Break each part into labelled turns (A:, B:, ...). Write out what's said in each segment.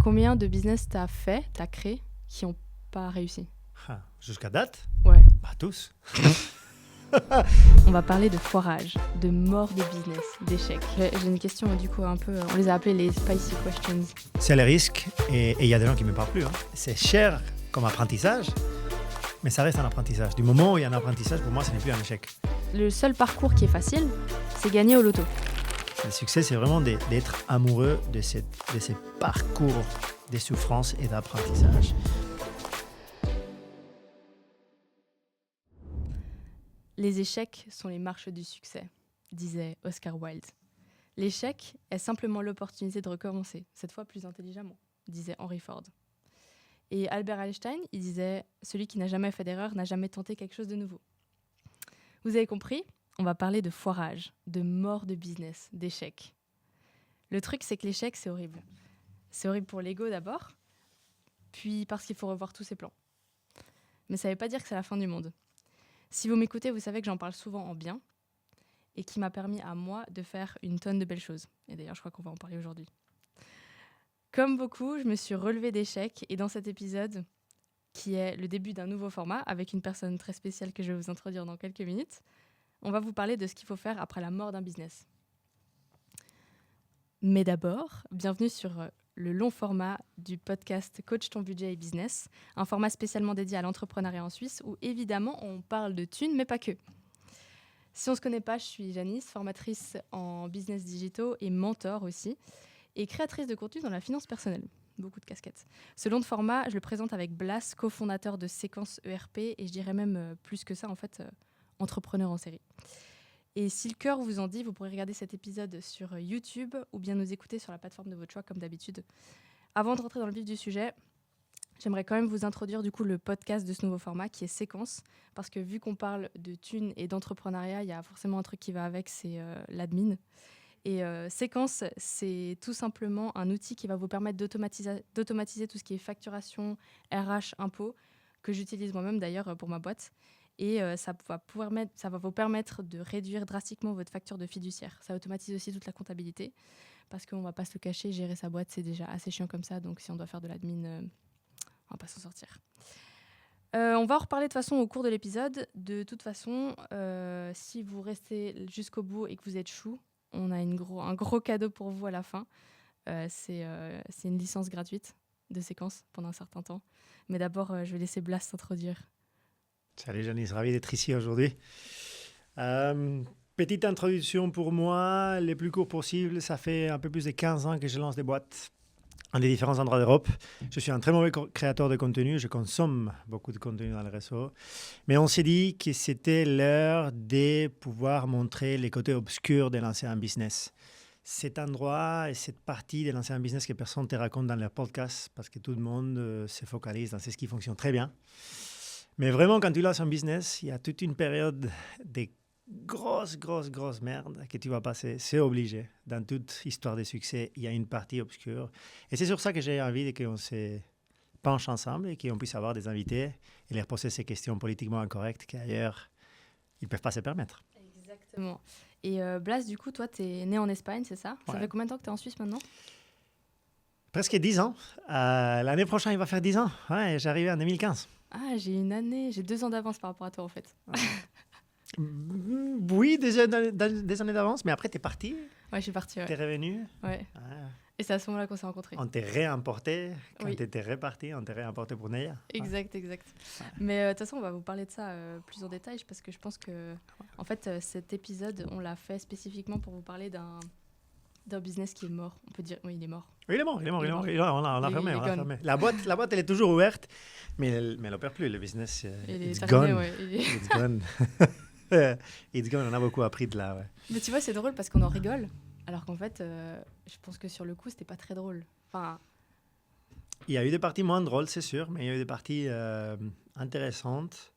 A: Combien de business t'as créé, qui n'ont pas réussi?
B: Jusqu'à date?
A: Ouais.
B: Tous.
A: On va parler de foirage, de mort de business, d'échecs. J'ai une question du coup un peu, on les a appelées les spicy questions.
B: C'est le risque et il y a des gens qui ne me parlent plus. C'est cher comme apprentissage, mais ça reste un apprentissage. Du moment où il y a un apprentissage, pour moi, ce n'est plus un échec.
A: Le seul parcours qui est facile, c'est gagner au loto.
B: Le succès, c'est vraiment d'être amoureux de ces parcours de souffrance et d'apprentissage.
A: Les échecs sont les marches du succès, disait Oscar Wilde. L'échec est simplement l'opportunité de recommencer, cette fois plus intelligemment, disait Henry Ford. Et Albert Einstein, il disait « Celui qui n'a jamais fait d'erreur n'a jamais tenté quelque chose de nouveau ». Vous avez compris ? On va parler de foirage, de mort de business, d'échec. Le truc, c'est que l'échec, c'est horrible. C'est horrible pour l'ego d'abord, puis parce qu'il faut revoir tous ses plans. Mais ça ne veut pas dire que c'est la fin du monde. Si vous m'écoutez, vous savez que j'en parle souvent en bien et qui m'a permis à moi de faire une tonne de belles choses. Et d'ailleurs, je crois qu'on va en parler aujourd'hui. Comme beaucoup, je me suis relevée d'échecs et dans cet épisode, qui est le début d'un nouveau format avec une personne très spéciale que je vais vous introduire dans quelques minutes, on va vous parler de ce qu'il faut faire après la mort d'un business. Mais d'abord, bienvenue sur le long format du podcast Coach ton budget et business, un format spécialement dédié à l'entrepreneuriat en Suisse où évidemment on parle de thunes mais pas que. Si on ne se connaît pas, je suis Janice, formatrice en business digitaux et mentor aussi, et créatrice de contenu dans la finance personnelle. Beaucoup de casquettes. Ce long format, je le présente avec Blas, cofondateur de Séquence ERP, et je dirais même plus que ça, en fait, entrepreneur en série. Et si le cœur vous en dit, vous pourrez regarder cet épisode sur YouTube ou bien nous écouter sur la plateforme de votre choix, comme d'habitude. Avant de rentrer dans le vif du sujet, j'aimerais quand même vous introduire du coup le podcast de ce nouveau format qui est Séquence, parce que vu qu'on parle de thunes et d'entrepreneuriat, il y a forcément un truc qui va avec, c'est l'admin. Et Séquence, c'est tout simplement un outil qui va vous permettre d'automatiser tout ce qui est facturation, RH, impôts, que j'utilise moi-même d'ailleurs pour ma boîte. Et ça va vous permettre de réduire drastiquement votre facture de fiduciaire. Ça automatise aussi toute la comptabilité, parce qu'on ne va pas se le cacher, gérer sa boîte, c'est déjà assez chiant comme ça. Donc si on doit faire de l'admin, on ne va pas s'en sortir. On va en reparler de toute façon au cours de l'épisode. De toute façon, si vous restez jusqu'au bout et que vous êtes chou, on a un gros cadeau pour vous à la fin. C'est une licence gratuite de Séquence pendant un certain temps. Mais d'abord, je vais laisser Blas s'introduire.
B: Salut Janice, ravi d'être ici aujourd'hui. Petite introduction pour moi, le plus court possible. Ça fait un peu plus de 15 ans que je lance des boîtes dans les différents endroits d'Europe. Je suis un très mauvais créateur de contenu. Je consomme beaucoup de contenu dans le réseau. Mais on s'est dit que c'était l'heure de pouvoir montrer les côtés obscurs de lancer un business. Cet endroit et cette partie de lancer un business que personne ne te raconte dans leur podcast parce que tout le monde se focalise dans ce qui fonctionne très bien. Mais vraiment, quand tu lances un business, il y a toute une période de grosse merde que tu vas passer. C'est obligé. Dans toute histoire de succès, il y a une partie obscure. Et c'est sur ça que j'ai envie qu'on se penche ensemble et qu'on puisse avoir des invités et leur poser ces questions politiquement incorrectes qu'ailleurs, ils ne peuvent pas se permettre.
A: Exactement. Et Blas, du coup, toi, tu es né en Espagne, c'est ça? Ouais. Ça fait combien de temps que tu es en Suisse maintenant?
B: Presque 10 ans. L'année prochaine, il va faire 10 ans. Ouais, j'ai arrivé en 2015.
A: Ah, j'ai 2 ans d'avance par rapport à toi, en fait.
B: Oui, des années d'avance, mais après, t'es parti.
A: Ouais, je suis partie, ouais.
B: T'es revenu.
A: Ouais. Ah. Et c'est à ce moment-là qu'on s'est rencontrés.
B: On t'est réimporté. Quand t'étais reparti, on t'est réimporté pour Neia.
A: Exact. Ouais. Mais de toute façon, on va vous parler de ça plus en détail, parce que je pense que, en fait, cet épisode, on l'a fait spécifiquement pour vous parler d'un business qui est mort. On peut dire, oui, il est mort.
B: Oui, il est mort. On l'a fermé. La boîte, elle est toujours ouverte, mais elle n'opère plus. Le business, it's gone. Ouais, it's gone. It's gone. On a beaucoup appris de là. Ouais.
A: Mais tu vois, c'est drôle parce qu'on en rigole, alors qu'en fait, je pense que sur le coup, c'était pas très drôle. Enfin...
B: Il y a eu des parties moins drôles, c'est sûr, mais il y a eu des parties intéressantes.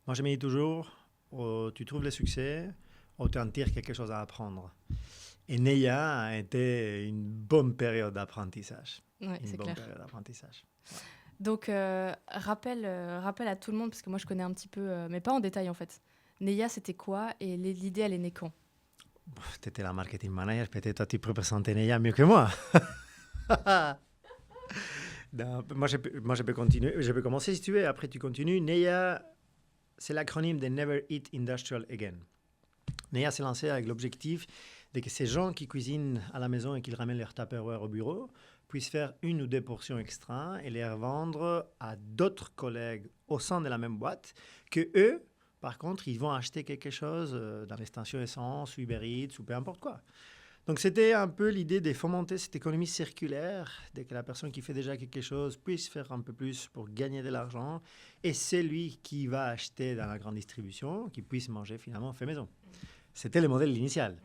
B: Moi, je me dis toujours, tu trouves le succès, ou tu en tires quelque chose à apprendre. Et Neia a été une bonne période d'apprentissage.
A: Ouais, c'est clair.
B: Période d'apprentissage. Ouais.
A: Donc, rappel à tout le monde, parce que moi, je connais un petit peu, mais pas en détail, en fait. Neia, c'était quoi? Et l'idée, elle est née quand?
B: Tu étais la marketing manager, peut-être toi, tu peux présenter Neia mieux que moi. Moi, je peux continuer. Je peux commencer si tu veux. Après, tu continues. NEIA, c'est l'acronyme de Never Eat Industrial Again. NEIA s'est lancé avec l'objectif de que ces gens qui cuisinent à la maison et qui ramènent leur Tupperware au bureau puissent faire 1 ou 2 portions extra et les revendre à d'autres collègues au sein de la même boîte que eux, par contre, ils vont acheter quelque chose dans les stations essence, Uber Eats ou peu importe quoi. Donc, c'était un peu l'idée de fomenter cette économie circulaire, de que la personne qui fait déjà quelque chose puisse faire un peu plus pour gagner de l'argent et c'est lui qui va acheter dans la grande distribution, qui puisse manger finalement fait maison. C'était le modèle initial.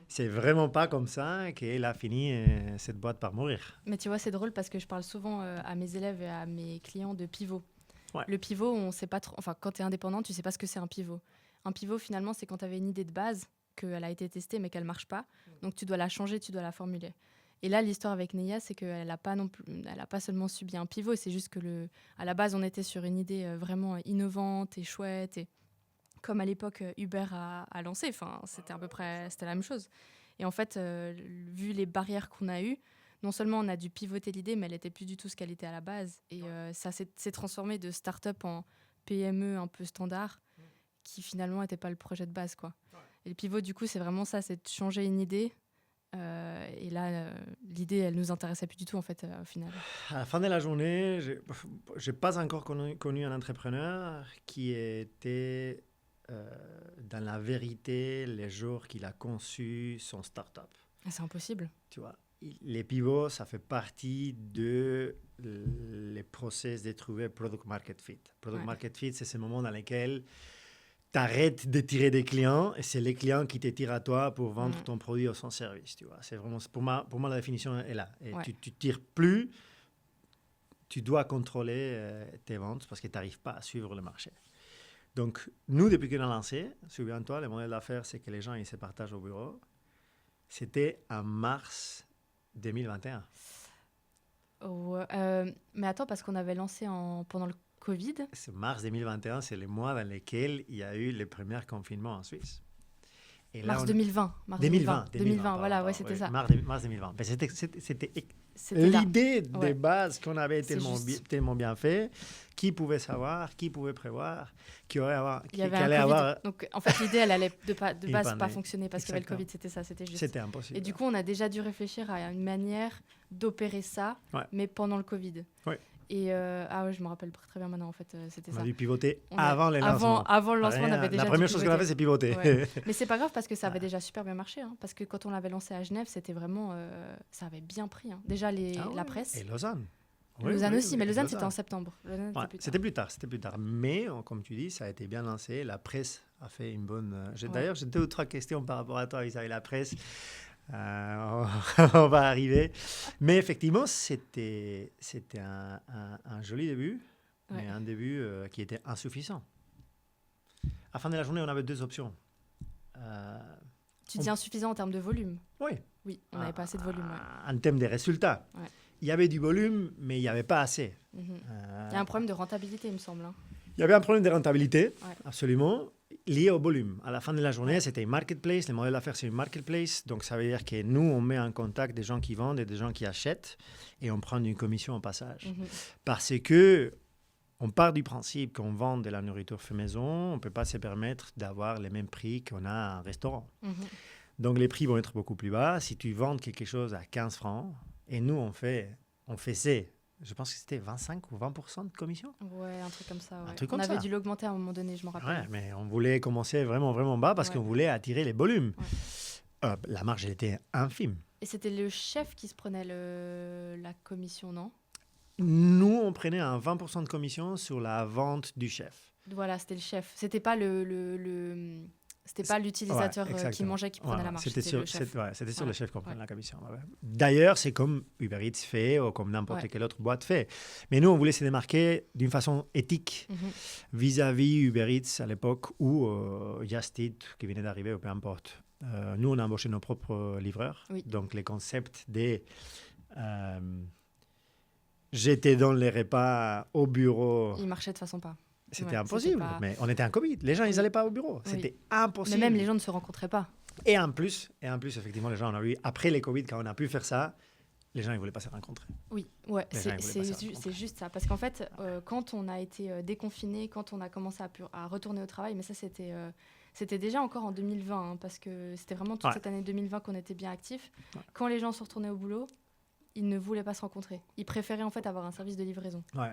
B: C'est vraiment pas comme ça qu'elle a fini cette boîte par mourir.
A: Mais tu vois, c'est drôle parce que je parle souvent à mes élèves et à mes clients de pivot.
B: Ouais.
A: Le pivot, on sait pas trop. Enfin, quand tu es indépendant, tu sais pas ce que c'est un pivot. Un pivot, finalement, c'est quand tu avais une idée de base, qu'elle a été testée mais qu'elle marche pas. Donc tu dois la changer, tu dois la formuler. Et là, l'histoire avec NEIA, c'est qu'elle n'a pas, pas seulement subi un pivot, c'est juste que à la base, on était sur une idée vraiment innovante et chouette. Et comme à l'époque, Uber a lancé, c'était à peu près c'était la même chose. Et en fait, vu les barrières qu'on a eues, non seulement on a dû pivoter l'idée, mais elle n'était plus du tout ce qu'elle était à la base. Et ça s'est transformé de start-up en PME un peu standard, qui finalement n'était pas le projet de base, quoi. Et le pivot, du coup, c'est vraiment ça, c'est de changer une idée. Et là, l'idée, elle nous intéressait plus du tout, en fait, au final.
B: À la fin de la journée, j'ai pas encore connu un entrepreneur qui était dans la vérité les jours qu'il a conçu son start-up.
A: C'est impossible.
B: Tu vois, les pivots, ça fait partie de les process de trouver product market fit. Product market fit, c'est ce moment dans lequel tu arrêtes de tirer des clients et c'est les clients qui te tirent à toi pour vendre ton produit ou son service. Tu vois. C'est vraiment, pour moi, la définition est là. Et tu tires plus, tu dois contrôler tes ventes parce que tu n'arrives pas à suivre le marché. Donc, nous, depuis qu'on a lancé, souviens-toi, le modèle d'affaires, c'est que les gens ils se partagent au bureau. C'était en mars 2021.
A: Mais attends, parce qu'on avait lancé pendant le Covid.
B: Mars 2021, c'est le mois dans lequel il y a eu le premier confinement en Suisse.
A: Et là, mars 2020. 2020, voilà, ouais, c'était ça.
B: Mars 2020. Mais c'était l'idée de base qu'on avait tellement bien fait. Qui pouvait savoir, qui pouvait prévoir, qui allait avoir...
A: Donc, en fait, l'idée, elle allait de base pas fonctionner parce qu'il y avait le Covid, c'était ça, c'était juste.
B: C'était impossible.
A: Et du coup, on a déjà dû réfléchir à une manière d'opérer ça, mais pendant le Covid.
B: Ouais.
A: Et je me rappelle très bien maintenant, en fait, c'était ça.
B: On a dû pivoter avant les lancements.
A: Avant le lancement, on avait déjà
B: la première chose qu'on a fait, c'est pivoter.
A: Ouais. Mais c'est pas grave parce que ça avait déjà super bien marché. Hein, parce que quand on l'avait lancé à Genève, c'était vraiment... ça avait bien pris. Hein. Déjà, la presse.
B: Et Lausanne.
A: Lausanne aussi, mais Lausanne, c'était en septembre.
B: C'était plus tard. Mais, comme tu dis, ça a été bien lancé. La presse a fait une bonne... D'ailleurs, j'ai 2 ou 3 questions par rapport à toi, Isabelle, la presse. On va arriver. Mais effectivement, c'était un joli début, mais un début qui était insuffisant. À la fin de la journée, on avait 2 options.
A: Tu dis insuffisant en termes de volume?
B: Oui.
A: Oui, on n'avait pas assez de volume.
B: En termes de résultats.
A: Ouais.
B: Il y avait du volume, mais il n'y avait pas assez.
A: Il y a un problème de rentabilité, il me semble. Hein.
B: Il y avait un problème de rentabilité, absolument, lié au volume. À la fin de la journée, c'était une marketplace. Le modèle d'affaires, c'est une marketplace. Donc, ça veut dire que nous, on met en contact des gens qui vendent et des gens qui achètent et on prend une commission au passage. Parce que on part du principe qu'on vend de la nourriture fait maison, on ne peut pas se permettre d'avoir les mêmes prix qu'on a à un restaurant. Donc, les prix vont être beaucoup plus bas. Si tu vends quelque chose à 15 francs, et nous, on faisait, je pense que c'était 25 ou 20% de commission.
A: Ouais, un truc comme ça. Ouais.
B: Un truc comme
A: on
B: ça.
A: avait dû l'augmenter à un moment donné, je m'en rappelle.
B: Ouais, mais on voulait commencer vraiment, vraiment bas parce qu'on voulait attirer les volumes. La marge, elle était infime.
A: Et c'était le chef qui se prenait la commission, non?
B: Nous, on prenait un 20% de commission sur la vente du chef.
A: Voilà, c'était le chef. C'était pas c'était pas l'utilisateur qui mangeait qui prenait la marge. C'était le chef.
B: C'était sur le chef qu'on prenait la commission. D'ailleurs, c'est comme Uber Eats fait ou comme n'importe quelle autre boîte fait. Mais nous, on voulait se démarquer d'une façon éthique vis-à-vis Uber Eats à l'époque ou Just Eat qui venait d'arriver ou peu importe. Nous, on a embauché nos propres livreurs. Donc, les concepts des... j'étais dans les repas au bureau.
A: Ils marchaient de façon pas.
B: C'était impossible, mais on était en Covid. Les gens, ils n'allaient pas au bureau. C'était impossible.
A: Mais même les gens ne se rencontraient pas.
B: Et en plus, effectivement, les gens, on a eu, après les Covid, quand on a pu faire ça, les gens ne voulaient pas se rencontrer.
A: Oui, ouais,
B: Les gens, ils voulaient pas se rencontrer.
A: c'est juste ça. Parce qu'en fait, quand on a été déconfiné, quand on a commencé à retourner au travail, mais ça, c'était déjà encore en 2020, hein, parce que c'était vraiment toute cette année 2020 qu'on était bien actifs. Ouais. Quand les gens sont retournés au boulot, ils ne voulaient pas se rencontrer. Ils préféraient en fait avoir un service de livraison.
B: Ouais.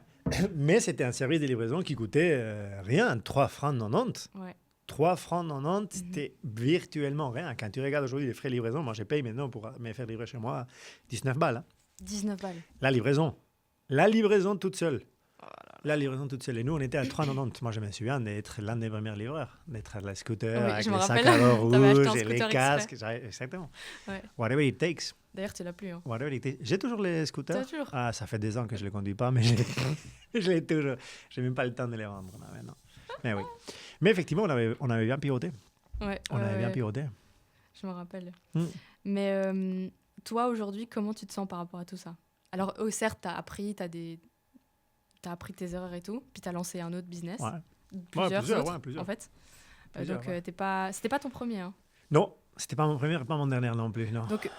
B: Mais c'était un service de livraison qui coûtait rien, 3 francs 90.
A: Ouais.
B: 3 francs 90, c'était virtuellement rien. Quand tu regardes aujourd'hui les frais de livraison, moi, je paye maintenant pour me faire livrer chez moi 19 balles. Hein.
A: 19 balles.
B: La livraison toute seule. Oh là là. La livraison toute seule. Et nous, on était à 3,90. Moi, je me souviens d'être l'un des premiers livreurs, d'être à la scooter, avec les sacs à dos rouges et les casques. Exactement. Ouais. Whatever it takes.
A: D'ailleurs, tu l'as plus. Hein.
B: Whatever it takes. J'ai toujours les scooters.
A: Toujours.
B: Ah, ça fait des ans que je ne les conduis pas, mais je l'ai toujours. Je n'ai même pas le temps de les vendre maintenant. Mais oui. Mais effectivement, on avait bien pivoté.
A: Ouais,
B: on avait bien pivoté.
A: Je me rappelle. Mais toi, aujourd'hui, comment tu te sens par rapport à tout ça? Alors, certes, tu as appris, t'as appris tes erreurs et tout, puis tu as lancé un autre business.
B: Ouais.
A: Plusieurs,
B: plusieurs.
A: En fait. Donc, c'était pas ton premier. Hein.
B: Non, c'était pas mon premier, pas mon dernier non plus. Non.
A: Donc,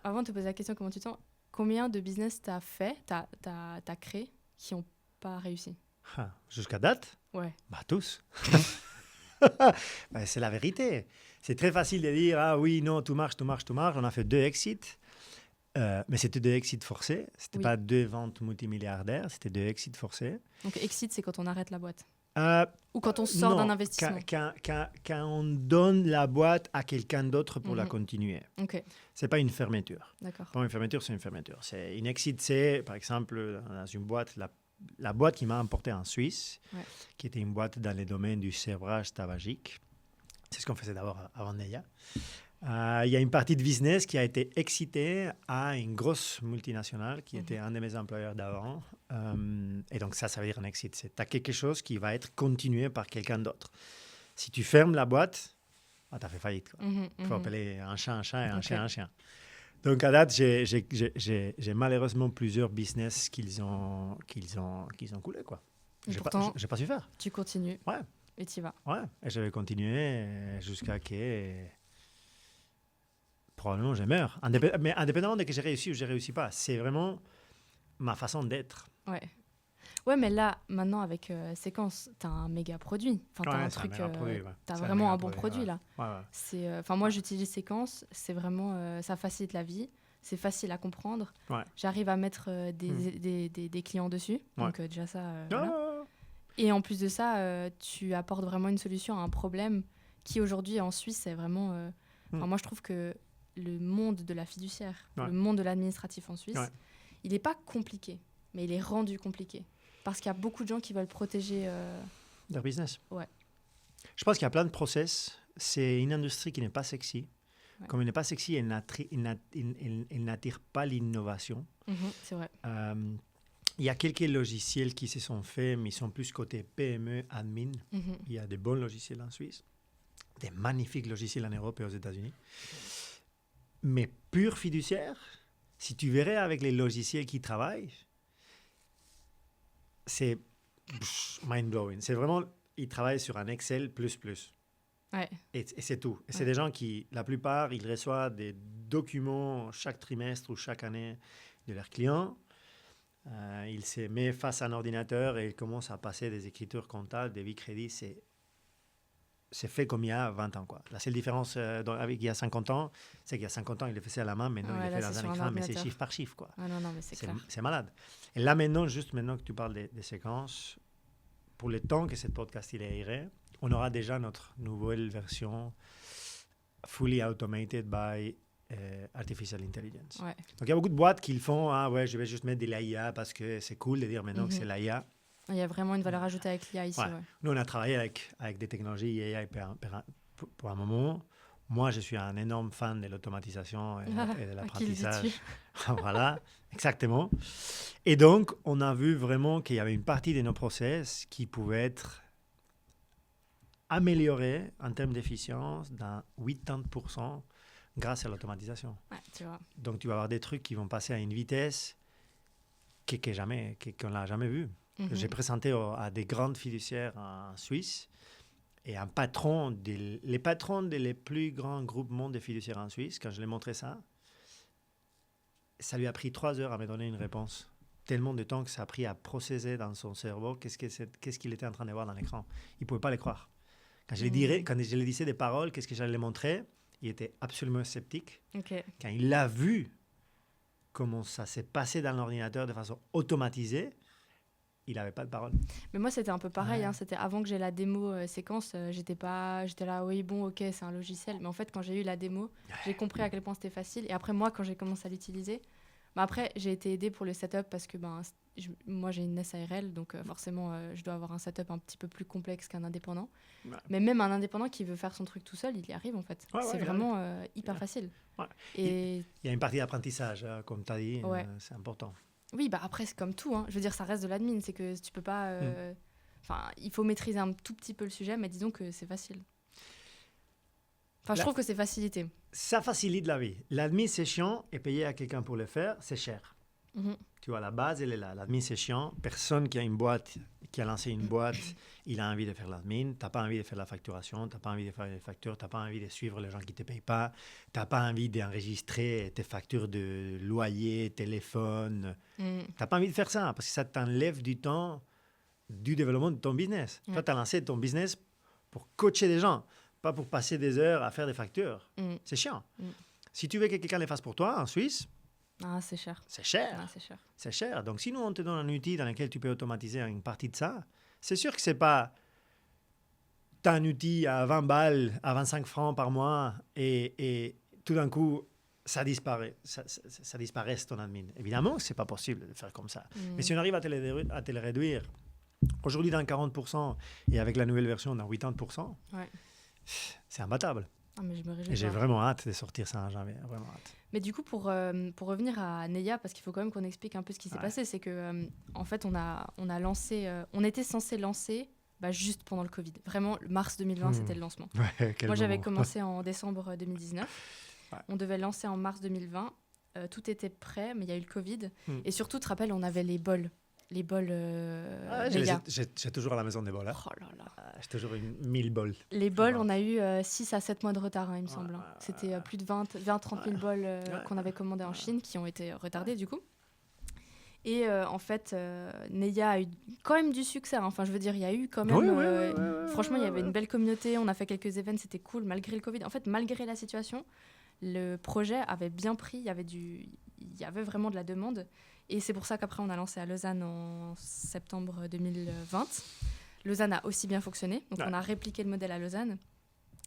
A: avant de te poser la question, comment tu te sens, combien de business tu as fait, t'as créé, qui n'ont pas réussi?
B: Jusqu'à date?
A: Ouais.
B: Bah, tous. C'est la vérité. C'est très facile de dire, ah oui, non, tout marche. On a fait 2 exits. Mais c'était 2 exits forcés. C'était pas 2 ventes multimilliardaires, c'était 2 exits forcés.
A: Donc, exit, c'est quand on arrête la boîte ou quand on sort d'un investissement?
B: Quand on donne la boîte à quelqu'un d'autre pour la continuer.
A: Okay.
B: C'est pas une fermeture.
A: D'accord.
B: Pas une fermeture, c'est une fermeture. C'est une exit, c'est, par exemple, dans une boîte, la boîte qui m'a importé en Suisse, qui était une boîte dans les domaines du sevrage tabagique. C'est ce qu'on faisait d'abord avant Neia. Il y a une partie de business qui a été excitée à une grosse multinationale qui était un de mes employeurs d'avant. Et donc ça veut dire un exit. C'est tu as quelque chose qui va être continué par quelqu'un d'autre. Si tu fermes la boîte, tu as fait faillite. Il faut appeler un chat et un chien un chien. Donc à date, j'ai malheureusement plusieurs business qu'ils ont coulés. J'ai pas su faire.
A: Tu continues.
B: Ouais.
A: Et tu y vas.
B: Ouais, et je vais continuer jusqu'à que probablement je meurs. Mais indépendamment de que j'ai réussi ou je ne réussis pas, c'est vraiment ma façon d'être.
A: Ouais, mais là, maintenant, avec Séquence, tu as un méga produit. Enfin, tu as un truc, tu as vraiment un bon produit, là. Moi, j'utilise Séquence, c'est vraiment, ça facilite la vie, c'est facile à comprendre. J'arrive à mettre des clients dessus, donc déjà ça, voilà. Et en plus de ça, tu apportes vraiment une solution à un problème qui, aujourd'hui, en Suisse, c'est vraiment... moi, je trouve que le monde de la fiduciaire, le monde de l'administratif en Suisse, il n'est pas compliqué, mais il est rendu compliqué. Parce qu'il y a beaucoup de gens qui veulent protéger...
B: leur business.
A: Ouais.
B: Je pense qu'il y a plein de process. C'est une industrie qui n'est pas sexy. Comme elle n'est pas sexy, elle n'attire pas l'innovation.
A: C'est vrai.
B: Il y a quelques logiciels qui se sont faits, mais ils sont plus côté PME, admin. Il y a des bons logiciels en Suisse, des magnifiques logiciels en Europe et aux États-Unis. Mais pur fiduciaire, si tu verrais avec les logiciels qui travaillent, c'est mind-blowing. C'est vraiment, ils travaillent sur un Excel++.
A: Ouais.
B: Et c'est tout. Et c'est des gens qui, la plupart, ils reçoivent des documents chaque trimestre ou chaque année de leurs clients. Il se met face à un ordinateur et il commence à passer des écritures comptables, des crédits. C'est fait comme il y a 20 ans. Quoi. La seule différence avec il y a 50 ans, c'est qu'il y a 50 ans, il le faisait à la main. Maintenant, il le fait dans un écran, mais c'est chiffre par chiffre. Quoi.
A: Non, mais c'est clair.
B: C'est malade. Et là, maintenant, juste maintenant que tu parles des séquences, pour le temps que ce podcast il irait, on aura déjà notre nouvelle version fully automated by artificial intelligence.
A: Ouais.
B: Donc, il y a beaucoup de boîtes qui le font. Je vais juste mettre de l'IA parce que c'est cool de dire maintenant que c'est l'IA.
A: Il y a vraiment une valeur ajoutée avec l'IA ici. Ouais.
B: Nous, on a travaillé avec des technologies IA pour un moment. Moi, je suis un énorme fan de l'automatisation et de l'apprentissage. Voilà, exactement. Et donc, on a vu vraiment qu'il y avait une partie de nos process qui pouvait être améliorée en termes d'efficience dans 80% grâce à l'automatisation.
A: Ouais, tu vois.
B: Donc, tu vas avoir des trucs qui vont passer à une vitesse qu'on n'a jamais vue. J'ai présenté à des grandes fiduciaires en Suisse et les patrons des plus grands groupements de fiduciaires en Suisse, quand je leur ai montré ça, ça lui a pris 3 heures à me donner une réponse. Tellement de temps que ça a pris à processer dans son cerveau qu'est-ce qu'il était en train de voir dans l'écran. Il ne pouvait pas les croire. Quand je lui disais des paroles, qu'est-ce que j'allais lui montrer, il était absolument sceptique.
A: Ok.
B: Quand il a vu comment ça s'est passé dans l'ordinateur de façon automatisée, il n'avait pas de parole.
A: Mais moi, c'était un peu pareil. Hein. C'était avant que j'ai la démo séquence. J'étais là, oui, bon, ok, c'est un logiciel. Mais en fait, quand j'ai eu la démo, j'ai compris à quel point c'était facile. Et après, moi, quand j'ai commencé à l'utiliser, après, j'ai été aidée pour le setup parce que moi, j'ai une SARL. Donc, forcément, je dois avoir un setup un petit peu plus complexe qu'un indépendant. Ouais. Mais même un indépendant qui veut faire son truc tout seul, il y arrive, en fait. C'est vraiment hyper facile. Ouais.
B: Et il y a une partie d'apprentissage, comme tu as dit.
A: Ouais.
B: C'est important.
A: Oui, après, c'est comme tout. Hein. Je veux dire, ça reste de l'admin. C'est que tu peux pas... il faut maîtriser un tout petit peu le sujet, mais disons que c'est facile. Je trouve que c'est facilité.
B: Ça facilite la vie. L'admin, c'est chiant, et payer à quelqu'un pour le faire, c'est cher. Tu vois, la base, elle est là. L'admin, c'est chiant. Personne qui a une boîte, qui a lancé une boîte, il a envie de faire l'admin. Tu n'as pas envie de faire la facturation, tu n'as pas envie de faire les factures, tu n'as pas envie de suivre les gens qui ne te payent pas, tu n'as pas envie d'enregistrer tes factures de loyer, téléphone. Tu n'as pas envie de faire ça parce que ça t'enlève du temps du développement de ton business. Toi, tu as lancé ton business pour coacher des gens, pas pour passer des heures à faire des factures. C'est chiant. Si tu veux que quelqu'un les fasse pour toi en Suisse,
A: c'est cher.
B: C'est cher.
A: C'est cher.
B: C'est cher. Donc, si nous, on te donne un outil dans lequel tu peux automatiser une partie de ça, c'est sûr que ce n'est pas... Tu as un outil à 20 balles, à 25 francs par mois, et tout d'un coup, ça disparaît. Ça disparaît, ton admin. Évidemment, ce n'est pas possible de faire comme ça. Mais si on arrive à te le réduire, aujourd'hui, dans 40%, et avec la nouvelle version, dans 80%, c'est imbattable.
A: Mais je me réjouis.
B: Et j'ai vraiment hâte de sortir ça en janvier. Vraiment hâte.
A: Mais du coup, pour revenir à Neya, parce qu'il faut quand même qu'on explique un peu ce qui s'est passé, c'est que en fait, on a lancé, on était censé lancer juste pendant le Covid. Vraiment, mars 2020, c'était le lancement. Moi, j'avais commencé en décembre 2019. On devait lancer en mars 2020. Tout était prêt, mais il y a eu le Covid. Et surtout, tu te rappelles, on avait les bols. Les bols
B: j'ai toujours à la maison des bols. Hein.
A: Oh là là.
B: J'ai toujours 1000 bols.
A: Les bols, on a eu 6 à 7 mois de retard, il me semble. C'était plus de 20-30 000 bols qu'on avait commandés en Chine, qui ont été retardés du coup. Et en fait, Neya a eu quand même du succès. Hein. Enfin, je veux dire, il y a eu quand même... franchement, il y avait une belle communauté. On a fait quelques événements, c'était cool, malgré le Covid. En fait, malgré la situation, le projet avait bien pris. Il y avait vraiment de la demande. Et c'est pour ça qu'après, on a lancé à Lausanne en septembre 2020. Lausanne a aussi bien fonctionné. Donc, on a répliqué le modèle à Lausanne.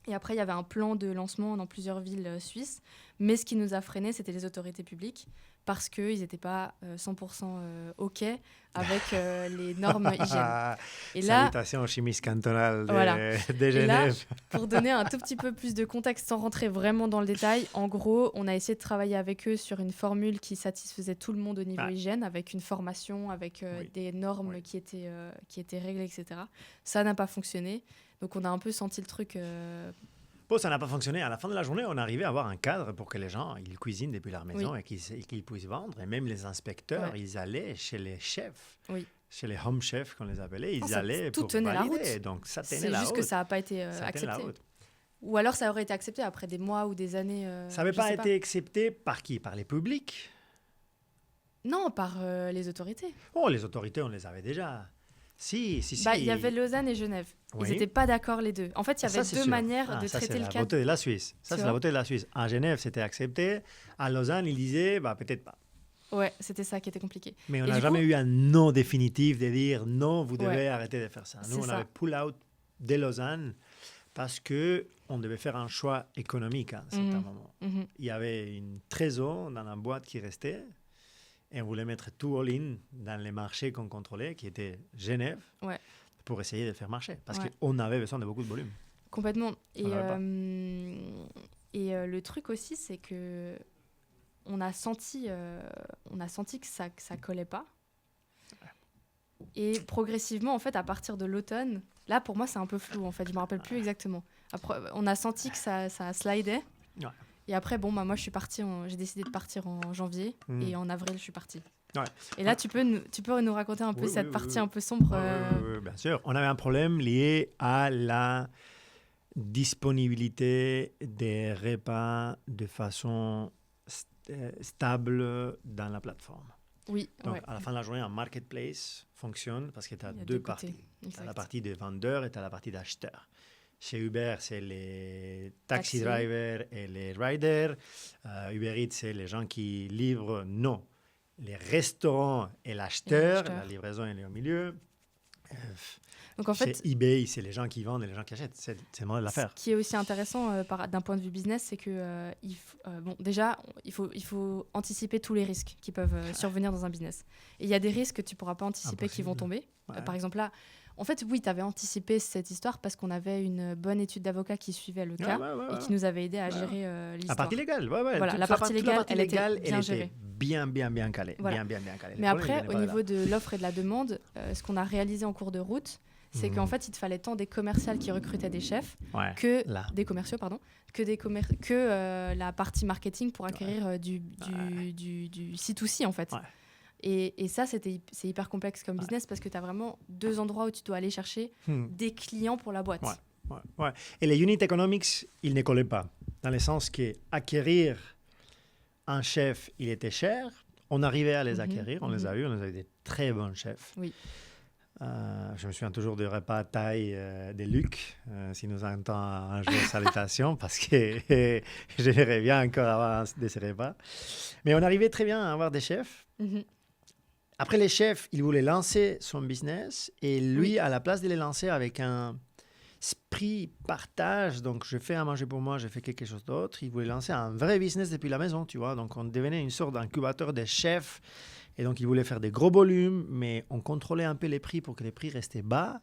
A: Et après, il y avait un plan de lancement dans plusieurs villes suisses. Mais ce qui nous a freiné, c'était les autorités publiques parce qu'ils n'étaient pas 100% OK avec les normes hygiène. Et là,
B: salutations aux chimistes cantonales de Genève.
A: Et là, pour donner un tout petit peu plus de contexte sans rentrer vraiment dans le détail, en gros, on a essayé de travailler avec eux sur une formule qui satisfaisait tout le monde au niveau hygiène, avec une formation, avec des normes qui étaient réglées, etc. Ça n'a pas fonctionné. Donc, on a un peu senti le truc...
B: Bon, ça n'a pas fonctionné. À la fin de la journée, on arrivait à avoir un cadre pour que les gens ils cuisinent depuis leur maison et qu'ils puissent vendre. Et même les inspecteurs, ils allaient chez les chefs, chez les home chefs qu'on les appelait. Ils allaient
A: tout
B: pour
A: tenait
B: valider.
A: La route.
B: Donc, ça tenait la route.
A: C'est juste que ça n'a pas été accepté. Ou alors, ça aurait été accepté après des mois ou des années.
B: Ça n'avait pas été accepté par qui? Par les publics?
A: Non, par les autorités.
B: Oh, les autorités, on les avait déjà. Si.
A: Il y avait Lausanne et Genève. Ils n'étaient pas d'accord les deux. En fait, il y avait deux manières de traiter le cas.
B: C'est la beauté de la Suisse. Ça, c'est la beauté de la Suisse. À Genève, c'était accepté. À Lausanne, ils disaient, peut-être pas.
A: Ouais, c'était ça qui était compliqué.
B: Mais on n'a jamais eu un non définitif de dire non, vous devez arrêter de faire ça. Nous, on avait pull out de Lausanne parce qu'on devait faire un choix économique à un certain moment. Il y avait une trésor dans la boîte qui restait. Et on voulait mettre tout all-in dans les marchés qu'on contrôlait, qui étaient Genève, pour essayer de faire marcher. Parce qu'on avait besoin de beaucoup de volume.
A: Complètement. Et le truc aussi, c'est que on a senti que ça collait pas. Et progressivement, en fait, à partir de l'automne, là, pour moi, c'est un peu flou, en fait. Je me rappelle plus exactement. Après, on a senti que ça slidait. Ouais. Et après, moi, j'ai décidé de partir en janvier et en avril, je suis partie. Ouais. Et là, tu peux nous raconter un peu cette partie un peu sombre.
B: Oui, bien sûr. On avait un problème lié à la disponibilité des repas de façon stable dans la plateforme.
A: Oui,
B: Donc,
A: ouais.
B: à la fin de la journée, un marketplace fonctionne parce que tu as
A: Il y a
B: deux
A: côtés.
B: parties. Tu as
A: Exact.
B: la partie des vendeurs et tu as la partie d'acheteurs. Chez Uber, c'est les
A: Taxi.
B: taxi drivers et les riders. Uber Eats, c'est les gens qui livrent, non. Les restaurants et l'acheteur, la livraison elle est au milieu.
A: Donc en fait,
B: chez eBay, c'est les gens qui vendent et les gens qui achètent. C'est le modèle d'affaires.
A: ce qui est aussi intéressant d'un point de vue business, c'est que déjà, il faut anticiper tous les risques qui peuvent survenir dans un business. Et il y a des risques que tu ne pourras pas anticiper qui vont tomber.
B: Ouais.
A: Par exemple, là, en fait, oui, tu avais anticipé cette histoire parce qu'on avait une bonne étude d'avocat qui suivait le cas et qui nous avait aidé à gérer l'histoire.
B: La partie légale,
A: Voilà, la partie légale, elle était bien gérée.
B: Bien calée.
A: Voilà.
B: Bien calée.
A: Mais après, au niveau de l'offre et de la demande, ce qu'on a réalisé en cours de route, c'est qu'en fait, il te fallait tant des commerciales qui recrutaient des chefs que des commerciaux, que la partie marketing pour acquérir du C2C, en fait.
B: Ouais.
A: Et ça, c'est hyper complexe comme business parce que tu as vraiment deux endroits où tu dois aller chercher des clients pour la boîte.
B: Ouais. Et les unit economics, ils ne collaient pas. Dans le sens qu'acquérir un chef, il était cher. On arrivait à les acquérir, on les a eu des très bons chefs.
A: Oui.
B: Je me souviens toujours des repas taille de Luc, si nous entend un jour, salutations, parce que j'aimerais bien encore avoir de ces repas. Mais on arrivait très bien à avoir des chefs. Après, les chefs, il voulait lancer son business et lui, à la place de les lancer avec un esprit partage, donc je fais à manger pour moi, je fais quelque chose d'autre, il voulait lancer un vrai business depuis la maison, tu vois. Donc, on devenait une sorte d'incubateur de chefs. Et donc, ils voulaient faire des gros volumes, mais on contrôlait un peu les prix pour que les prix restaient bas.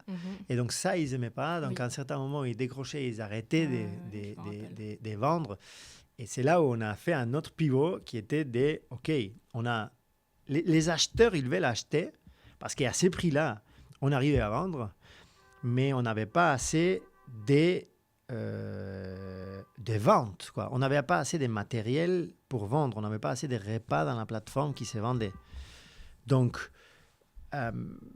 B: Et donc, ça, ils n'aimaient pas. Donc, à un certain moment, ils décrochaient, ils arrêtaient de vendre. Et c'est là où on a fait un autre pivot qui était OK, on a... Les acheteurs, ils veulent acheter parce qu'à ces prix-là, on arrivait à vendre, mais on n'avait pas assez de ventes, quoi. On n'avait pas assez de matériel pour vendre. On n'avait pas assez de repas dans la plateforme qui se vendaient. Donc,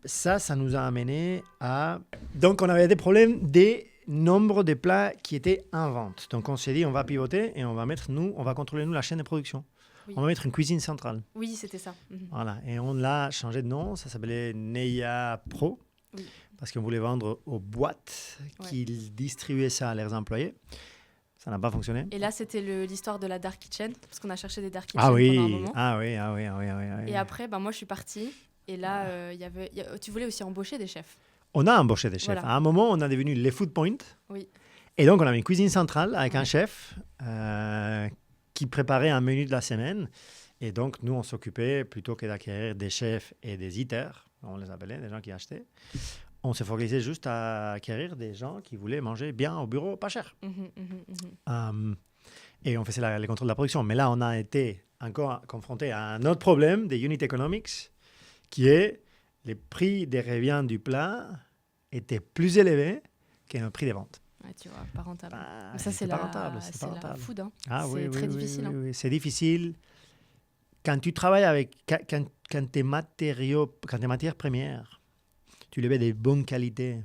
B: ça nous a amené à... Donc, on avait des problèmes des nombres de plats qui étaient en vente. Donc, on s'est dit, on va pivoter et on va contrôler, la chaîne de production. Oui. On va mettre une cuisine centrale.
A: Oui, c'était ça.
B: Voilà. Et on l'a changé de nom. Ça s'appelait Neia Pro.
A: Oui.
B: Parce qu'on voulait vendre aux boîtes qui distribuaient ça à leurs employés. Ça n'a pas fonctionné.
A: Et là, c'était l'histoire de la Dark Kitchen, parce qu'on a cherché des Dark Kitchen pendant un moment.
B: Ah oui.
A: Et après, moi, je suis partie. Et là, tu voulais aussi embaucher des chefs.
B: On a embauché des chefs.
A: Voilà.
B: À un moment, on a devenu les Food Point.
A: Oui.
B: Et donc, on avait une cuisine centrale avec un chef qui préparait un menu de la semaine. Et donc, nous, on s'occupait, plutôt que d'acquérir des chefs et des eaters, on les appelait, des gens qui achetaient, on s'est focalisé juste à acquérir des gens qui voulaient manger bien au bureau, pas cher. Et on faisait les contrôles de la production. Mais là, on a été encore confronté à un autre problème des unit economics, qui est les prix des revient du plat étaient plus élevés que le prix des ventes.
A: Ouais, tu vois, pas rentable. Mais ça, c'est la food. Hein.
B: C'est
A: très difficile.
B: Oui. C'est difficile. Quand tu travailles avec... Quand tes matières premières, tu les mets de bonne qualité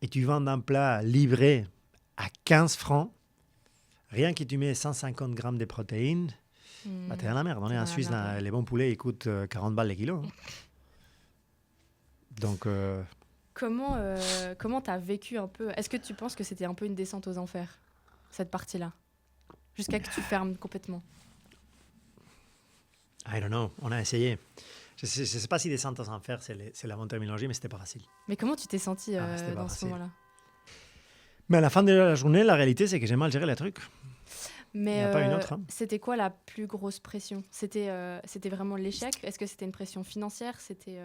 B: et tu vends un plat livré à 15 francs, rien que tu mets 150 grammes de protéines, t'es dans la merde. On est en Suisse, les bons poulets, ils coûtent 40 balles le kilo. Donc...
A: Comment tu as vécu un peu? Est-ce que tu penses que c'était un peu une descente aux enfers, cette partie-là? Jusqu'à que tu fermes complètement?
B: I don't know. On a essayé. Je ne sais pas si descente aux enfers, c'est la bonne terminologie, mais ce n'était pas facile.
A: Mais comment tu t'es senti dans ce moment-là?
B: Mais à la fin de la journée, la réalité, c'est que j'ai mal géré les trucs.
A: Mais
B: il n'y a pas une autre. Hein.
A: C'était quoi la plus grosse pression? C'était vraiment l'échec? Est-ce que c'était une pression financière? C'était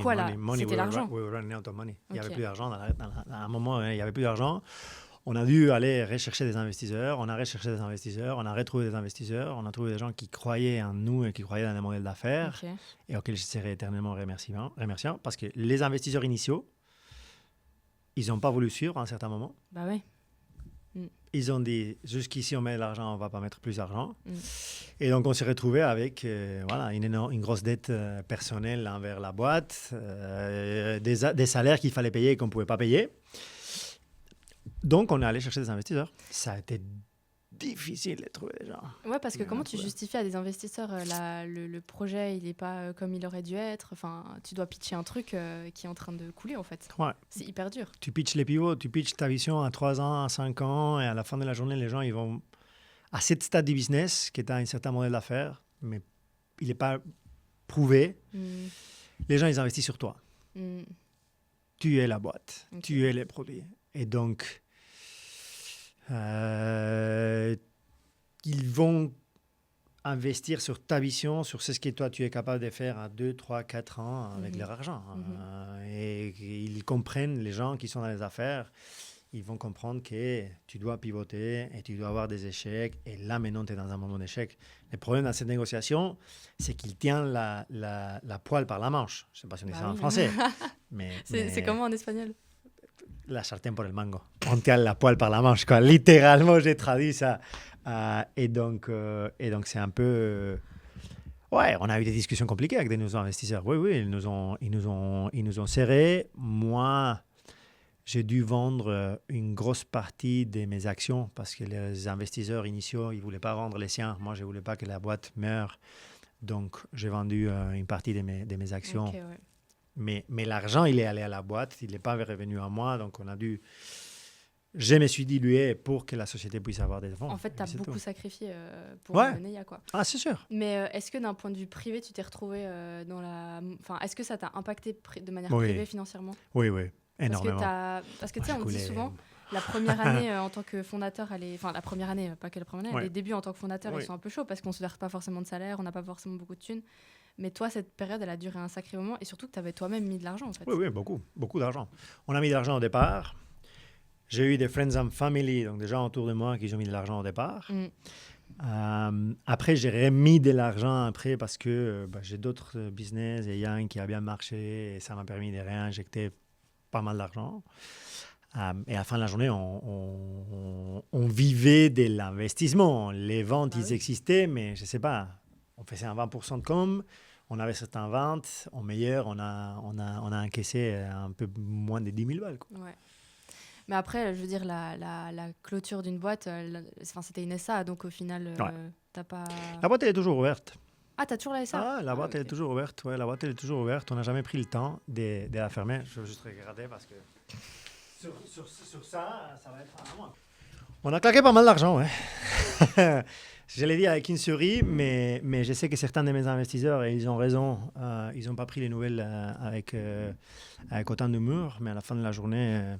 A: quoi là? C'était l'argent.
B: We were running out of money. Il n'y avait plus d'argent. À un moment, il n'y avait plus d'argent. On a dû aller rechercher des investisseurs. On a recherché des investisseurs. On a retrouvé des investisseurs. On a trouvé des gens qui croyaient en nous et qui croyaient dans les modèles d'affaires et auxquels je serai éternellement remerciant parce que les investisseurs initiaux, ils n'ont pas voulu suivre à un certain moment.
A: Bah ouais.
B: Ils ont dit, jusqu'ici, on met de l'argent, on ne va pas mettre plus d'argent. Et donc, on s'est retrouvé avec une grosse dette personnelle envers la boîte, des salaires qu'il fallait payer et qu'on ne pouvait pas payer. Donc, on est allé chercher des investisseurs. Ça a été difficile de trouver des gens.
A: Ouais, parce que comment tu justifies à des investisseurs le projet, il n'est pas comme il aurait dû être. Enfin, tu dois pitcher un truc qui est en train de couler, en fait.
B: Ouais.
A: C'est hyper dur.
B: Tu pitches les pivots, tu pitches ta vision à 3 ans, à 5 ans, et à la fin de la journée, les gens, ils vont à cette stade du business, qui est un certain modèle d'affaires, mais il n'est pas prouvé. Les gens, ils investissent sur toi. Tu es la boîte, tu es les produits. Et donc, ils vont investir sur ta vision, sur ce que toi, tu es capable de faire à 2, 3, 4 ans avec leur argent. Et ils comprennent, les gens qui sont dans les affaires, ils vont comprendre que tu dois pivoter et tu dois avoir des échecs. Et là, maintenant, tu es dans un moment d'échec. Le problème dans cette négociation, c'est qu'il tient la poêle par la manche. Je ne sais pas si on dit ça en français.
A: C'est comment en espagnol?
B: La sartén por el mango. On tient la poêle par la manche, quoi. Littéralement, j'ai traduit ça. Et donc, c'est un peu... Ouais, on a eu des discussions compliquées avec nos investisseurs. Oui, ils nous ont serrés. Moi, j'ai dû vendre une grosse partie de mes actions parce que les investisseurs initiaux, ils ne voulaient pas vendre les siens. Moi, je ne voulais pas que la boîte meure. Donc, j'ai vendu une partie de mes actions.
A: Okay, ouais.
B: Mais l'argent, il est allé à la boîte. Il n'est pas revenu à moi. Donc, je me suis dilué pour que la société puisse avoir des fonds.
A: En fait, tu as beaucoup sacrifié pour Neya, quoi.
B: Ah, c'est sûr.
A: Mais est-ce que d'un point de vue privé, tu t'es retrouvé dans la... Enfin, est-ce que ça t'a impacté de manière privée financièrement?
B: Oui, énormément.
A: Parce que tu sais, on dit souvent, la première année en tant que fondateur, enfin, la première année, pas que la première année, les débuts en tant que fondateur, ils sont un peu chauds parce qu'on ne se verse pas forcément de salaire, on n'a pas forcément beaucoup de thunes. Mais toi, cette période, elle a duré un sacré moment et surtout que tu avais toi-même mis de l'argent, en fait.
B: Oui, beaucoup d'argent. On a mis de l'argent au départ. J'ai eu des friends and family, donc des gens autour de moi qui ont mis de l'argent au départ. Après, j'ai remis de l'argent après parce que j'ai d'autres business et Yang qui a bien marché et ça m'a permis de réinjecter pas mal d'argent. Et à la fin de la journée, on vivait de l'investissement. Les ventes, ils existaient, mais je ne sais pas, on faisait un 20% de com', on avait certaines ventes, au meilleur, on a encaissé un peu moins de 10 000 balles. Quoi.
A: Ouais. Mais après, je veux dire, la clôture d'une boîte, c'était une SA, donc au final, t'as pas...
B: La boîte, elle est toujours ouverte.
A: Ah, t'as toujours la SA?
B: La boîte, elle est toujours ouverte. Ouais, la boîte, elle est toujours ouverte. On n'a jamais pris le temps de la fermer. Je veux juste regarder parce que sur ça, ça va être à moi. On a claqué pas mal d'argent, ouais. Je l'ai dit avec une souris, mais je sais que certains de mes investisseurs, et ils ont raison, ils n'ont pas pris les nouvelles avec autant d'humour, mais à la fin de la journée...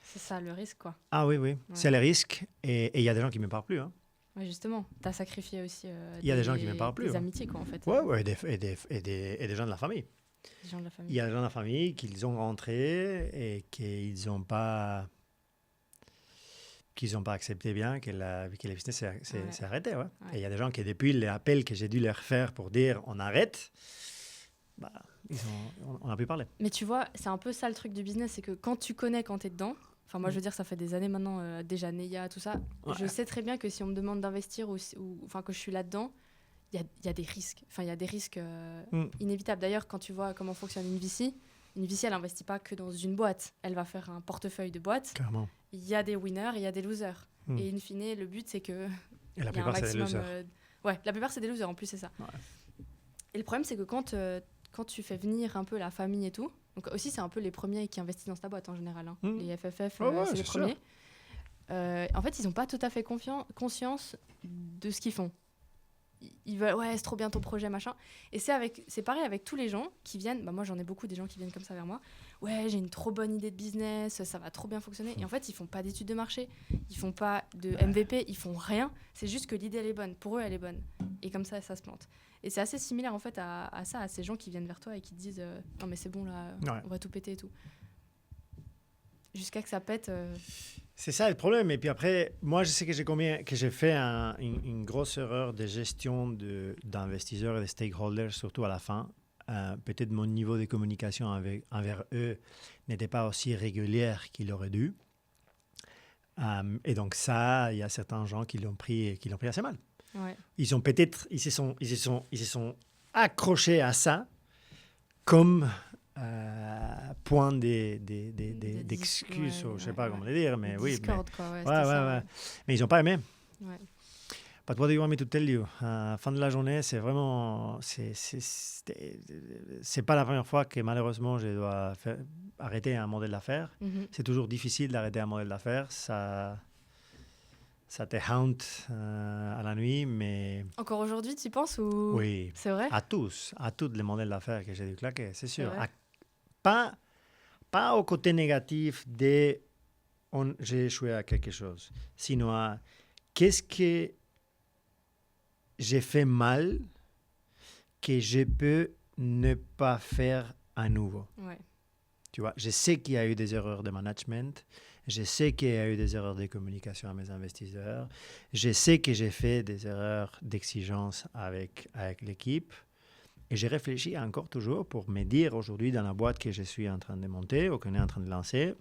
A: C'est ça, le risque, quoi.
B: Ah oui, c'est le risque. Et il y a des gens qui ne me parlent plus. Hein.
A: Oui, justement. Tu as sacrifié aussi
B: y a des gens qui ne me parlent plus.
A: Des amitiés, quoi, en fait.
B: Oui, et des gens de la famille.
A: Des gens de la famille.
B: Il y a des gens de la famille qu'ils ont rentrés et qu'ils n'ont pas accepté bien que le business s'est arrêté. Ouais. Et il y a des gens qui, depuis l'appel que j'ai dû leur faire pour dire on arrête, on a pu parler.
A: Mais tu vois, c'est un peu ça le truc du business, c'est que quand tu connais, quand tu es dedans, enfin moi je veux dire, ça fait des années maintenant, déjà Neya, tout ça, je sais très bien que si on me demande d'investir ou enfin que je suis là-dedans, il y a des risques. Enfin, il y a des risques inévitables. D'ailleurs, quand tu vois comment fonctionne une VC, elle n'investit pas que dans une boîte. Elle va faire un portefeuille de boîtes.
B: Clairement.
A: Il y a des winners et il y a des losers. Et in fine, le but, c'est que...
B: Et la plupart, c'est des losers.
A: Ouais, la plupart, c'est des losers. En plus, c'est ça. Ouais. Et le problème, c'est que quand tu fais venir un peu la famille et tout, donc aussi, c'est un peu les premiers qui investissent dans ta boîte en général. Hein. Les FFF, c'est les premiers. En fait, ils n'ont pas tout à fait conscience de ce qu'ils font. Ils veulent, c'est trop bien ton projet, machin. Et c'est pareil avec tous les gens qui viennent. Moi, j'en ai beaucoup des gens qui viennent comme ça vers moi. Ouais, j'ai une trop bonne idée de business, ça va trop bien fonctionner. Et en fait, ils font pas d'études de marché, ils font pas de MVP, ils font rien. C'est juste que l'idée, elle est bonne. Pour eux, elle est bonne. Et comme ça se plante. Et c'est assez similaire en fait à ça, à ces gens qui viennent vers toi et qui te disent non mais c'est bon là, on va tout péter et tout. Jusqu'à que ça pète.
B: C'est ça le problème. Et puis après, moi, je sais que j'ai fait une grosse erreur de gestion d'investisseurs et de stakeholders, surtout à la fin. Peut-être mon niveau de communication envers eux n'était pas aussi régulier qu'il aurait dû. Et donc ça, il y a certains gens qui l'ont pris assez mal.
A: Ouais.
B: Ils se sont accrochés à ça comme point d'excuse, je ne sais pas comment le dire, mais oui.
A: Discord, quoi,
B: ouais. Mais ils n'ont pas aimé.
A: Ouais.
B: But what do you want me to tell you? Fin de la journée, c'est vraiment... C'est pas la première fois que malheureusement je dois arrêter un modèle d'affaires. C'est toujours difficile d'arrêter un modèle d'affaires. Ça te hante à la nuit, mais...
A: Encore aujourd'hui, tu penses ou...
B: Oui.
A: C'est vrai?
B: À tous les modèles d'affaires que j'ai dû claquer, c'est sûr. Pas au côté négatif de j'ai échoué à quelque chose, sinon à qu'est-ce que j'ai fait mal que je peux ne pas faire à nouveau.
A: Ouais.
B: Tu vois, je sais qu'il y a eu des erreurs de management, je sais qu'il y a eu des erreurs de communication à mes investisseurs, je sais que j'ai fait des erreurs d'exigence avec l'équipe. Et j'ai réfléchi encore toujours pour me dire aujourd'hui dans la boîte que je suis en train de monter ou qu'on est en train de lancer,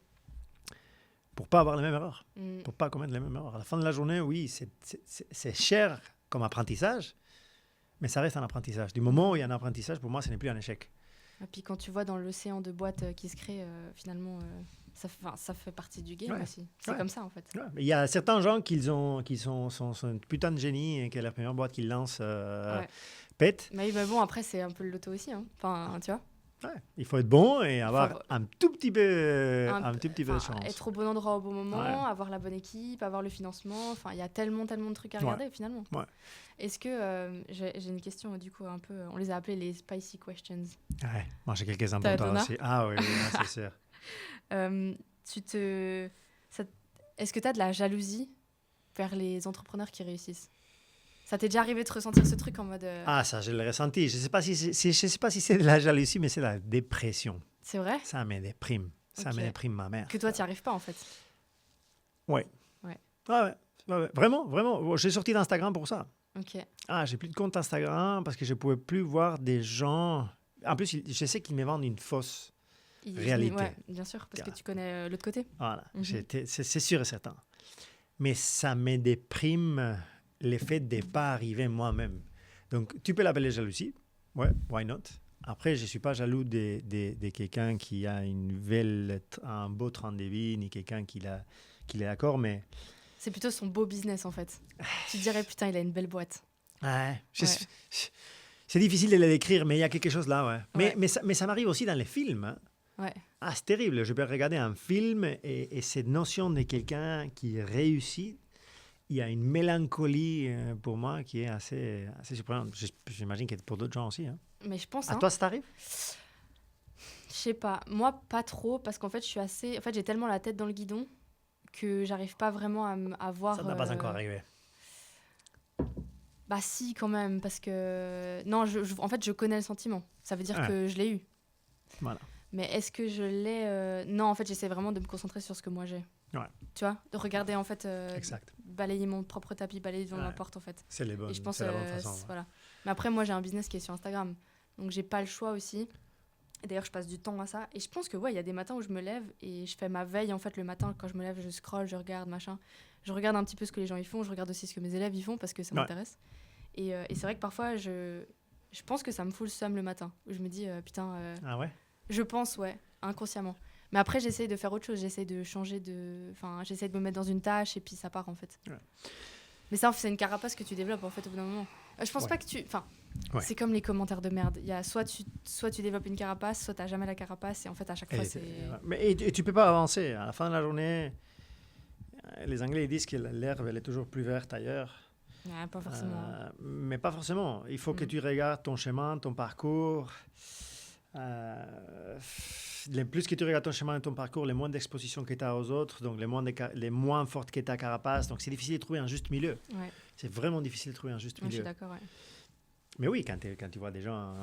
B: pour ne pas avoir les mêmes erreurs, pour ne pas commettre les mêmes erreurs. À la fin de la journée, oui, c'est cher comme apprentissage, mais ça reste un apprentissage. Du moment où il y a un apprentissage, pour moi, ce n'est plus un échec.
A: Et puis quand tu vois dans l'océan de boîtes qui se crée, finalement, ça fait partie du game aussi. C'est comme ça, en fait.
B: Ouais. Il y a certains gens qui sont une putain de génie et que la première boîte qu'ils lancent pète.
A: Mais bon, après, c'est un peu le loto aussi. Hein. Enfin, tu vois.
B: Ouais, il faut être bon et avoir un tout petit peu de chance.
A: Être au bon endroit au bon moment, avoir la bonne équipe, avoir le financement. Enfin, il y a tellement de trucs à regarder finalement. Ouais. Est-ce que j'ai une question du coup un peu, on les a appelées les spicy questions.
B: Ouais, moi j'ai quelques importants aussi. Ah oui, c'est sûr.
A: Est-ce que tu as de la jalousie vers les entrepreneurs qui réussissent? Ça t'est déjà arrivé de ressentir ce truc en mode...
B: Ah, ça, je l'ai ressenti. Je sais pas si c'est de la jalousie, mais c'est de la dépression.
A: C'est vrai?
B: Ça me déprime. Ça me déprime ma mère.
A: Que toi, tu n'y arrives pas, en fait.
B: Ouais. Vraiment. J'ai sorti d'Instagram pour ça.
A: Ok.
B: Ah, j'ai plus de compte Instagram parce que je ne pouvais plus voir des gens... En plus, je sais qu'ils me vendent une fausse réalité.
A: Ouais, bien sûr, parce que tu connais l'autre côté.
B: Voilà, c'est sûr et certain. Mais ça me déprime... l'effet de ne pas arriver moi-même. Donc, tu peux l'appeler jalousie. Ouais, why not? Après, je ne suis pas jaloux de quelqu'un qui a un beau train de vie, ni quelqu'un qui est d'accord, mais...
A: C'est plutôt son beau business, en fait. Tu te dirais, putain, il a une belle boîte.
B: Ouais. C'est difficile de le décrire, mais il y a quelque chose là, ouais. Mais ça m'arrive aussi dans les films. Hein.
A: Ouais.
B: Ah, c'est terrible. Je peux regarder un film et cette notion de quelqu'un qui réussit, il y a une mélancolie pour moi qui est assez surprenante. J'imagine que pour d'autres gens aussi. Hein.
A: Mais je pense.
B: À toi, ça t'arrive?
A: Je sais pas. Moi, pas trop, parce qu'en fait, j'ai tellement la tête dans le guidon que j'arrive pas vraiment à voir.
B: Ça n'a pas encore arrivé.
A: Bah si, quand même, parce que non, en fait, je connais le sentiment. Ça veut dire que je l'ai eu. Voilà. Mais est-ce que je l'ai Non, en fait, j'essaie vraiment de me concentrer sur ce que moi j'ai. Ouais. Tu vois, de regarder en fait, balayer mon propre tapis, balayer devant ma porte en fait.
B: C'est la bonne façon.
A: Voilà. Mais après, moi j'ai un business qui est sur Instagram, donc j'ai pas le choix aussi. Et d'ailleurs, je passe du temps à ça. Et je pense que il y a des matins où je me lève et je fais ma veille en fait le matin quand je me lève, je scrolle, je regarde machin, je regarde un petit peu ce que les gens y font, je regarde aussi ce que mes élèves y font parce que ça m'intéresse. Et c'est vrai que parfois je pense que ça me fout le seum le matin où je me dis putain.
B: Ah ouais.
A: Je pense inconsciemment. Mais après, j'essaie de faire autre chose. J'essaie de changer j'essaie de me mettre dans une tâche et puis ça part, en fait. Ouais. Mais ça, c'est une carapace que tu développes, en fait, au bout d'un moment. Je pense pas que tu... Enfin, c'est comme les commentaires de merde. Il y a soit tu développes une carapace, soit t'as jamais la carapace. Et en fait, à chaque fois, c'est...
B: Mais tu peux pas avancer. À la fin de la journée, les Anglais disent que l'herbe, elle est toujours plus verte ailleurs.
A: Ouais, pas forcément.
B: Mais pas forcément. Il faut que tu regardes ton chemin, ton parcours... le plus que tu regardes ton chemin et ton parcours, le moins d'exposition que tu as aux autres, donc les moins fortes que ta carapace. Donc, c'est difficile de trouver un juste milieu. Ouais. C'est vraiment difficile de trouver un juste milieu.
A: Je suis d'accord, ouais.
B: Mais oui, quand tu vois des gens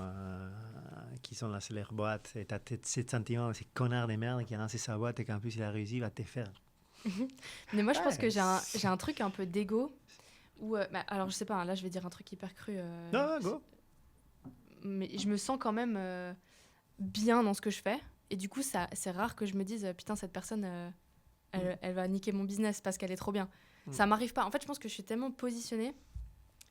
B: qui sont là sur leur boîte et tu as ce sentiment, ces connards de merde qui a lancé sa boîte et qu'en plus il a réussi, il va te faire.
A: Mais moi, je pense que j'ai un truc un peu d'égo. Où, alors, je sais pas, là, je vais dire un truc hyper cru.
B: Non, go.
A: Mais je me sens quand même... bien dans ce que je fais et du coup c'est rare que je me dise putain cette personne elle va niquer mon business parce qu'elle est trop bien. Ça m'arrive pas, en fait je pense que je suis tellement positionnée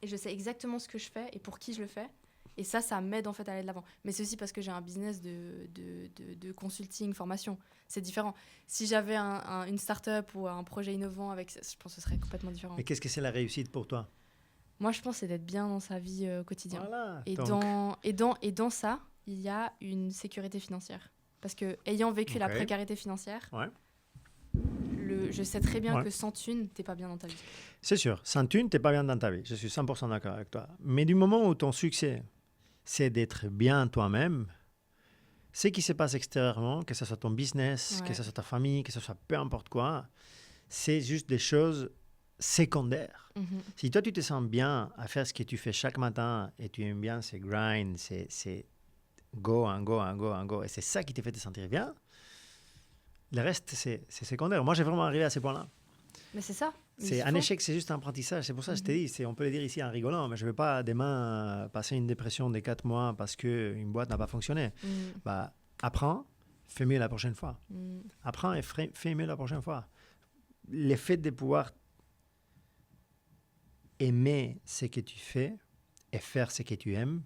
A: et je sais exactement ce que je fais et pour qui je le fais et ça m'aide en fait à aller de l'avant. Mais c'est aussi parce que j'ai un business de consulting, formation, c'est différent. Si j'avais une start-up ou un projet innovant je pense que ce serait complètement différent.
B: Mais qu'est-ce que c'est la réussite pour toi?
A: Moi, je pense que c'est d'être bien dans sa vie au quotidien.
B: Voilà.
A: Et,
B: Donc,
A: dans ça, il y a une sécurité financière. Parce que ayant vécu la précarité financière,
B: ouais.
A: je sais très bien
B: Ouais.
A: que sans thune, t'es pas bien dans ta vie.
B: C'est sûr, sans thune, tu n'es pas bien dans ta vie. Je suis 100% d'accord avec toi. Mais du moment où ton succès, c'est d'être bien toi-même, ce qui se passe extérieurement, que ce soit ton business,
A: Ouais.
B: que ce soit ta famille, que ce soit peu importe quoi, c'est juste des choses secondaires.
A: Mhm.
B: Si toi, tu te sens bien à faire ce que tu fais chaque matin et tu aimes bien, c'est grind, c'est go, et c'est ça qui te fait te sentir bien, le reste, c'est secondaire. Moi, j'ai vraiment arrivé à ce point-là.
A: Mais c'est ça. Mais
B: C'est
A: il
B: un
A: faut.
B: échec, c'est juste un apprentissage. C'est pour ça que je t'ai dit, on peut le dire ici en rigolant, mais je ne vais pas demain passer une dépression de 4 mois parce qu'une boîte n'a pas fonctionné.
A: Mhm.
B: Bah, apprends, fais mieux la prochaine fois.
A: Mhm.
B: Apprends et fais mieux la prochaine fois. Le fait de pouvoir aimer ce que tu fais et faire ce que tu aimes,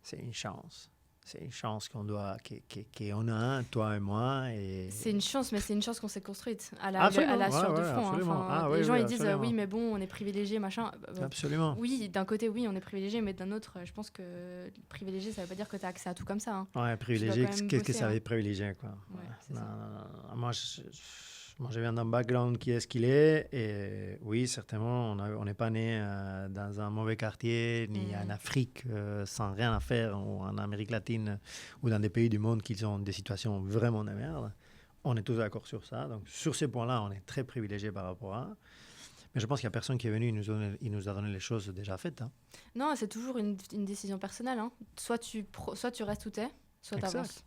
B: c'est une chance. C'est une chance qu'on a, toi et moi. Et...
A: C'est une chance, mais c'est une chance qu'on s'est construite à la
B: Absolument,
A: sueur
B: ouais,
A: de front.
B: absolument.
A: Enfin,
B: Ah,
A: les
B: oui,
A: gens
B: oui,
A: ils disent
B: absolument.
A: oui, mais bon, on est privilégié, machin.
B: Absolument.
A: Oui, d'un côté, oui, on est privilégié, mais d'un autre, je pense que privilégié, ça veut pas dire que tu as accès à tout comme ça. Hein.
B: Ouais, privilégié,
A: quand même
B: qu'est-ce que
A: bosser,
B: ça
A: hein.
B: veut être privilégié, quoi.
A: Ouais, c'est
B: Non,
A: ça.
B: non, non. Moi, je viens d'un background qui est ce qu'il est. Et oui, certainement, on n'est pas né dans un mauvais quartier, ni en Afrique sans rien à faire, ou en Amérique latine, ou dans des pays du monde qui ont des situations vraiment de merde. On est tous d'accord sur ça. Donc, sur ces points-là, on est très privilégié par rapport à. Mais je pense qu'il n'y a personne qui est venu, il nous a donné les choses déjà faites. Hein.
A: Non, c'est toujours une décision personnelle. Hein. Soit tu restes où tu es, soit tu avances.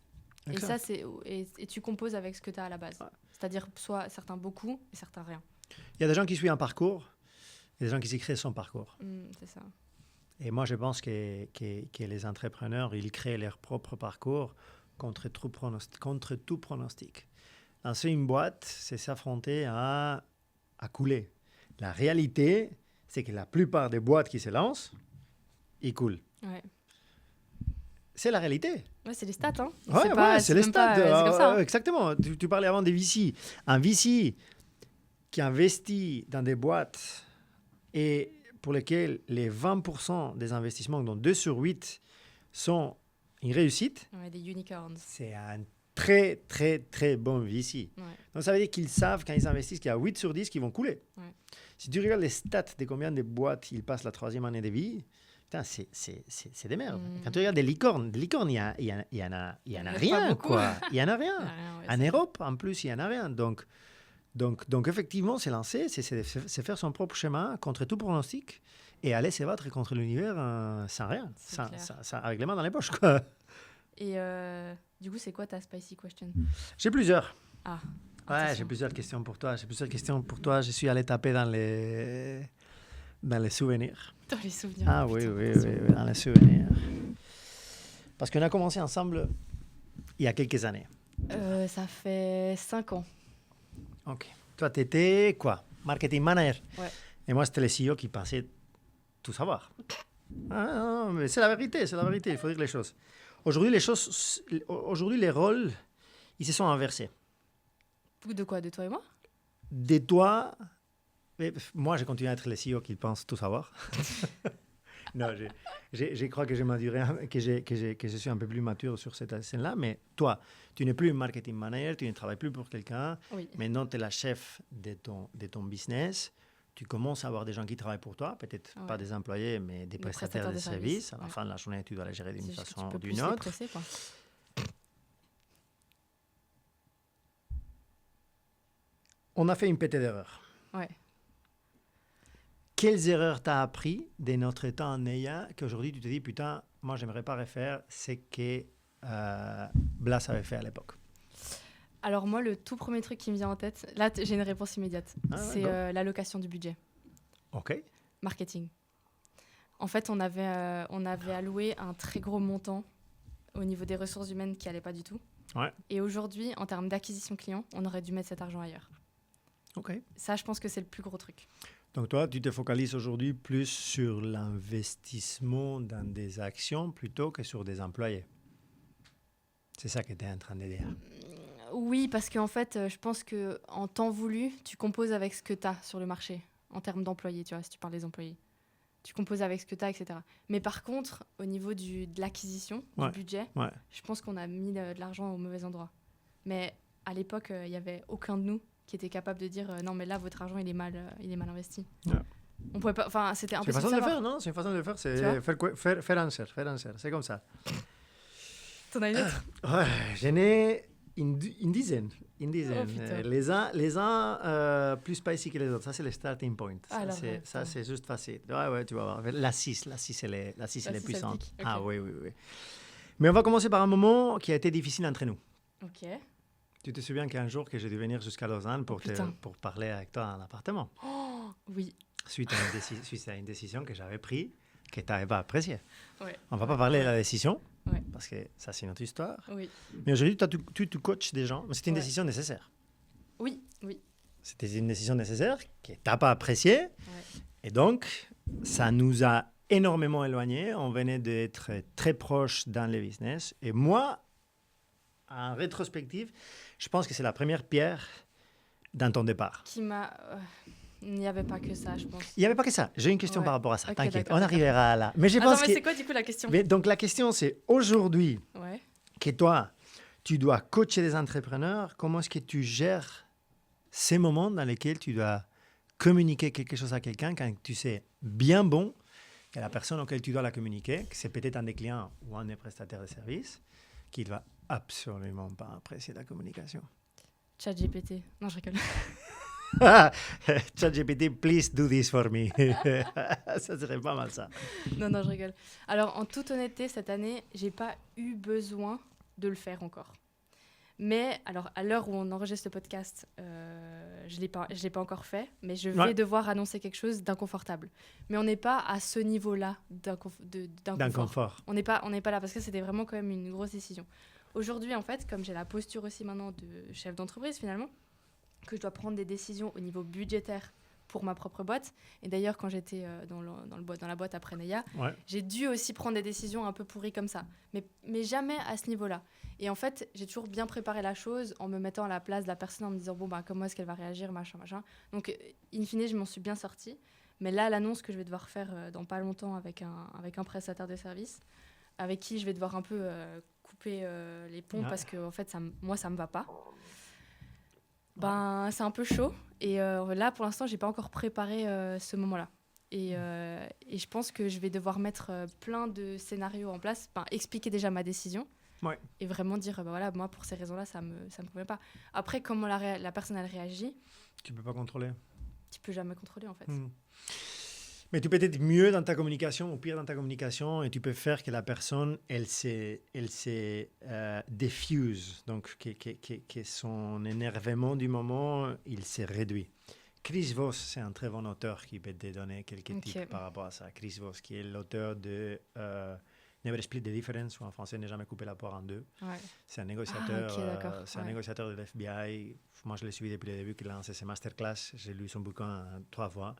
A: Et ça, et tu composes avec ce que tu as à la base. Ouais. C'est-à-dire soit certains beaucoup et certains rien.
B: Il y a des gens qui suivent un parcours et des gens qui s'y créent son parcours.
A: C'est ça.
B: Et moi, je pense que les entrepreneurs, ils créent leur propre parcours contre tout pronostic. Lancer une boîte, c'est s'affronter à couler. La réalité, c'est que la plupart des boîtes qui se lancent, ils coulent.
A: Ouais.
B: C'est la réalité.
A: Ouais, c'est les stats. Hein.
B: C'est les stats.
A: C'est comme ça.
B: Exactement. Tu parlais avant des VC. Un VC qui investit dans des boîtes et pour lesquelles les 20% des investissements, donc 2 sur 8, sont une réussite.
A: Ouais, des unicorns.
B: C'est un très, très, très bon VC.
A: Ouais.
B: Donc, ça veut dire qu'ils savent, quand ils investissent, qu'il y a 8 sur 10 qui vont couler.
A: Ouais.
B: Si tu regardes les stats de combien de boîtes ils passent la 3e année de vie, putain, c'est des merdes. Quand tu regardes des licornes, il y en a rien, quoi. Il y en a rien. En Europe, en plus, il y en a rien. Donc effectivement, c'est lancer, c'est faire son propre chemin contre tout pronostic et aller se battre contre l'univers sans rien, avec les mains dans les poches, quoi.
A: Et du coup, c'est quoi ta spicy question?
B: J'ai plusieurs.
A: Ah.
B: Ouais, j'ai plusieurs questions pour toi. Je suis allé taper dans les souvenirs.
A: Dans les souvenirs.
B: Ah oui, dans les souvenirs. Parce qu'on a commencé ensemble il y a quelques années.
A: Ça fait 5 ans.
B: Ok. Toi, tu étais quoi? Marketing manager.
A: Ouais.
B: Et moi, c'était le CEO qui pensait tout savoir. Ah, non, mais c'est la vérité, il faut dire les choses. Aujourd'hui, les rôles, ils se sont inversés.
A: De quoi? De toi et moi?
B: De toi... Mais moi, j'ai continué à être le CEO qui pense tout savoir. Non, je crois que j'ai maduré, que je suis un peu plus mature sur cette scène-là. Mais toi, tu n'es plus un marketing manager, tu ne travailles plus pour quelqu'un.
A: Oui.
B: Maintenant, tu es la chef de ton business. Tu commences à avoir des gens qui travaillent pour toi, peut-être pas des employés, mais des prestataires de services. À la fin de la journée, tu dois les gérer d'une façon ou d'une autre.
A: Presser, quoi.
B: On a fait une pétée d'erreurs.
A: Ouais.
B: Quelles erreurs t'as appris de notre temps en ayant qu'aujourd'hui tu te dis putain, moi j'aimerais pas refaire ce que Blas avait fait à l'époque?
A: Alors moi, le tout premier truc qui me vient en tête, là j'ai une réponse immédiate, c'est l'allocation du budget.
B: Ok.
A: Marketing. En fait, on avait alloué un très gros montant au niveau des ressources humaines qui allait pas du tout.
B: Ouais.
A: Et aujourd'hui, en termes d'acquisition client, on aurait dû mettre cet argent ailleurs.
B: Ok.
A: Ça, je pense que c'est le plus gros truc.
B: Donc toi, tu te focalises aujourd'hui plus sur l'investissement dans des actions plutôt que sur des employés. C'est ça que tu es en train de dire.
A: Oui, parce qu'en fait, je pense qu'en temps voulu, tu composes avec ce que tu as sur le marché, en termes d'employés, tu vois, si tu parles des employés. tu composes avec ce que tu as, etc. Mais par contre, au niveau de l'acquisition, du budget, je pense qu'on a mis de l'argent au mauvais endroit. Mais à l'époque, il n'y avait aucun de nous qui était capable de dire non, mais là, votre argent, il est mal investi. Ouais. On pouvait pas, enfin, c'était impossible.
B: C'est une façon de le faire, non? C'est une façon de le faire, c'est faire un cercle, c'est comme ça.
A: T'en as une autre?
B: Ouais, j'en ai une dizaine.
A: Oh,
B: les uns plus spicy que les autres. Ça, c'est le starting point. Ça, c'est juste facile. Ouais, tu vas voir. La 6, elle est puissante. Okay. Ah oui. Mais on va commencer par un moment qui a été difficile entre nous.
A: Ok.
B: Tu te souviens qu'un jour que j'ai dû venir jusqu'à Lausanne pour parler avec toi en appartement?
A: Oh, oui.
B: Suite à une décision que j'avais prise, que tu n'avais pas appréciée.
A: Ouais.
B: On ne va pas parler de la décision, parce que ça, c'est notre histoire.
A: Oui.
B: Mais aujourd'hui, tu coaches des gens. C'était une décision nécessaire.
A: Oui.
B: C'était une décision nécessaire que tu n'as pas appréciée. Ouais. Et donc, ça nous a énormément éloignés. On venait d'être très proches dans le business. Et moi, en rétrospective, je pense que c'est la première pierre dans ton départ.
A: Il n'y avait pas que ça, je pense.
B: Il n'y avait pas que ça. J'ai une question par rapport à ça. Okay, t'inquiète, on arrivera là. Mais je pense
A: mais c'est quoi du coup la question?
B: Donc la question, c'est aujourd'hui que toi, tu dois coacher des entrepreneurs. Comment est-ce que tu gères ces moments dans lesquels tu dois communiquer quelque chose à quelqu'un quand tu sais bien bon que la personne auquel tu dois la communiquer, que c'est peut-être un des clients ou un des prestataires de services, qui ne va absolument pas apprécier la communication?
A: ChatGPT. Non, je rigole.
B: ChatGPT, please do this for me. Ça serait pas mal ça.
A: Non, je rigole. Alors, en toute honnêteté, cette année, j'ai pas eu besoin de le faire encore. Mais, alors, à l'heure où on enregistre le podcast, je l'ai pas encore fait, mais je vais devoir annoncer quelque chose d'inconfortable. Mais on n'est pas à ce niveau-là d'inconfort. On n'est pas là, parce que c'était vraiment quand même une grosse décision. Aujourd'hui, en fait, comme j'ai la posture aussi maintenant de chef d'entreprise, finalement, que je dois prendre des décisions au niveau budgétaire pour ma propre boîte. Et d'ailleurs, quand j'étais dans la boîte après Neia, j'ai dû aussi prendre des décisions un peu pourries comme ça. Mais jamais à ce niveau-là. Et en fait, j'ai toujours bien préparé la chose en me mettant à la place de la personne, en me disant, comment est-ce qu'elle va réagir, machin. Donc, in fine, je m'en suis bien sortie. Mais là, l'annonce que je vais devoir faire dans pas longtemps avec un prestataire de service, avec qui je vais devoir un peu couper les ponts parce que, en fait, moi, ça me va pas. C'est un peu chaud. Et là, pour l'instant, j'ai pas encore préparé ce moment-là. Et je pense que je vais devoir mettre plein de scénarios en place, expliquer déjà ma décision et vraiment dire, moi, pour ces raisons-là, ça me convient pas. Après, comment la personne, elle réagit,
B: tu peux pas contrôler.
A: Tu peux jamais contrôler, en fait.
B: Mais tu peux être mieux dans ta communication ou pire dans ta communication, et tu peux faire que la personne, elle se diffuse, donc que son énervement du moment, il se réduit. Chris Voss, c'est un très bon auteur qui peut te donner quelques tips par rapport à ça. Chris Voss, qui est l'auteur de Never Split the Difference, ou en français, Ne jamais couper la poire en deux. C'est un négociateur, un négociateur de l'FBI. Moi, je l'ai suivi depuis le début, qu'il a lancé ses masterclass. J'ai lu son bouquin 3 fois.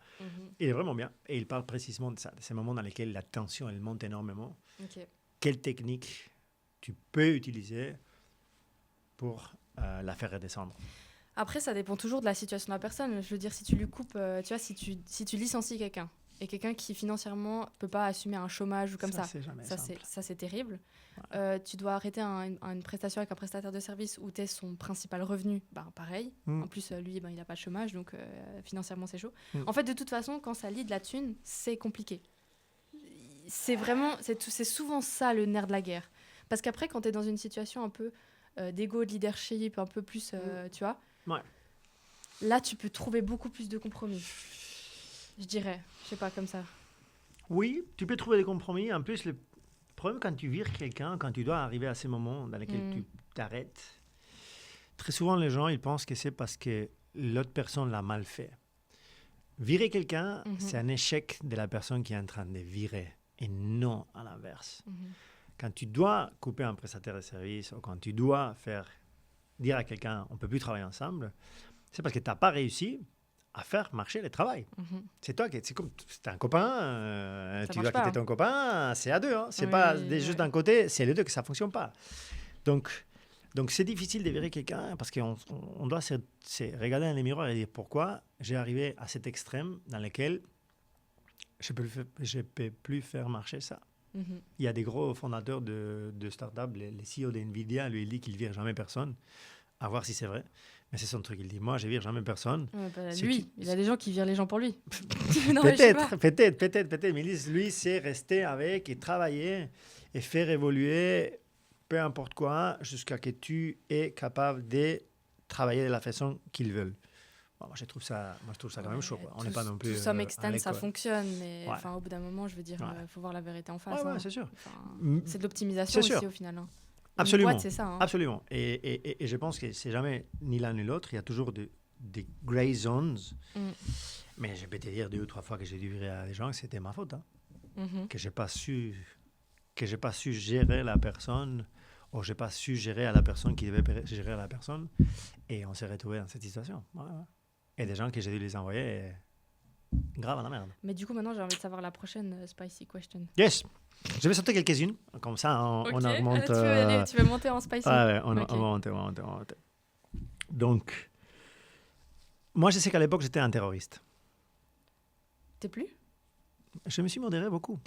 B: Il est vraiment bien. Et il parle précisément de ça, de ces moments dans lesquels la tension, elle monte énormément. Quelle technique tu peux utiliser pour la faire redescendre?
A: Après, ça dépend toujours de la situation de la personne. Je veux dire, si tu lui coupes, tu vois, si tu licencies quelqu'un, et quelqu'un qui financièrement ne peut pas assumer un chômage ou comme ça, c'est terrible. Tu dois arrêter une prestation avec un prestataire de service où tu es son principal revenu, pareil. En plus, lui, il n'a pas de chômage, donc financièrement, c'est chaud. En fait, de toute façon, quand ça lie de la thune, c'est compliqué. C'est souvent ça le nerf de la guerre. Parce qu'après, quand tu es dans une situation un peu d'ego, de leadership, un peu plus, tu vois, là, tu peux trouver beaucoup plus de compromis. Je dirais, je sais pas, comme ça.
B: Oui, tu peux trouver des compromis. En plus, le problème quand tu vires quelqu'un, quand tu dois arriver à ces moments dans lesquels tu t'arrêtes, très souvent les gens ils pensent que c'est parce que l'autre personne l'a mal fait. Virer quelqu'un, c'est un échec de la personne qui est en train de virer et non à l'inverse. Quand tu dois couper un prestataire de service ou quand tu dois dire à quelqu'un on ne peut plus travailler ensemble, c'est parce que tu n'as pas réussi à faire marcher le travail. C'est toi c'est comme c'est un copain, tu dois quitter ton copain, c'est à deux. C'est pas juste d'un côté, c'est les deux que ça ne fonctionne pas. Donc c'est difficile de virer quelqu'un parce qu'on doit se regarder dans les miroirs et dire pourquoi j'ai arrivé à cet extrême dans lequel je ne peux plus faire marcher ça.
A: Mhm.
B: Il y a des gros fondateurs de startups, les CEO d'NVIDIA, lui, il dit qu'il ne vire jamais personne. À voir si c'est vrai. Mais c'est son truc. Il dit, moi, je ne vire jamais personne.
A: Ouais, bah,
B: Ce
A: lui,
B: qui-
A: il a des gens qui virent les gens pour lui. Non, mais je sais pas.
B: peut-être. Mais lui, c'est rester avec et travailler et faire évoluer peu importe quoi jusqu'à ce que tu es capable de travailler de la façon qu'ils veulent. Bon, moi, je trouve ça quand même chaud, quoi. On n'est pas non plus.
A: To some
B: à
A: extent, ça
B: l'école.
A: fonctionne, mais
B: Ouais.
A: au bout d'un moment, je veux dire,
B: Ouais.
A: faut voir la vérité en face.
B: Ouais,
A: hein.
B: c'est sûr.
A: Enfin,
B: Mm.
A: c'est de l'optimisation
B: C'est
A: aussi,
B: sûr.
A: au final. Hein. Une
B: Absolument.
A: boîte, c'est ça. Hein.
B: Absolument. Et je pense que c'est jamais ni l'un ni l'autre. Il y a toujours des gray zones.
A: Mm.
B: Mais je peux te dire 2 ou 3 fois que j'ai dû virer à des gens que c'était ma faute. Hein.
A: Mhm.
B: Que j'ai pas su gérer la personne, ou j'ai pas su gérer à la personne qui devait gérer à la personne, et on s'est retrouvé dans cette situation. Ouais. Et des gens que j'ai dû les envoyer grave à la merde.
A: Mais du coup, maintenant, j'ai envie de savoir la prochaine spicy question.
B: Yes, je vais sauter quelques-unes, comme ça on
A: Ok.
B: augmente.
A: Tu veux monter en spicy?
B: Ouais, on
A: Ok.
B: va monter. Donc, moi je sais qu'à l'époque j'étais un terroriste.
A: T'es plus?
B: Je me suis modéré beaucoup.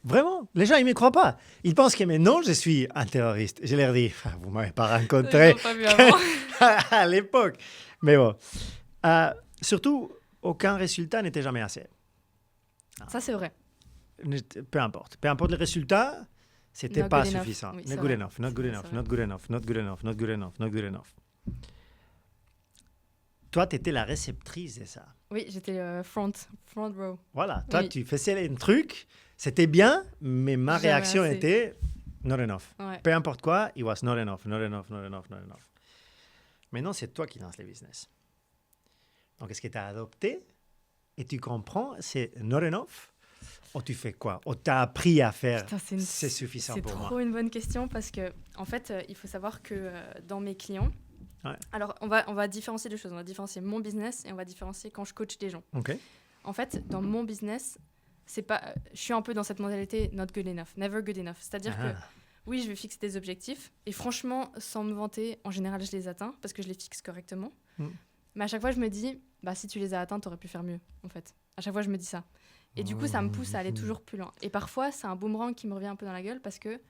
B: Vraiment, les gens, ils ne me croient pas. Ils pensent que maintenant, je suis un terroriste. Je leur dis, ah, vous ne m'avez pas rencontré
A: Ils l'ont pas vu avant.
B: à l'époque. Mais bon, surtout, aucun résultat n'était jamais assez.
A: Ça, c'est vrai.
B: Peu importe le résultat, c'était
A: Not
B: pas
A: good enough.
B: suffisant.
A: Oui,
B: Not
A: c'est
B: good
A: vrai.
B: enough, not good
A: C'est
B: enough,
A: vrai.
B: not good enough, not good enough, not good enough, not good enough. Toi, tu étais la réceptrice de ça.
A: Oui, j'étais front row.
B: Voilà, toi,
A: Oui.
B: tu faisais un truc, c'était bien, mais ma
A: Jamais
B: réaction
A: assez.
B: était not enough.
A: Ouais.
B: Peu importe quoi, it was not enough, not enough, not enough, not enough. Maintenant, c'est toi qui lances les business. Donc, est-ce que tu as adopté et tu comprends, c'est not enough, ou tu fais quoi? Ou tu as appris à faire,
A: Putain,
B: c'est suffisant
A: C'est
B: pour
A: trop
B: moi.
A: une bonne question parce que, en fait, il faut savoir que dans mes clients,
B: Ouais.
A: alors on va différencier deux choses. On va différencier mon business et on va différencier quand je coach des gens.
B: OK.
A: En fait, dans mon business, c'est pas, je suis un peu dans cette mentalité not good enough, never good enough. C'est-à-dire que oui, je vais fixer des objectifs et franchement, sans me vanter, en général, je les atteins parce que je les fixe correctement.
B: Mm.
A: Mais à chaque fois, je me dis, bah, si tu les as atteints, tu aurais pu faire mieux, en fait. À chaque fois, je me dis ça. Et du coup, ça me pousse à aller toujours plus loin. Et parfois, c'est un boomerang qui me revient un peu dans la gueule parce que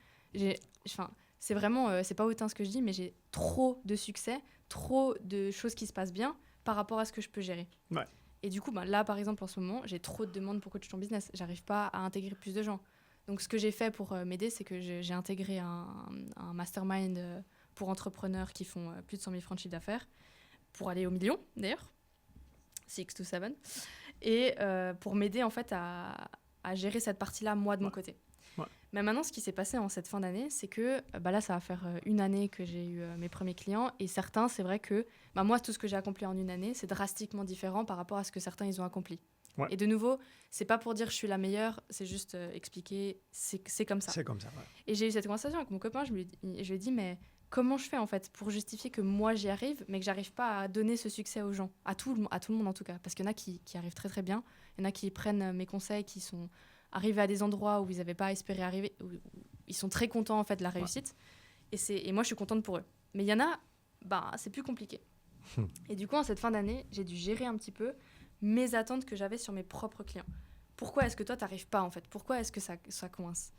A: c'est vraiment, c'est pas autant ce que je dis, mais j'ai trop de succès, trop de choses qui se passent bien par rapport à ce que je peux gérer.
B: Ouais.
A: Et du coup, là, par exemple, en ce moment, j'ai trop de demandes pour coach ton business. J'arrive pas à intégrer plus de gens. Donc, ce que j'ai fait pour m'aider, c'est que j'ai intégré un mastermind pour entrepreneurs qui font plus de 100 000 francs de chiffre d'affaires pour aller au million, d'ailleurs. 6 to 7. Et pour m'aider, en fait, à gérer cette partie-là, moi, de mon côté.
B: Ouais.
A: Mais maintenant, ce qui s'est passé en cette fin d'année, c'est que là, ça va faire une année que j'ai eu mes premiers clients. Et certains, c'est vrai que moi, tout ce que j'ai accompli en une année, c'est drastiquement différent par rapport à ce que certains, ils ont accompli.
B: Ouais.
A: Et de nouveau, c'est pas pour dire je suis la meilleure, c'est juste expliquer, c'est comme ça.
B: C'est comme ça, ouais.
A: Et j'ai eu cette conversation avec mon copain, je lui ai dit, mais comment je fais en fait pour justifier que moi j'y arrive, mais que j'arrive pas à donner ce succès aux gens, à tout le monde en tout cas, parce qu'il y en a qui arrivent très très bien, il y en a qui prennent mes conseils, qui sont arrivés à des endroits où ils n'avaient pas espéré arriver, où ils sont très contents en fait de la réussite, et moi je suis contente pour eux. Mais il y en a, c'est plus compliqué. Et du coup en cette fin d'année, j'ai dû gérer un petit peu mes attentes que j'avais sur mes propres clients. Pourquoi est-ce que toi t'arrives pas en fait? Pourquoi est-ce que ça coince?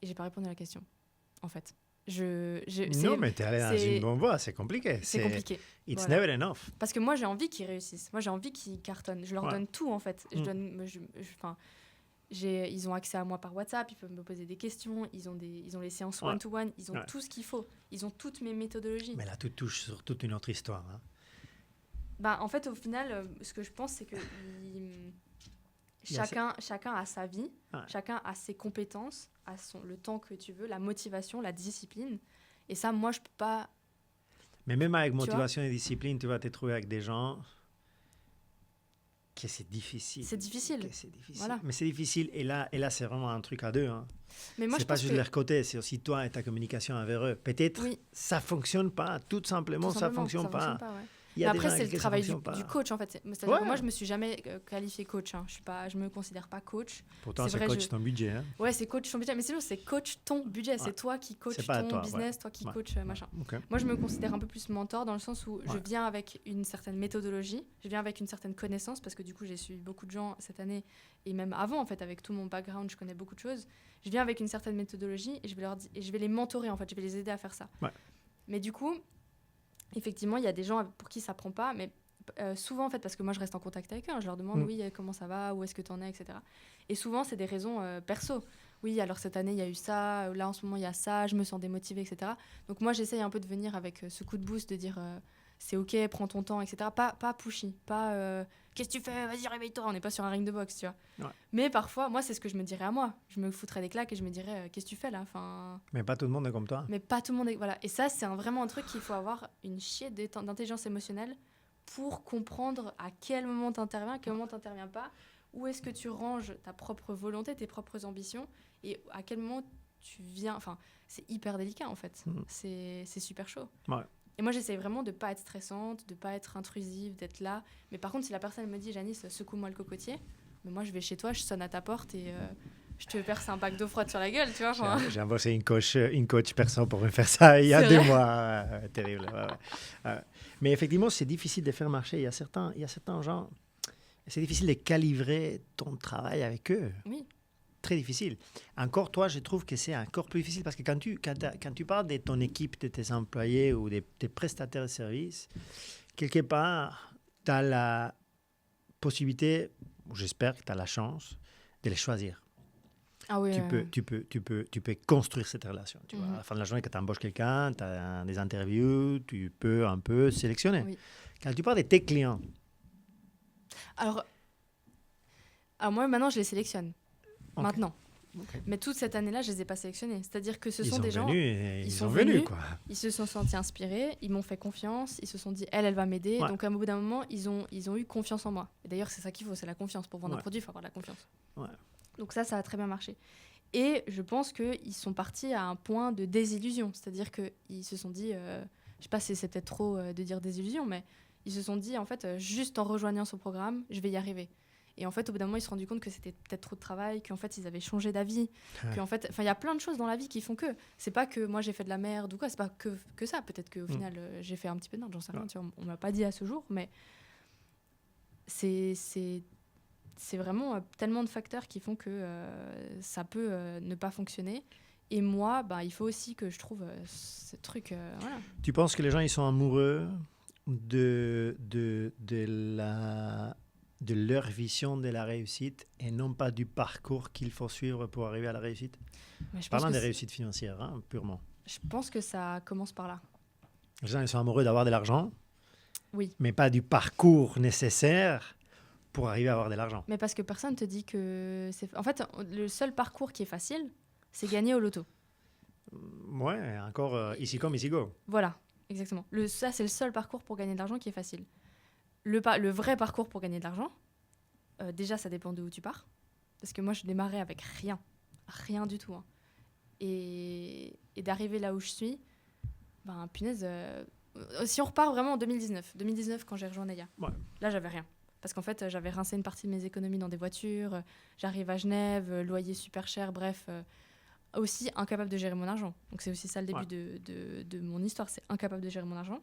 A: Et j'ai pas répondu à la question, en fait.
B: Non, mais tu es allé dans une bonne voie, c'est compliqué.
A: C'est compliqué.
B: It's
A: Voilà.
B: never enough.
A: Parce que moi, j'ai envie qu'ils réussissent. Moi, j'ai envie qu'ils cartonnent. Je leur
B: Ouais.
A: donne tout, en fait. Ils ont accès à moi par WhatsApp, ils peuvent me poser des questions, ils ont les séances
B: Ouais.
A: one-to-one, ils ont
B: Ouais.
A: tout ce qu'il faut. Ils ont toutes mes méthodologies.
B: Mais là, tu touches sur toute une autre histoire. Hein.
A: En fait, au final, ce que je pense, c'est que chacun a sa vie,
B: Ouais.
A: chacun a ses compétences, a le temps que tu veux, la motivation, la discipline. Et ça, moi, je peux pas...
B: Mais même avec
A: Tu
B: motivation et discipline, tu vas te trouver avec des gens que c'est difficile.
A: C'est difficile.
B: Que c'est difficile.
A: Voilà.
B: Mais c'est difficile. Et là c'est vraiment un truc à deux. Hein.
A: Mais moi,
B: C'est
A: je
B: pas
A: pense
B: juste
A: que...
B: leur côté, c'est aussi toi et ta communication avec eux. Peut-être
A: Oui.
B: ça fonctionne pas. Tout simplement,
A: Tout
B: ça
A: simplement,
B: fonctionne pas.
A: ouais.
B: Il y a
A: Mais
B: des
A: après,
B: gens
A: c'est
B: avec
A: le
B: qui ça
A: travail
B: fonctionne pas.
A: du coach, en fait. C'est-à-dire
B: Ouais.
A: que moi, je me suis jamais qualifiée coach. Hein. Je me considère pas coach.
B: Pourtant,
A: C'est
B: c'est
A: vrai,
B: coach ton budget. Hein.
A: Ouais, c'est coach ton budget. Mais c'est juste, c'est coach ton budget.
B: Ouais.
A: C'est toi qui coach
B: C'est pas à
A: ton
B: toi,
A: business, toi qui
B: Ouais.
A: coach machin.
B: Ok.
A: Moi, je me considère un peu plus mentor dans le sens où je
B: Ouais.
A: viens avec une certaine méthodologie, je viens avec une certaine connaissance, parce que du coup, j'ai suivi beaucoup de gens cette année, et même avant, en fait, avec tout mon background, je connais beaucoup de choses. Je viens avec une certaine méthodologie, et je vais les mentorer, en fait, je vais les aider à faire ça.
B: Ouais.
A: Mais du coup, effectivement, il y a des gens pour qui ça prend pas, mais souvent, en fait, parce que moi, je reste en contact avec eux, hein, je leur demande, oui, comment ça va, où est-ce que tu en es, etc. Et souvent, c'est des raisons perso. Oui, alors cette année, il y a eu ça, là, en ce moment, il y a ça, je me sens démotivée, etc. Donc moi, j'essaye un peu de venir avec ce coup de boost, de dire, c'est OK, prends ton temps, etc. Pas pushy, pas qu'est-ce que tu fais, vas-y, réveille-toi, on n'est pas sur un ring de boxe, tu vois.
B: Ouais.
A: Mais parfois, moi, c'est ce que je me dirais à moi. Je me foutrais des claques et je me dirais, qu'est-ce que tu fais là, enfin...
B: Mais pas tout le monde est comme toi.
A: Mais pas tout le monde est... Voilà. Et ça, c'est vraiment un truc qu'il faut avoir une chier d'intelligence émotionnelle pour comprendre à quel moment tu interviens, à quel moment tu n'interviens pas, où est-ce que tu ranges ta propre volonté, tes propres ambitions, et à quel moment tu viens... Enfin, c'est hyper délicat, en fait. C'est super chaud.
B: Ouais.
A: Et moi, j'essaie vraiment de ne pas être stressante, de ne pas être intrusive, d'être là. Mais par contre, si la personne me dit, Janice, secoue-moi le cocotier, mais moi, je vais chez toi, je sonne à ta porte et je te verse un bac d'eau froide sur la gueule, tu vois. Enfin...
B: J'ai embauché une coach perso pour me faire ça il y a 2 mois. Terrible. Mais effectivement, c'est difficile de faire marcher. Il y a certains gens, c'est difficile de calibrer ton travail avec eux.
A: Oui.
B: Très difficile. Encore, toi, je trouve que c'est encore plus difficile parce que quand tu parles de ton équipe, de tes employés ou de tes prestataires de services, quelque part, tu as la possibilité, j'espère que tu as la chance, de les choisir.
A: Ah oui,
B: tu peux construire cette relation. Tu vois. À la fin de la journée, quand tu embauches quelqu'un, tu as des interviews, tu peux un peu sélectionner.
A: Oui.
B: Quand tu parles de tes clients...
A: Alors moi, maintenant, je les sélectionne.
B: Okay.
A: Maintenant.
B: Okay.
A: Mais toute cette année-là, je les ai pas sélectionnés. C'est-à-dire que ce sont des gens...
B: Ils sont venus, quoi.
A: Ils se sont sentis inspirés, ils m'ont fait confiance, ils se sont dit, elle va m'aider. Ouais. Donc, à un bout d'un moment, ils ont eu confiance en moi. Et d'ailleurs, c'est ça qu'il faut, c'est la confiance. Pour vendre un produit, il faut avoir de la confiance.
B: Ouais.
A: Donc ça a très bien marché. Et je pense qu'ils sont partis à un point de désillusion. C'est-à-dire qu'ils se sont dit... je sais pas si c'est peut-être trop de dire désillusion, mais ils se sont dit, en fait, juste en rejoignant ce programme, je vais y arriver. Et en fait, au bout d'un moment, ils se sont rendus compte que c'était peut-être trop de travail, qu'en fait, ils avaient changé d'avis. Qu'en fait, il y a plein de choses dans la vie qui font que. C'est pas que moi, j'ai fait de la merde ou quoi, c'est pas que ça. Peut-être qu'au final, j'ai fait un petit peu de merde, j'en sais rien. Tu vois, on m'a pas dit à ce jour, mais c'est vraiment tellement de facteurs qui font que ça peut ne pas fonctionner. Et moi, il faut aussi que je trouve ce truc... voilà.
B: Tu penses que les gens, ils sont amoureux de leur vision de la réussite et non pas du parcours qu'il faut suivre pour arriver à la réussite? Parlant des réussites financières, hein, purement.
A: Je pense que ça commence par là.
B: Les gens, ils sont amoureux d'avoir de l'argent,
A: oui,
B: mais pas du parcours nécessaire pour arriver à avoir de l'argent.
A: Mais parce que personne ne te dit que... En fait, le seul parcours qui est facile, c'est gagner au loto.
B: Ouais, encore ici comme ici go.
A: Voilà, exactement. Ça, c'est le seul parcours pour gagner de l'argent qui est facile. Le vrai parcours pour gagner de l'argent, déjà, ça dépend de où tu pars. Parce que moi, je démarrais avec rien du tout. Hein. Et d'arriver là où je suis, punaise, si on repart vraiment en 2019 quand j'ai rejoint Naya, là, j'avais rien. Parce qu'en fait, j'avais rincé une partie de mes économies dans des voitures, j'arrive à Genève, loyer super cher, bref, aussi incapable de gérer mon argent. Donc c'est aussi ça le début de mon histoire, c'est incapable de gérer mon argent.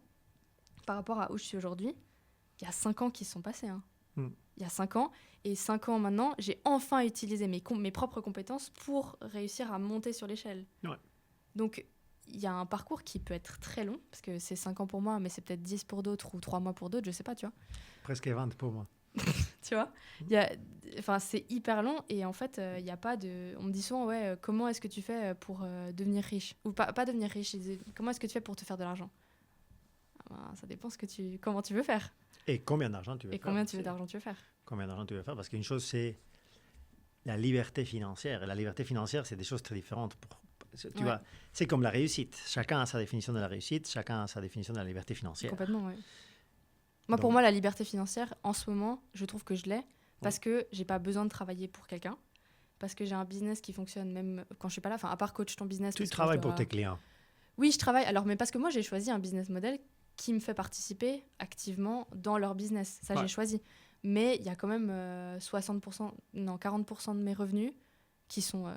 A: Par rapport à où je suis aujourd'hui, il y a 5 ans qui se sont passés. Hein. Il y a 5 ans, et 5 ans maintenant, j'ai enfin utilisé mes propres compétences pour réussir à monter sur l'échelle.
B: Ouais. Donc,
A: il y a un parcours qui peut être très long, parce que c'est 5 ans pour moi, mais c'est peut-être 10 pour d'autres, ou 3 mois pour d'autres, je sais pas, tu vois.
B: Presque 20 pour moi.
A: Tu vois, c'est hyper long, et en fait, il y a pas de... On me dit souvent, comment est-ce que tu fais pour devenir riche? Ou pas devenir riche, comment est-ce que tu fais pour te faire de l'argent? Ça dépend comment tu veux faire.
B: Et combien d'argent tu veux faire.
A: Et combien d'argent tu veux faire.
B: Combien d'argent tu veux faire, parce qu'une chose, c'est la liberté financière. Et la liberté financière, c'est des choses très différentes. Tu vois, c'est comme la réussite. Chacun a sa définition de la réussite, chacun a sa définition de la liberté financière.
A: Complètement, oui. Pour moi, la liberté financière, en ce moment, je trouve que je l'ai parce que j'ai pas besoin de travailler pour quelqu'un, parce que j'ai un business qui fonctionne même quand je suis pas là. Enfin, à part coach ton business.
B: Tu travailles pour tes clients.
A: Oui, je travaille. Alors, mais parce que moi, j'ai choisi un business model qui me fait participer activement dans leur business. Ça,
B: Ouais.
A: j'ai choisi. Mais il y a quand même 40% de mes revenus qui sont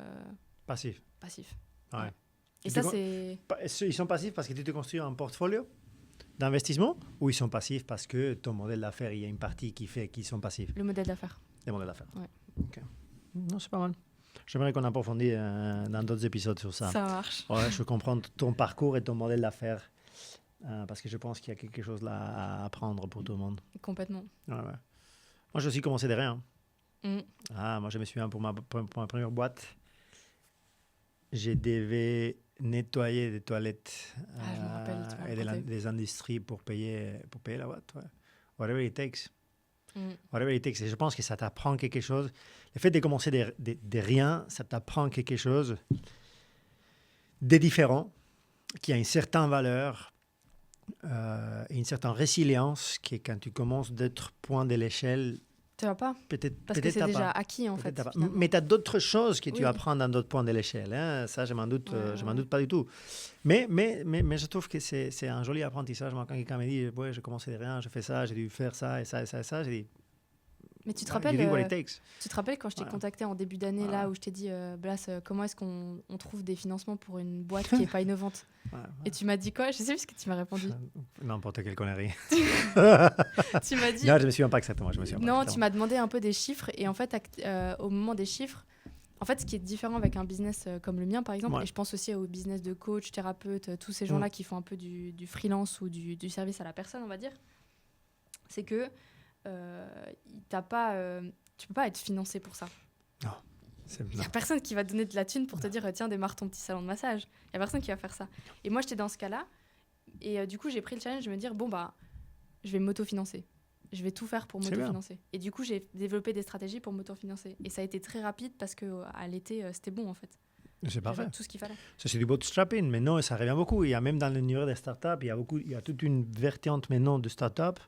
B: Passif.
A: passifs.
B: Ouais.
A: Ouais. Et
B: Tu
A: ça,
B: te con-
A: c'est...
B: Ils sont passifs parce que tu te construis un portfolio d'investissement ou ils sont passifs parce que ton modèle d'affaires, il y a une partie qui fait qu'ils sont passifs?
A: le modèle d'affaires.
B: Les modèles d'affaires.
A: Ouais.
B: Ok. Non, c'est pas mal. J'aimerais qu'on approfondisse dans d'autres épisodes sur ça.
A: Ça marche.
B: Ouais, je comprends ton parcours et ton modèle d'affaires parce que je pense qu'il y a quelque chose là à apprendre pour tout le monde.
A: Complètement.
B: Ouais, ouais. Moi, j'ai aussi commencé de rien.
A: Mm.
B: Moi, je me souviens pour ma première boîte, j'ai devais nettoyer des toilettes
A: Je me rappelle, tu m'as
B: et
A: raconté.
B: des industries pour payer la boîte. Ouais. Whatever it takes.
A: Mm.
B: Whatever it takes. Et je pense que ça t'apprend quelque chose. Le fait de commencer de rien, ça t'apprend quelque chose de différent, qui a une certaine valeur et une certaine résilience, qui quand tu commences d'autres points de l'échelle,
A: Tu vas pas?
B: peut-être
A: Parce que
B: peut-être
A: c'est
B: t'as
A: déjà
B: pas.
A: acquis, en
B: Peut-être
A: fait.
B: t'as pas.
A: finalement.
B: Mais tu as d'autres choses que tu
A: Oui.
B: apprends dans d'autres points de l'échelle. Hein. Ça, je m'en doute,
A: Ouais,
B: je m'en
A: ouais.
B: doute pas du tout. Mais je trouve que c'est un joli apprentissage. Moi, quand quelqu'un me dit, ouais, j'ai commencé de rien, j'ai fait ça, j'ai dû faire ça et ça et ça et ça, j'ai dit,
A: Mais tu te
B: you
A: rappelles...
B: did what it takes.
A: Tu te rappelles quand je t'ai
B: Voilà.
A: contacté en début d'année,
B: Voilà.
A: là, où je t'ai dit, Blas, comment est-ce qu'on trouve des financements pour une boîte qui n'est pas innovante?
B: Ouais,
A: Et tu m'as dit quoi? Je sais plus ce que tu m'as répondu.
B: N'importe quelle connerie.
A: Tu m'as dit...
B: Non, je me souviens pas exactement. Je me souviens pas
A: Non, tu
B: exactement.
A: m'as demandé un peu des chiffres. Et en fait, au moment des chiffres, en fait, ce qui est différent avec un business comme le mien, par exemple,
B: Ouais.
A: et je pense aussi au business de coach, thérapeute, tous ces gens-là qui font un peu du freelance ou du service à la personne, on va dire, c'est que tu peux pas être financé pour ça. Il n'y a personne qui va te donner de la thune pour te dire tiens, démarre ton petit salon de massage. Il n'y a personne qui va faire ça. Et moi, j'étais dans ce cas-là. Et du coup, j'ai pris le challenge de me dire bon, bah, je vais m'autofinancer. Je vais tout faire pour
B: C'est bien.
A: m'autofinancer. Et du coup, j'ai développé des stratégies pour m'autofinancer. Et ça a été très rapide parce qu'à l'été, c'était bon en fait.
B: C'est parfait.
A: J'avais tout ce qu'il fallait.
B: Ça, c'est du bootstrapping. Maintenant, ça revient beaucoup. Il y a même dans l'univers des startups, il y a toute une vertiente maintenant de startups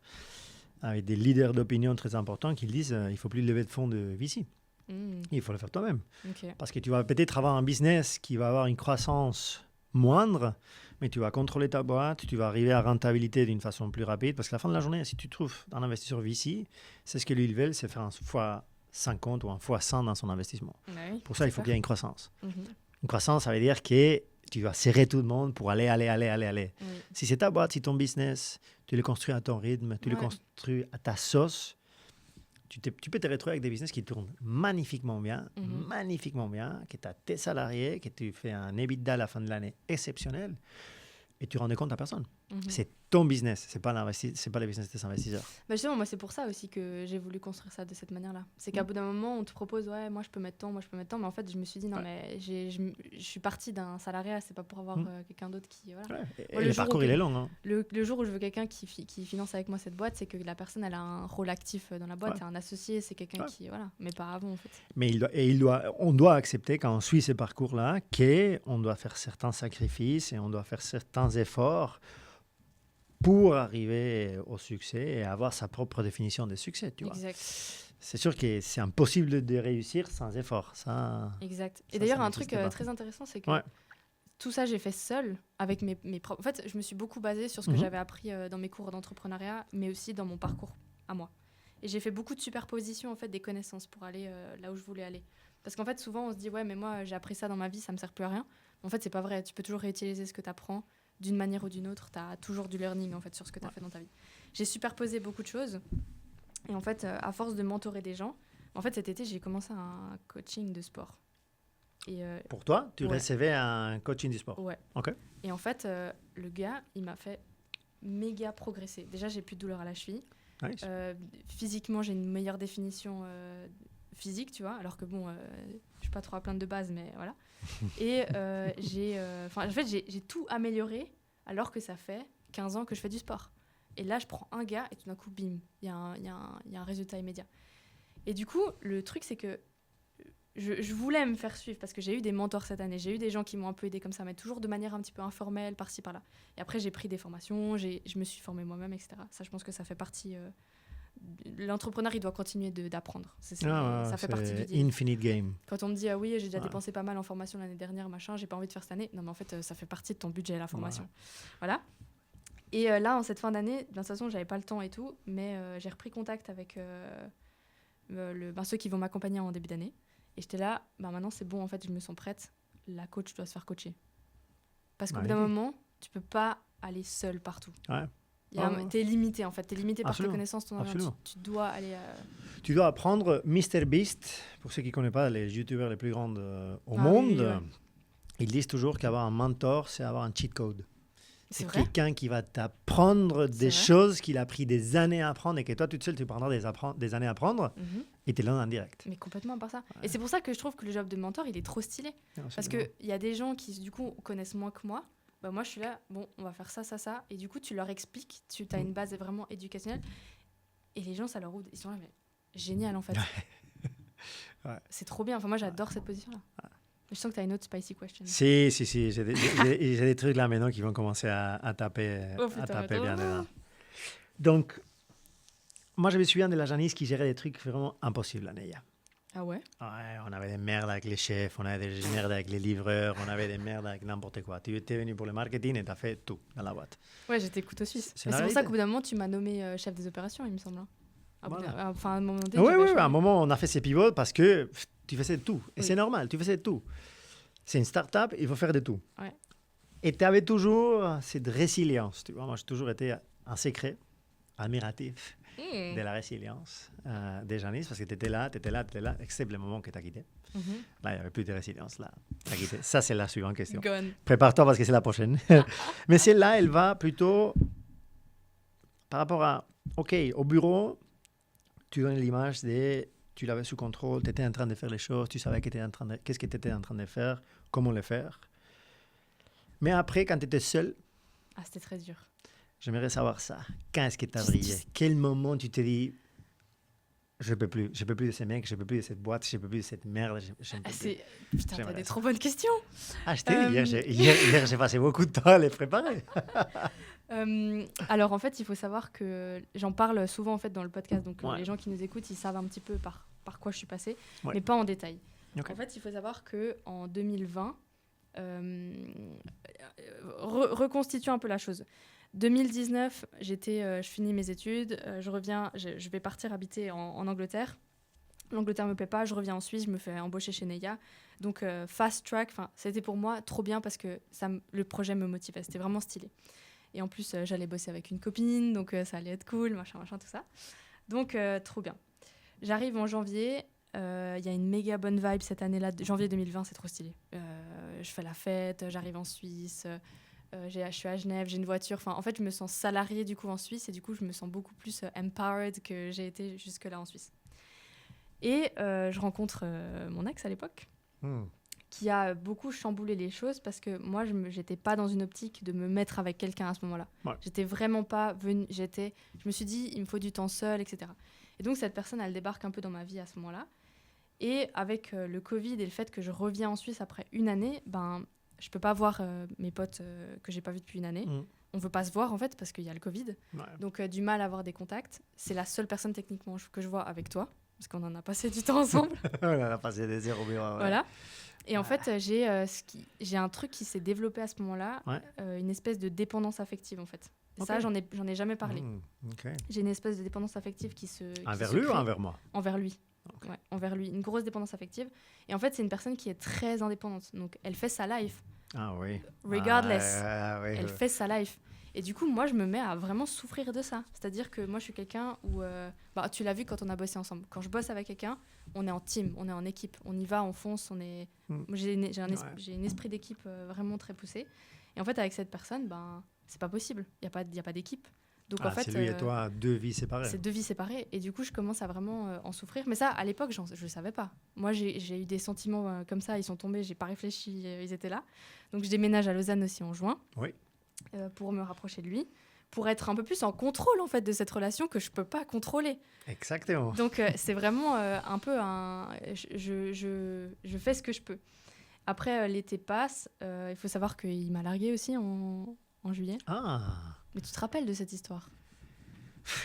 B: avec des leaders d'opinion très importants qui disent il ne faut plus lever de fonds de VC. Il faut le faire toi-même.
A: Ok.
B: Parce que tu vas peut-être avoir un business qui va avoir une croissance moindre, mais tu vas contrôler ta boîte, tu vas arriver à rentabilité d'une façon plus rapide. Parce qu'à la fin de la journée, si tu trouves un investisseur VC, c'est ce que lui, il veut, c'est faire un fois 50 ou un fois 100 dans son investissement.
A: Ouais,
B: Pour ça, il faut
A: super.
B: qu'il y ait une croissance.
A: Mhm.
B: Une croissance, ça veut dire que tu vas serrer tout le monde pour aller.
A: Oui.
B: Si c'est ta boîte, si ton business, tu le construis à ton rythme, tu le
A: Ouais.
B: construis à ta sauce, tu peux te retrouver avec des business qui tournent magnifiquement bien, que tu as tes salariés, que tu fais un EBITDA à la fin de l'année exceptionnel et tu rends compte à personne.
A: Mhm.
B: C'est ton business, c'est pas le business des investisseurs.
A: Bah justement, moi, c'est pour ça aussi que j'ai voulu construire ça de cette manière-là. C'est qu'à bout d'un moment, on te propose, ouais, moi, je peux mettre tant, mais en fait, je me suis dit, non, mais je suis partie d'un salariat, c'est pas pour avoir quelqu'un d'autre qui. Voilà.
B: Ouais. Et
A: Moi, le
B: le
A: jour
B: parcours,
A: où
B: il
A: que-
B: est long. Hein.
A: Le jour où je veux quelqu'un qui finance avec moi cette boîte, c'est que la personne, elle a un rôle actif dans la boîte,
B: Ouais.
A: c'est un associé, c'est quelqu'un
B: Ouais.
A: qui. Voilà, mais pas avant, en fait.
B: Mais on doit accepter quand on suit ces parcours-là qu'on doit faire certains sacrifices et on doit faire certains efforts pour arriver au succès et avoir sa propre définition de succès. Tu vois.
A: Exact.
B: C'est sûr que c'est impossible de réussir sans effort. Ça,
A: Exact. Et
B: Ça
A: d'ailleurs, un
B: n'existe
A: truc
B: pas.
A: très intéressant, c'est que
B: Ouais.
A: tout ça, j'ai fait seule avec mes propres. En fait, je me suis beaucoup basée sur ce que
B: Mhm.
A: j'avais appris dans mes cours d'entrepreneuriat, mais aussi dans mon parcours à moi. Et j'ai fait beaucoup de superposition en fait des connaissances pour aller là où je voulais aller. Parce qu'en fait, souvent, on se dit ouais, mais moi, j'ai appris ça dans ma vie, ça me sert plus à rien. Mais en fait, c'est pas vrai. Tu peux toujours réutiliser ce que tu apprends d'une manière ou d'une autre. Tu as toujours du learning en fait sur ce que tu as fait dans ta vie. J'ai superposé beaucoup de choses. Et en fait, à force de mentorer des gens, en fait, cet été, j'ai commencé un coaching de sport. Et
B: pour toi, tu
A: Ouais.
B: recevais un coaching du sport.
A: ouais.
B: Ok.
A: Et en fait, le gars, il m'a fait méga progresser. Déjà, j'ai plus de douleur à la cheville.
B: Nice.
A: Physiquement, j'ai une meilleure définition physique, tu vois. Alors que bon, je suis pas trop à plaindre de base, mais voilà. Et en fait, j'ai tout amélioré alors que ça fait 15 ans que je fais du sport. Et là, je prends un gars et tout d'un coup, bim, il y a un résultat immédiat. Et du coup, le truc, c'est que je voulais me faire suivre parce que j'ai eu des mentors cette année. J'ai eu des gens qui m'ont un peu aidé comme ça, mais toujours de manière un petit peu informelle, par-ci, par-là. Et après, j'ai pris des formations, je me suis formée moi-même, etc. Ça, je pense que ça fait partie... l'entrepreneur, il doit continuer d'apprendre. Ça fait partie du deal.
B: Infinite game.
A: Quand on me dit, ah oui, j'ai déjà
B: Ouais.
A: dépensé pas mal en formation l'année dernière, machin, j'ai pas envie de faire cette année. Non, mais en fait, ça fait partie de ton budget, la formation. Voilà. Et là, en cette fin d'année, de toute façon, j'avais pas le temps et tout, mais j'ai repris contact avec ceux qui vont m'accompagner en début d'année. Et j'étais là, maintenant c'est bon, en fait, je me sens prête. La coach doit se faire coacher. Parce qu'au bout d'un moment, tu peux pas aller seul partout.
B: Ouais.
A: T'es limité, en fait. T'es limité par tes
B: Absolument.
A: connaissances, ton argent. Tu dois aller...
B: Tu dois apprendre MrBeast, pour ceux qui ne connaissent pas les youtubeurs les plus grands au monde.
A: Oui, ouais.
B: Ils disent toujours qu'avoir un mentor, c'est avoir un cheat code.
A: C'est vrai.
B: Quelqu'un qui va t'apprendre des choses qu'il a pris des années à apprendre et que toi, toute seule, tu prendras des années à apprendre et tu es là en direct.
A: Mais complètement par ça. Ouais. Et c'est pour ça que je trouve que le job de mentor, il est trop stylé. Parce qu'il y a des gens qui, du coup, connaissent moins que moi. Moi, je suis là, bon, on va faire ça, ça, ça. Et du coup, tu leur expliques, tu as une base vraiment éducationnelle. Et les gens, ça leur ouvre. Ils sont là, mais génial, en fait. Ouais. C'est trop bien. Enfin, moi, j'adore cette position-là. Ouais. Je sens que tu as une autre spicy question.
B: Si. J'ai des trucs là maintenant qui vont commencer à taper, bien dedans. Donc, moi, je me souviens de la Janice qui gérait des trucs vraiment impossibles à Neia.
A: Ah ouais?
B: Ouais, on avait des merdes avec les chefs, on avait des merdes avec les livreurs, on avait des merdes avec n'importe quoi. Tu étais venu pour le marketing et tu as fait tout dans la boîte.
A: Ouais, j'étais couteau suisse. C'est pour ça qu'au bout d'un moment, tu m'as nommé chef des opérations, il me semble.
B: Voilà.
A: Enfin, à un moment donné.
B: Oui, à un moment, on a fait ces pivots parce que tu faisais de tout. Et c'est normal, tu faisais de tout. C'est une start-up, il faut faire de tout.
A: Ouais.
B: Et tu avais toujours cette résilience. Tu vois, moi, j'ai toujours été un secret admiratif de la résilience des Janice parce que tu étais là, excepté le moment que tu as quitté. Là, il n'y avait plus de résilience. Là, tu as quitté. Ça, c'est la suivante question.
A: Gone.
B: Prépare-toi parce que c'est la prochaine. Mais celle-là, elle va plutôt par rapport à, OK, au bureau, tu donnes l'image de, tu l'avais sous contrôle, tu étais en train de faire les choses, tu savais qu'est-ce que tu étais en train de faire, comment le faire. Mais après, quand tu étais seul,
A: c'était très dur.
B: J'aimerais savoir ça. Quand est-ce que tu as brillé? Quel moment tu te dis, je peux plus de ces mecs, je peux plus de cette boîte, je peux plus de cette merde.
A: Putain, t'as des trop bonnes questions.
B: Je t'ai dit, hier, j'ai passé beaucoup de temps à les préparer.
A: Alors en fait, il faut savoir que j'en parle souvent en fait dans le podcast, donc les gens qui nous écoutent, ils savent un petit peu par quoi je suis passée, mais pas en détail. Okay. En fait, il faut savoir que en 2020, reconstitue un peu la chose. 2019, je finis mes études, je reviens, je vais partir habiter en Angleterre. L'Angleterre me plaît pas, je reviens en Suisse, je me fais embaucher chez Neia. Donc fast track, c'était pour moi trop bien parce que le projet me motivait, c'était vraiment stylé. Et en plus, j'allais bosser avec une copine, donc ça allait être cool, machin, tout ça. Donc trop bien. J'arrive en janvier, y a une méga bonne vibe cette année-là, janvier 2020, c'est trop stylé. Je fais la fête, j'arrive en Suisse. Je suis à Genève, j'ai une voiture. Enfin, en fait, je me sens salariée du coup en Suisse et du coup, je me sens beaucoup plus empowered que j'ai été jusque-là en Suisse. Et je rencontre mon ex à l'époque, qui a beaucoup chamboulé les choses parce que moi, je n'étais pas dans une optique de me mettre avec quelqu'un à ce moment-là. Ouais. J'étais vraiment pas venue. Je me suis dit, il me faut du temps seul, etc. Et donc, cette personne, elle débarque un peu dans ma vie à ce moment-là. Et avec le Covid et le fait que je reviens en Suisse après une année, je peux pas voir mes potes que j'ai pas vus depuis une année. On veut pas se voir en fait parce qu'il y a le Covid. Ouais. Donc du mal à avoir des contacts. C'est la seule personne techniquement que je vois avec toi parce qu'on en a passé du temps ensemble.
B: On en a passé des heures au bureau. Ouais.
A: Voilà. Et en fait, j'ai un truc qui s'est développé à ce moment-là, une espèce de dépendance affective en fait. Et ça, j'en ai jamais parlé. Okay. J'ai une espèce de dépendance affective qui se
B: envers lui ou envers moi?
A: Envers lui. Okay. Ouais, envers lui, une grosse dépendance affective. Et en fait, c'est une personne qui est très indépendante. Donc, elle fait sa life.
B: Ah oui.
A: Regardless. Elle fait sa life. Et du coup, moi, je me mets à vraiment souffrir de ça. C'est-à-dire que moi, je suis quelqu'un où... tu l'as vu quand on a bossé ensemble. Quand je bosse avec quelqu'un, on est en team, on est en équipe. On y va, on fonce, on est... J'ai un esprit d'équipe vraiment très poussé. Et en fait, avec cette personne, c'est pas possible. Il n'y a pas d'équipe. Donc, en fait,
B: c'est lui et toi, deux vies séparées.
A: C'est deux vies séparées. Et du coup, je commence à vraiment en souffrir. Mais ça, à l'époque, je ne savais pas. Moi, j'ai eu des sentiments comme ça. Ils sont tombés, j'ai pas réfléchi, ils étaient là. Donc, je déménage à Lausanne aussi en juin. Oui. Pour me rapprocher de lui. Pour être un peu plus en contrôle, en fait, de cette relation que je peux pas contrôler.
B: Exactement.
A: Donc, c'est vraiment un peu je fais ce que je peux. Après, l'été passe. Il faut savoir qu'il m'a larguée aussi en juillet.
B: Ah.
A: Mais tu te rappelles de cette histoire?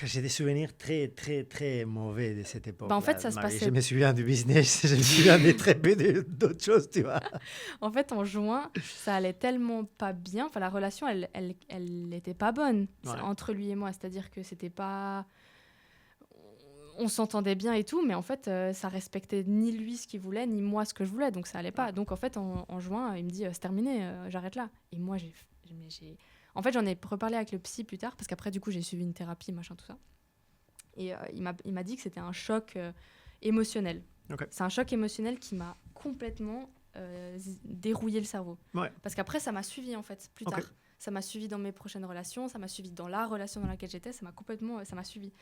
B: J'ai des souvenirs très, très, très mauvais de cette époque.
A: En fait, ça se passait.
B: Je me souviens du business, je me souviens de très peu d'autres choses, tu vois.
A: En fait, en juin, ça allait tellement pas bien. Enfin, la relation, elle était pas bonne entre lui et moi. C'est-à-dire que c'était pas... On s'entendait bien et tout, mais en fait, ça respectait ni lui ce qu'il voulait, ni moi ce que je voulais. Donc, ça allait pas. Donc, en fait, en juin, il me dit, c'est terminé, j'arrête là. Et moi, En fait, j'en ai reparlé avec le psy plus tard, parce qu'après, du coup, j'ai suivi une thérapie, machin, tout ça. Et il m'a dit que c'était un choc émotionnel.
B: Okay.
A: C'est un choc émotionnel qui m'a complètement dérouillé le cerveau.
B: Ouais.
A: Parce qu'après, ça m'a suivi, en fait, plus tard. Ça m'a suivi dans mes prochaines relations, ça m'a suivi dans la relation dans laquelle j'étais, ça m'a suivi.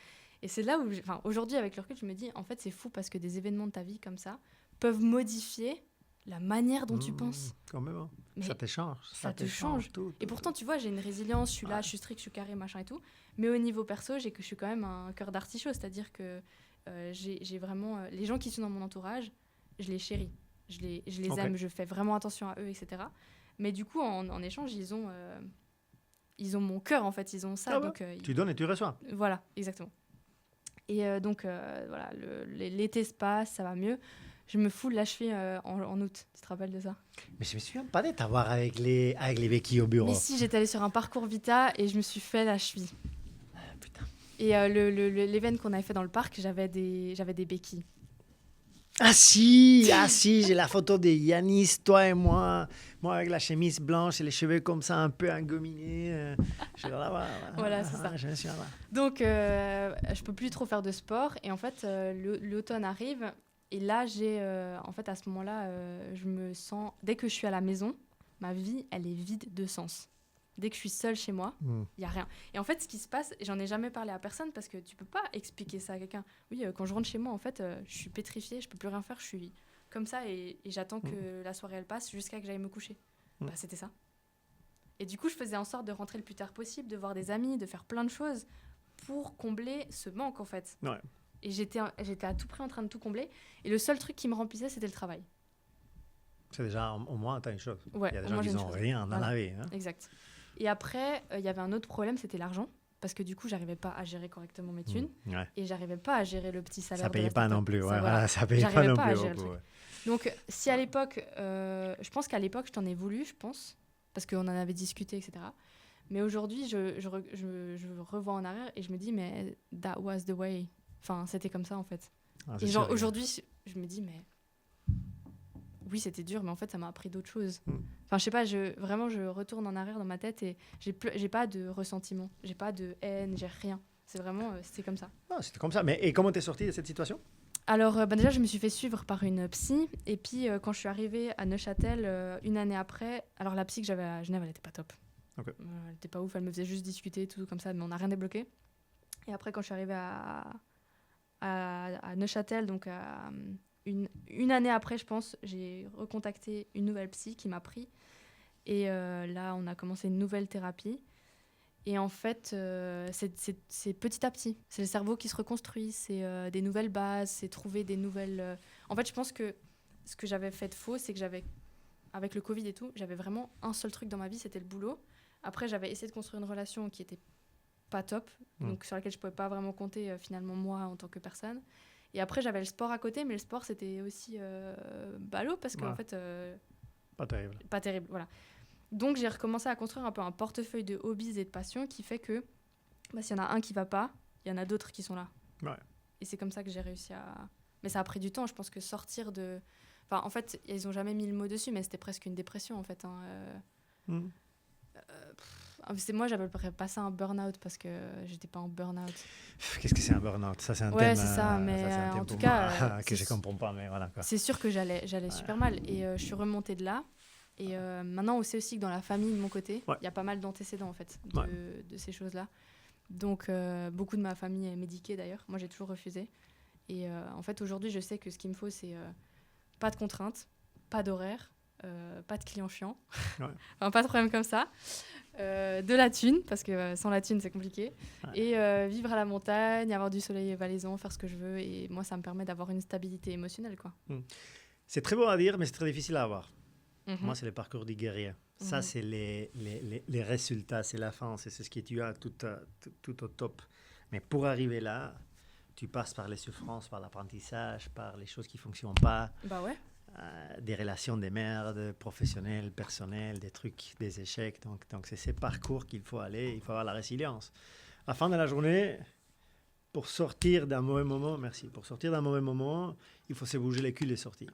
A: Et c'est là où, aujourd'hui, avec le recul, je me dis, en fait, c'est fou parce que des événements de ta vie comme ça peuvent modifier la manière dont tu penses.
B: Quand même, hein. Ça te change.
A: Ça te change.
B: Tout.
A: Et pourtant, tu vois, j'ai une résilience, je suis là, je suis strict, je suis carré, machin et tout. Mais au niveau perso, je suis quand même un cœur d'artichaut, c'est-à-dire que j'ai vraiment... les gens qui sont dans mon entourage, je les chéris. Je les aime, je fais vraiment attention à eux, etc. Mais du coup, en échange, ils ont mon cœur, en fait, ils ont ça. Donc,
B: tu donnes et tu reçois.
A: Voilà, exactement. Et donc, voilà, l'été se passe, ça va mieux. Je me fous de la cheville en août. Tu te rappelles de ça?
B: Mais je me souviens pas de t'avoir avec les béquilles au bureau.
A: Mais si, j'étais allée sur un parcours Vita et je me suis fait la cheville.
B: Putain.
A: Et l'événement qu'on avait fait dans le parc, j'avais des béquilles.
B: Ah si, j'ai la photo de Yanis, toi et moi. Moi avec la chemise blanche et les cheveux comme ça un peu engominés. Je vais là-bas.
A: Voilà, c'est ça.
B: Je me suis là.
A: Donc, je peux plus trop faire de sport. Et en fait, l'automne arrive. Et là, en fait, à ce moment-là, je me sens... Dès que je suis à la maison, ma vie, elle est vide de sens. Dès que je suis seule chez moi, il n'y a rien. Et en fait, ce qui se passe, j'en ai jamais parlé à personne parce que tu peux pas expliquer ça à quelqu'un. Oui, quand je rentre chez moi, en fait, je suis pétrifiée, je peux plus rien faire, je suis comme ça et j'attends que la soirée, elle passe jusqu'à que j'aille me coucher. Bah, c'était ça. Et du coup, je faisais en sorte de rentrer le plus tard possible, de voir des amis, de faire plein de choses pour combler ce manque, en fait.
B: Ouais.
A: Et j'étais à tout prix en train de tout combler. Et le seul truc qui me remplissait, c'était le travail.
B: C'est déjà, au moins, tu as une chose.
A: Ouais,
B: il y a des gens qui n'ont rien dans la vie. Hein.
A: Exact. Et après, il y avait un autre problème, c'était l'argent. Parce que du coup, j'arrivais pas à gérer correctement mes thunes. Et j'arrivais pas à gérer le petit salaire.
B: Ça payait pas non plus. Ça payait pas non plus.
A: Donc, si à l'époque, je pense qu'à l'époque, je t'en ai voulu, je pense. Parce qu'on en avait discuté, etc. Mais aujourd'hui, je revois en arrière et je me dis, mais that was the way. Enfin, c'était comme ça, en fait. Et genre, aujourd'hui, je me dis, mais... Oui, c'était dur, mais en fait, ça m'a appris d'autres choses. Enfin, je sais pas, vraiment, je retourne en arrière dans ma tête et j'ai pas de ressentiment. J'ai pas de haine, j'ai rien. C'est vraiment... c'était comme ça.
B: Ah, c'était comme ça. Mais et comment t'es sortie de cette situation?
A: Alors, déjà, je me suis fait suivre par une psy. Et puis, quand je suis arrivée à Neuchâtel, une année après... Alors, la psy que j'avais à Genève, elle était pas top.
B: Okay.
A: Elle était pas ouf, elle me faisait juste discuter, tout comme ça, mais on n'a rien débloqué. Et après, quand je suis arrivée à Neuchâtel, donc une année après, je pense, j'ai recontacté une nouvelle psy qui m'a pris. Et là, on a commencé une nouvelle thérapie. Et en fait, c'est petit à petit. C'est le cerveau qui se reconstruit, c'est des nouvelles bases, c'est trouver des nouvelles... En fait, je pense que ce que j'avais fait de faux, c'est que avec le Covid et tout, j'avais vraiment un seul truc dans ma vie, c'était le boulot. Après, j'avais essayé de construire une relation qui était pas top, donc sur laquelle je pouvais pas vraiment compter finalement moi en tant que personne. Et après, j'avais le sport à côté, mais le sport, c'était aussi ballot parce qu'en fait...
B: Pas terrible.
A: Pas terrible, voilà. Donc, j'ai recommencé à construire un peu un portefeuille de hobbies et de passions qui fait que s'il y en a un qui va pas, il y en a d'autres qui sont là.
B: Ouais.
A: Et c'est comme ça que j'ai réussi à... Mais ça a pris du temps, je pense que sortir de... Enfin, en fait, ils ont jamais mis le mot dessus, mais c'était presque une dépression, en fait. Moi, j'appellerais pas ça un burn-out parce que j'étais pas en burn-out.
B: Qu'est-ce que c'est un burn-out? Ça, c'est un thème.
A: Ouais, c'est ça, mais en tout cas...
B: que je comprends pas, mais voilà. Quoi.
A: C'est sûr que j'allais super mal. Et je suis remontée de là. Et maintenant, on sait aussi que dans la famille, de mon côté, il y a pas mal d'antécédents, en fait, de ces choses-là. Donc, beaucoup de ma famille est médiquée, d'ailleurs. Moi, j'ai toujours refusé. Et en fait, aujourd'hui, je sais que ce qu'il me faut, c'est pas de contraintes, pas d'horaire, pas de clients chiants, enfin, pas de problème comme ça, de la thune, parce que sans la thune, c'est compliqué, et vivre à la montagne, avoir du soleil valaisan, faire ce que je veux. Et moi, ça me permet d'avoir une stabilité émotionnelle, quoi.
B: C'est très beau à dire, mais c'est très difficile à avoir. Moi, c'est le parcours du guerrier. Ça, c'est les résultats, c'est la fin, c'est ce que tu as tout au top. Mais pour arriver là, tu passes par les souffrances, par l'apprentissage, par les choses qui ne fonctionnent pas,
A: Bah ouais.
B: des relations de merde, professionnelles, personnelles, des trucs, des échecs. Donc c'est ces parcours qu'il faut aller, il faut avoir la résilience. À la fin de la journée, pour sortir d'un mauvais moment, il faut se bouger les culs et sortir.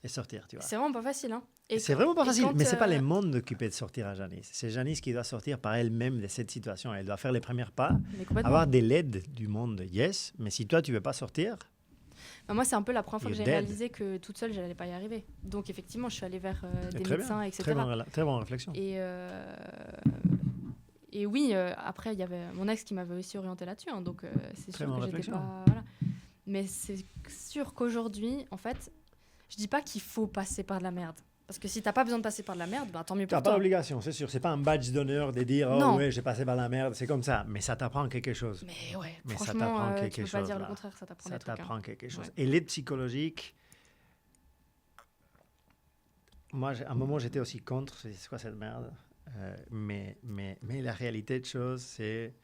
B: Et sortir, tu vois.
A: C'est vraiment pas facile, hein.
B: C'est vraiment pas facile, mais c'est pas les
A: les
B: mondes occupés de sortir à Janice. C'est Janice qui doit sortir par elle-même de cette situation. Elle doit faire les premiers pas,
A: Mais complètement.
B: avoir de l'aide du monde, yes. Mais si toi, tu veux pas sortir,
A: Bah, moi, c'est un peu la première fois que
B: You're
A: j'ai
B: dead.
A: réalisé que toute seule, j'allais pas y arriver. Donc, effectivement, je suis allée vers des
B: très
A: médecins,
B: bien,
A: etc.
B: très bonne réflexion.
A: Et oui, après, il y avait mon ex qui m'avait aussi orienté là-dessus. Hein, donc, c'est
B: Très
A: sûr
B: bonne
A: que j'étais
B: réflexion.
A: pas... Voilà. Mais c'est sûr qu'aujourd'hui, en fait, je dis pas qu'il faut passer par de la merde. Parce que si t'as pas besoin de passer par de la merde, bah, tant mieux
B: Tu
A: pour
B: n'as pas
A: toi.
B: l'obligation, c'est sûr. C'est pas un badge d'honneur de dire oh
A: Non.
B: ouais, j'ai passé par la merde. C'est comme ça, mais ça t'apprend quelque chose.
A: Mais ouais,
B: Mais ça
A: franchement,
B: t'apprend
A: tu
B: quelque
A: peux pas
B: chose,
A: dire
B: là.
A: le contraire, ça t'apprend
B: Ça
A: des trucs.
B: t'apprend quelque chose.
A: Ouais.
B: Et l'aide psychologique, moi, à un moment, j'étais aussi contre. C'est quoi cette merde? Mais la réalité de choses, c'est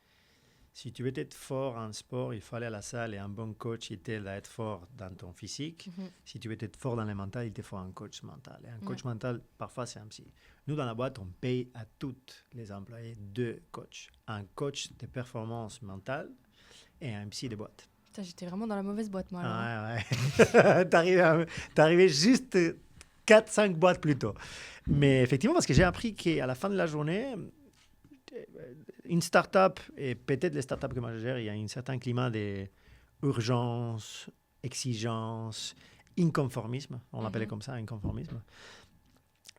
B: si tu veux être fort en sport, il faut aller à la salle et un bon coach, il t'aide à être fort dans ton physique.
A: Mhm.
B: Si tu veux être fort dans le mental, il te faut un coach mental. Et un coach
A: Ouais.
B: mental, parfois, c'est un psy. Nous, dans la boîte, on paye à tous les employés 2 coachs. Un coach de performance mentale et un psy de boîte.
A: Putain, j'étais vraiment dans la mauvaise boîte, moi. Alors, hein.
B: Ouais. T'arrivais juste 4-5 boîtes plus tôt. Mais effectivement, parce que j'ai appris qu'à la fin de la journée, une start-up, et peut-être les start-up que moi je gère, il y a un certain climat d'urgence, exigence, inconformisme, on l'appelait comme ça, inconformisme.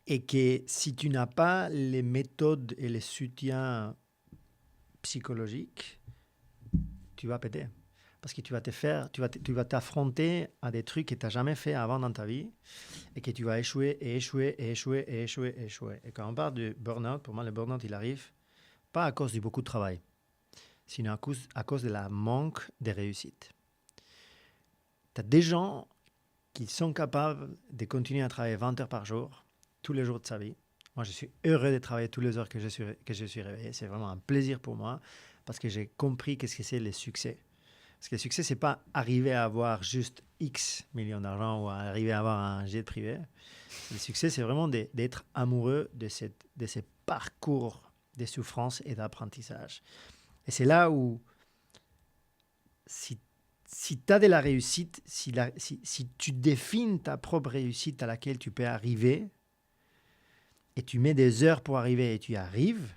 B: Et que si tu n'as pas les méthodes et les soutiens psychologiques, tu vas péter. Parce que tu vas t'affronter à des trucs que tu n'as jamais fait avant dans ta vie et que tu vas échouer et échouer et échouer et échouer et échouer. Et quand on parle de burn-out, pour moi, le burn-out, il arrive pas à cause de beaucoup de travail, sinon à cause de la manque de réussite. Tu as des gens qui sont capables de continuer à travailler 20 heures par jour, tous les jours de sa vie. Moi, je suis heureux de travailler toutes les heures que je suis réveillé. C'est vraiment un plaisir pour moi parce que j'ai compris qu'est-ce que c'est le succès. Parce que le succès, ce n'est pas arriver à avoir juste X millions d'argent ou arriver à avoir un jet privé. Le succès, c'est vraiment d'être amoureux de ces parcours de souffrance et d'apprentissage. Et c'est là où, si tu as de la réussite, si tu définis ta propre réussite à laquelle tu peux arriver, et tu mets des heures pour arriver et tu y arrives,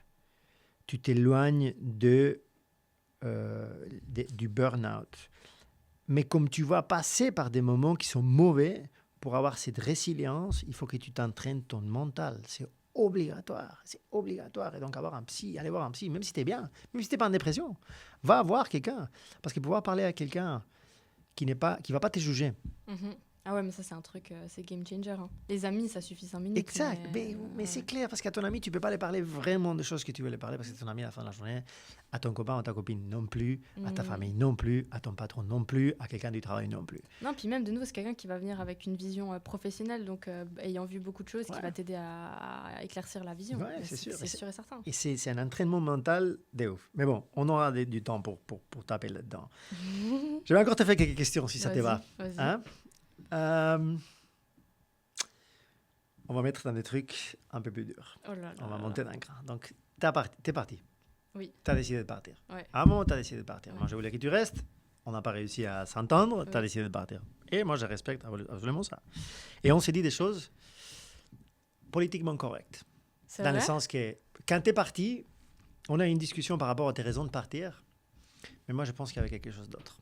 B: tu t'éloignes du burn-out. Mais comme tu vas passer par des moments qui sont mauvais, pour avoir cette résilience, il faut que tu t'entraînes ton mental. C'est obligatoire. Et donc, aller voir un psy, même si tu es bien, même si tu n'es pas en dépression, va voir quelqu'un. Parce que pouvoir parler à quelqu'un qui ne va pas te juger.
A: Mhm. Ah ouais, mais ça, c'est un truc, c'est game changer. Hein. Les amis, ça suffit 5 minutes.
B: Exact. Mais c'est clair, parce qu'à ton ami, tu ne peux pas lui parler vraiment de choses que tu veux lui parler, parce que c'est ton ami à la fin de la journée, à ton copain ou à ta copine non plus, à ta famille non plus, à ton patron non plus, à quelqu'un du travail non plus.
A: Non, puis même de nouveau, c'est quelqu'un qui va venir avec une vision professionnelle, donc ayant vu beaucoup de choses, qui va t'aider à éclaircir la vision.
B: Ouais, c'est sûr.
A: C'est sûr et certain.
B: Et c'est un entraînement mental de ouf. Mais bon, on aura du temps pour taper là-dedans. Je vais encore te faire quelques questions, si ça te va.
A: Vas-y.
B: Hein? On va mettre dans des trucs un peu plus durs.
A: Oh là là
B: On va
A: là
B: monter
A: là.
B: d'un cran. Donc, t'es parti.
A: Oui.
B: Tu as décidé de partir.
A: Ouais.
B: À un moment, tu as décidé de partir.
A: Ouais.
B: Moi, je voulais que tu restes. On n'a pas réussi à s'entendre. Tu as
A: Ouais.
B: décidé de partir. Et moi, je respecte absolument ça. Et on s'est dit des choses politiquement correctes.
A: C'est
B: Dans
A: vrai
B: le sens que, quand tu es parti, on a eu une discussion par rapport à tes raisons de partir. Mais moi, je pense qu'il y avait quelque chose d'autre.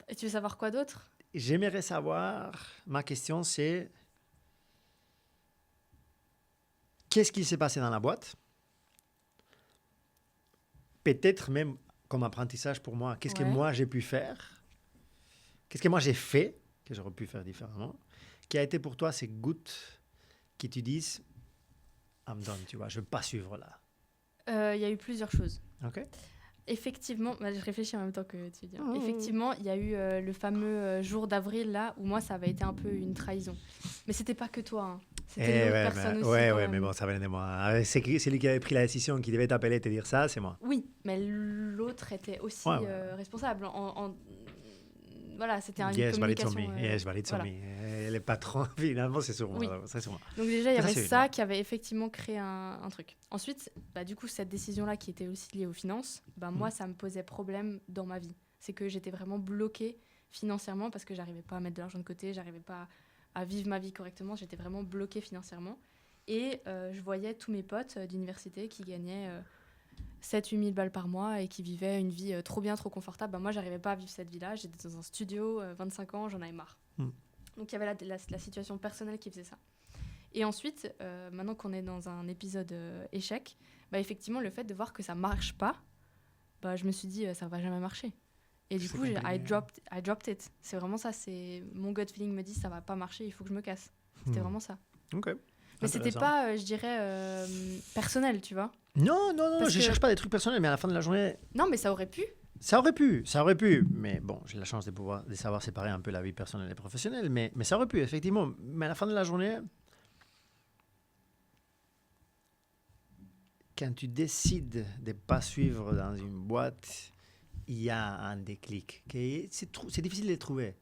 A: Et tu veux savoir quoi d'autre?
B: J'aimerais savoir, ma question c'est, qu'est-ce qui s'est passé dans la boîte? Peut-être même comme apprentissage pour moi, qu'est-ce que moi j'ai pu faire? Qu'est-ce que moi j'ai fait, que j'aurais pu faire différemment? Qui a été pour toi ces gouttes qui te disent, I'm done, tu vois, je ne veux pas suivre là.
A: Il y a eu plusieurs choses.
B: Ok.
A: Effectivement, je réfléchis en même temps que tu dis. Effectivement, il y a eu le fameux jour d'avril là où moi ça avait été un peu une trahison. Mais c'était pas que toi. Hein. C'était une autre personne aussi.
B: Ouais,
A: quand
B: ouais,
A: même.
B: mais bon, ça venait de moi. C'est lui qui avait pris la décision, qui devait t'appeler et te dire ça, c'est moi.
A: Oui, mais l'autre était aussi
B: Ouais, ouais.
A: responsable. Voilà, c'était une
B: Yes, but it's on
A: communication.
B: me. Yes, but it's on
A: voilà.
B: me. Les patrons, finalement, c'est sur moi.
A: Oui.
B: C'est sur moi.
A: Donc déjà, il y
B: Ça,
A: avait
B: c'est
A: ça
B: énorme.
A: qui avait effectivement créé un truc. Ensuite, du coup, cette décision-là qui était aussi liée aux finances, moi, ça me posait problème dans ma vie. C'est que j'étais vraiment bloquée financièrement parce que j'arrivais pas à mettre de l'argent de côté, j'arrivais pas à vivre ma vie correctement, j'étais vraiment bloquée financièrement. Et je voyais tous mes potes d'université qui gagnaient 7-8 000 balles par mois et qui vivaient une vie trop bien, trop confortable. Moi, j'arrivais pas à vivre cette vie-là. J'étais dans un studio, 25 ans, j'en avais marre. Donc, il y avait la situation personnelle qui faisait ça. Et ensuite, maintenant qu'on est dans un épisode échec, effectivement, le fait de voir que ça marche pas, je me suis dit, ça va jamais marcher. Et du coup, I dropped it. C'est vraiment ça. Mon gut feeling me dit, ça va pas marcher, il faut que je me casse. C'était vraiment ça.
B: Ok.
A: Mais c'était pas, je dirais, personnel, tu vois.
B: Non, je cherche pas des trucs personnels, mais à la fin de la journée...
A: Non, mais ça aurait pu.
B: Ça aurait pu. Mais bon, j'ai la chance de savoir séparer un peu la vie personnelle et professionnelle, mais ça aurait pu, effectivement. Mais à la fin de la journée, quand tu décides de ne pas suivre dans une boîte, il y a un déclic. C'est difficile de le trouver,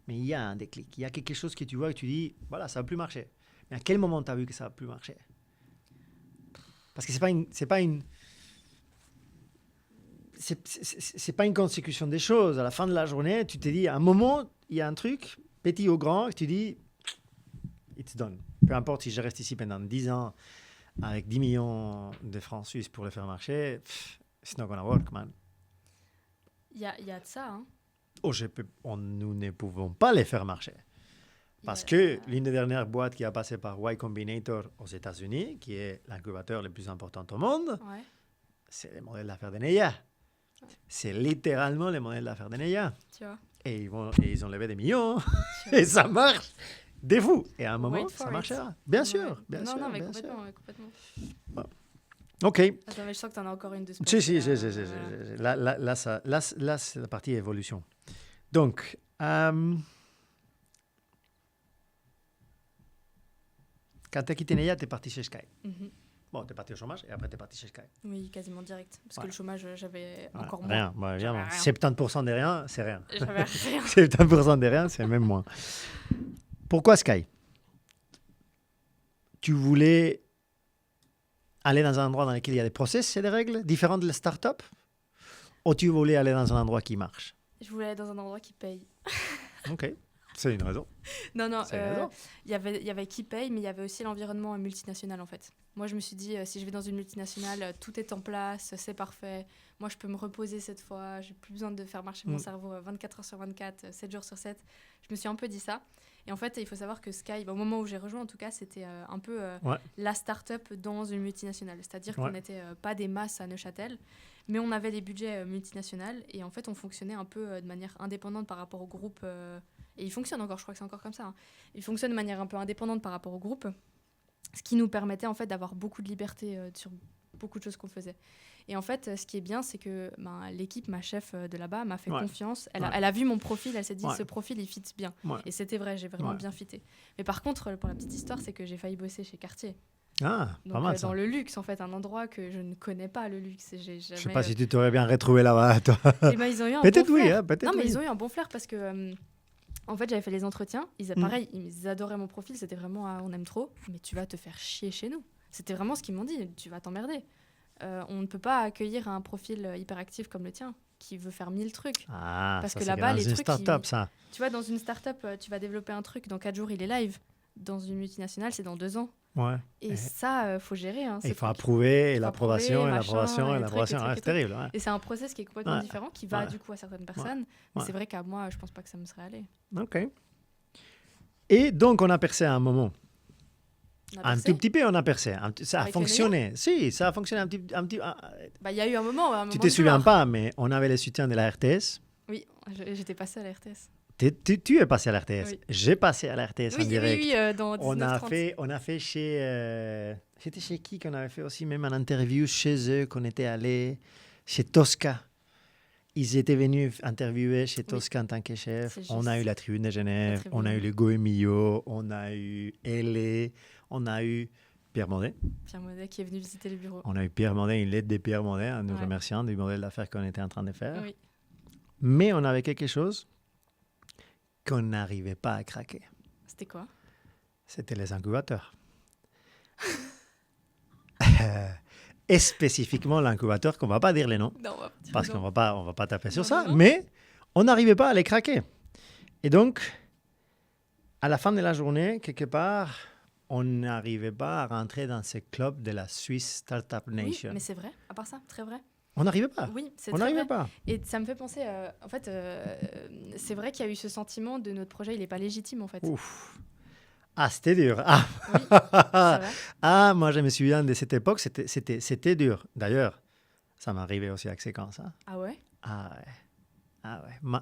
B: mais il y a un déclic. Il y a quelque chose que tu vois et tu dis, voilà, ça ne va plus marcher. Mais à quel moment tu as vu que ça ne va plus marcher? Parce que c'est pas une consécution des choses. À la fin de la journée, tu te dis, à un moment, il y a un truc, petit ou grand, et tu dis, it's done. Peu importe si je reste ici pendant 10 ans avec 10 millions de francs suisses pour le faire marcher, it's not gonna work, man.
A: Il y a de ça, hein.
B: Nous ne pouvons pas les faire marcher. Parce que l'une des dernières boîtes qui a passé par Y Combinator aux États-Unis, qui est l'incubateur le plus important au monde, c'est le modèle d'affaires de Neia. C'est littéralement le modèle d'affaires de Neia.
A: Tu vois.
B: Et ils ont levé des millions. Et ça marche. Des fous. Et à un moment, ça marchera. Bien sûr.
A: Non, mais complètement.
B: Bon. OK.
A: Attends, mais je sens que tu en as encore une de sport.
B: Si. Là, c'est la partie évolution. Donc, quand tu as quitté Neia, tu es parti chez Sky. Bon, tu es parti au chômage et après tu es parti chez Sky.
A: Oui, quasiment direct. Parce que le chômage, j'avais encore
B: moins.
A: Rien,
B: évidemment. 70% des rien, c'est rien.
A: J'avais rien.
B: 70% des rien, c'est même moins. Pourquoi Sky? Tu voulais aller dans un endroit dans lequel il y a des process et des règles différentes de la start-up? Ou tu voulais aller dans un endroit qui marche?
A: Je voulais aller dans un endroit qui paye.
B: OK. C'est une raison.
A: Non, il y avait qui paye, mais il y avait aussi l'environnement multinational, en fait. Moi, je me suis dit, si je vais dans une multinationale, tout est en place, c'est parfait. Moi, je peux me reposer cette fois. J'ai plus besoin de faire marcher mon cerveau 24 heures sur 24, 7 jours sur 7. Je me suis un peu dit ça. Et en fait, il faut savoir que Sky, au moment où j'ai rejoint, en tout cas, c'était un peu la start-up dans une multinationale. C'est-à-dire qu'on n'était pas des masses à Neuchâtel, mais on avait des budgets multinationaux. Et en fait, on fonctionnait un peu de manière indépendante par rapport au groupe. Et il fonctionne encore, je crois que c'est encore comme ça. Hein. Il fonctionne de manière un peu indépendante par rapport au groupe, ce qui nous permettait en fait d'avoir beaucoup de liberté sur beaucoup de choses qu'on faisait. Et en fait, ce qui est bien, c'est que l'équipe, ma chef de là-bas, m'a fait confiance. Elle a vu mon profil, elle s'est dit, ce profil, il fit bien. Et c'était vrai, j'ai vraiment bien fité. Mais par contre, pour la petite histoire, c'est que j'ai failli bosser chez Cartier.
B: Ah, donc, pas mal ça.
A: Dans le luxe, en fait, un endroit que je ne connais pas, le luxe. Je
B: sais pas si tu t'aurais bien retrouvé là-bas, toi.
A: Et ils ont eu un
B: peut-être
A: bon
B: oui,
A: flair.
B: hein, peut-être
A: non, mais
B: oui.
A: ils ont eu un bon flair parce que... en fait, j'avais fait les entretiens. Pareil, ils adoraient mon profil. C'était vraiment, on aime trop, mais tu vas te faire chier chez nous. C'était vraiment ce qu'ils m'ont dit. Tu vas t'emmerder. On ne peut pas accueillir un profil hyperactif comme le tien, qui veut faire 1000 trucs.
B: Ah,
A: parce
B: ça,
A: que
B: c'est
A: là-bas,
B: dans
A: les
B: une
A: trucs...
B: start-up, ça.
A: Tu vois, dans une start-up, tu vas développer un truc. Dans 4 jours, il est live. Dans une multinationale, c'est dans 2 ans.
B: Ouais.
A: Et ça, faut gérer. Hein,
B: il faut approuver, et l'approbation, c'est terrible. Ouais.
A: Et c'est un process qui est complètement différent, qui va du coup à certaines personnes. Mais c'est vrai qu'à moi, je pense pas que ça me serait allé.
B: OK. Et donc, on a percé à un moment. Un tout petit peu, on a percé. Ça a fonctionné. Si, ça a fonctionné un petit...
A: Il y a eu un moment...
B: Tu te souviens pas, mais on avait le soutien de la RTS.
A: Oui, j'étais passée à la RTS.
B: Tu es passé à la RTS.
A: Oui.
B: J'ai passé à la RTS en direct.
A: Oui, dans 1930.
B: On a fait chez... C'était chez qui qu'on avait fait aussi même une interview chez eux, qu'on était allé chez Tosca. Ils étaient venus interviewer chez Tosca en tant que chef. On a eu la Tribune de Genève, on a eu le Goemio, on a eu L.A., On a eu Pierre Mondet.
A: Pierre Mondet qui est venu visiter le bureau.
B: On a eu Pierre Mondet, une lettre de Pierre Mondet en nous
A: Ouais.
B: remerciant du modèle d'affaires qu'on était en train de faire.
A: Oui.
B: Mais on avait quelque chose qu'on n'arrivait pas à craquer.
A: C'était quoi?
B: C'était les incubateurs. Et spécifiquement l'incubateur, qu'on ne va pas dire les noms,
A: Non, on va dire
B: parce
A: non.
B: qu'on on va pas taper sur
A: Non,
B: ça,
A: non, non.
B: mais on n'arrivait pas à les craquer. Et donc, à la fin de la journée, quelque part, on n'arrivait pas à rentrer dans ce club de la Swiss Startup
A: Oui,
B: Nation.
A: mais c'est vrai, à part ça, très vrai.
B: On n'arrivait pas.
A: Oui, c'est
B: On
A: très
B: n'arrivait
A: vrai.
B: pas.
A: Et ça me fait penser, en fait, c'est vrai qu'il y a eu ce sentiment de notre projet, il n'est pas légitime en fait.
B: Ouf. Ah, c'était dur. Ah.
A: Oui, c'est vrai.
B: Ah, moi, je me souviens de cette époque, c'était dur. D'ailleurs, ça m'arrivait aussi avec Séquence. Hein.
A: Ah ouais?
B: Ah ouais. Ah ouais.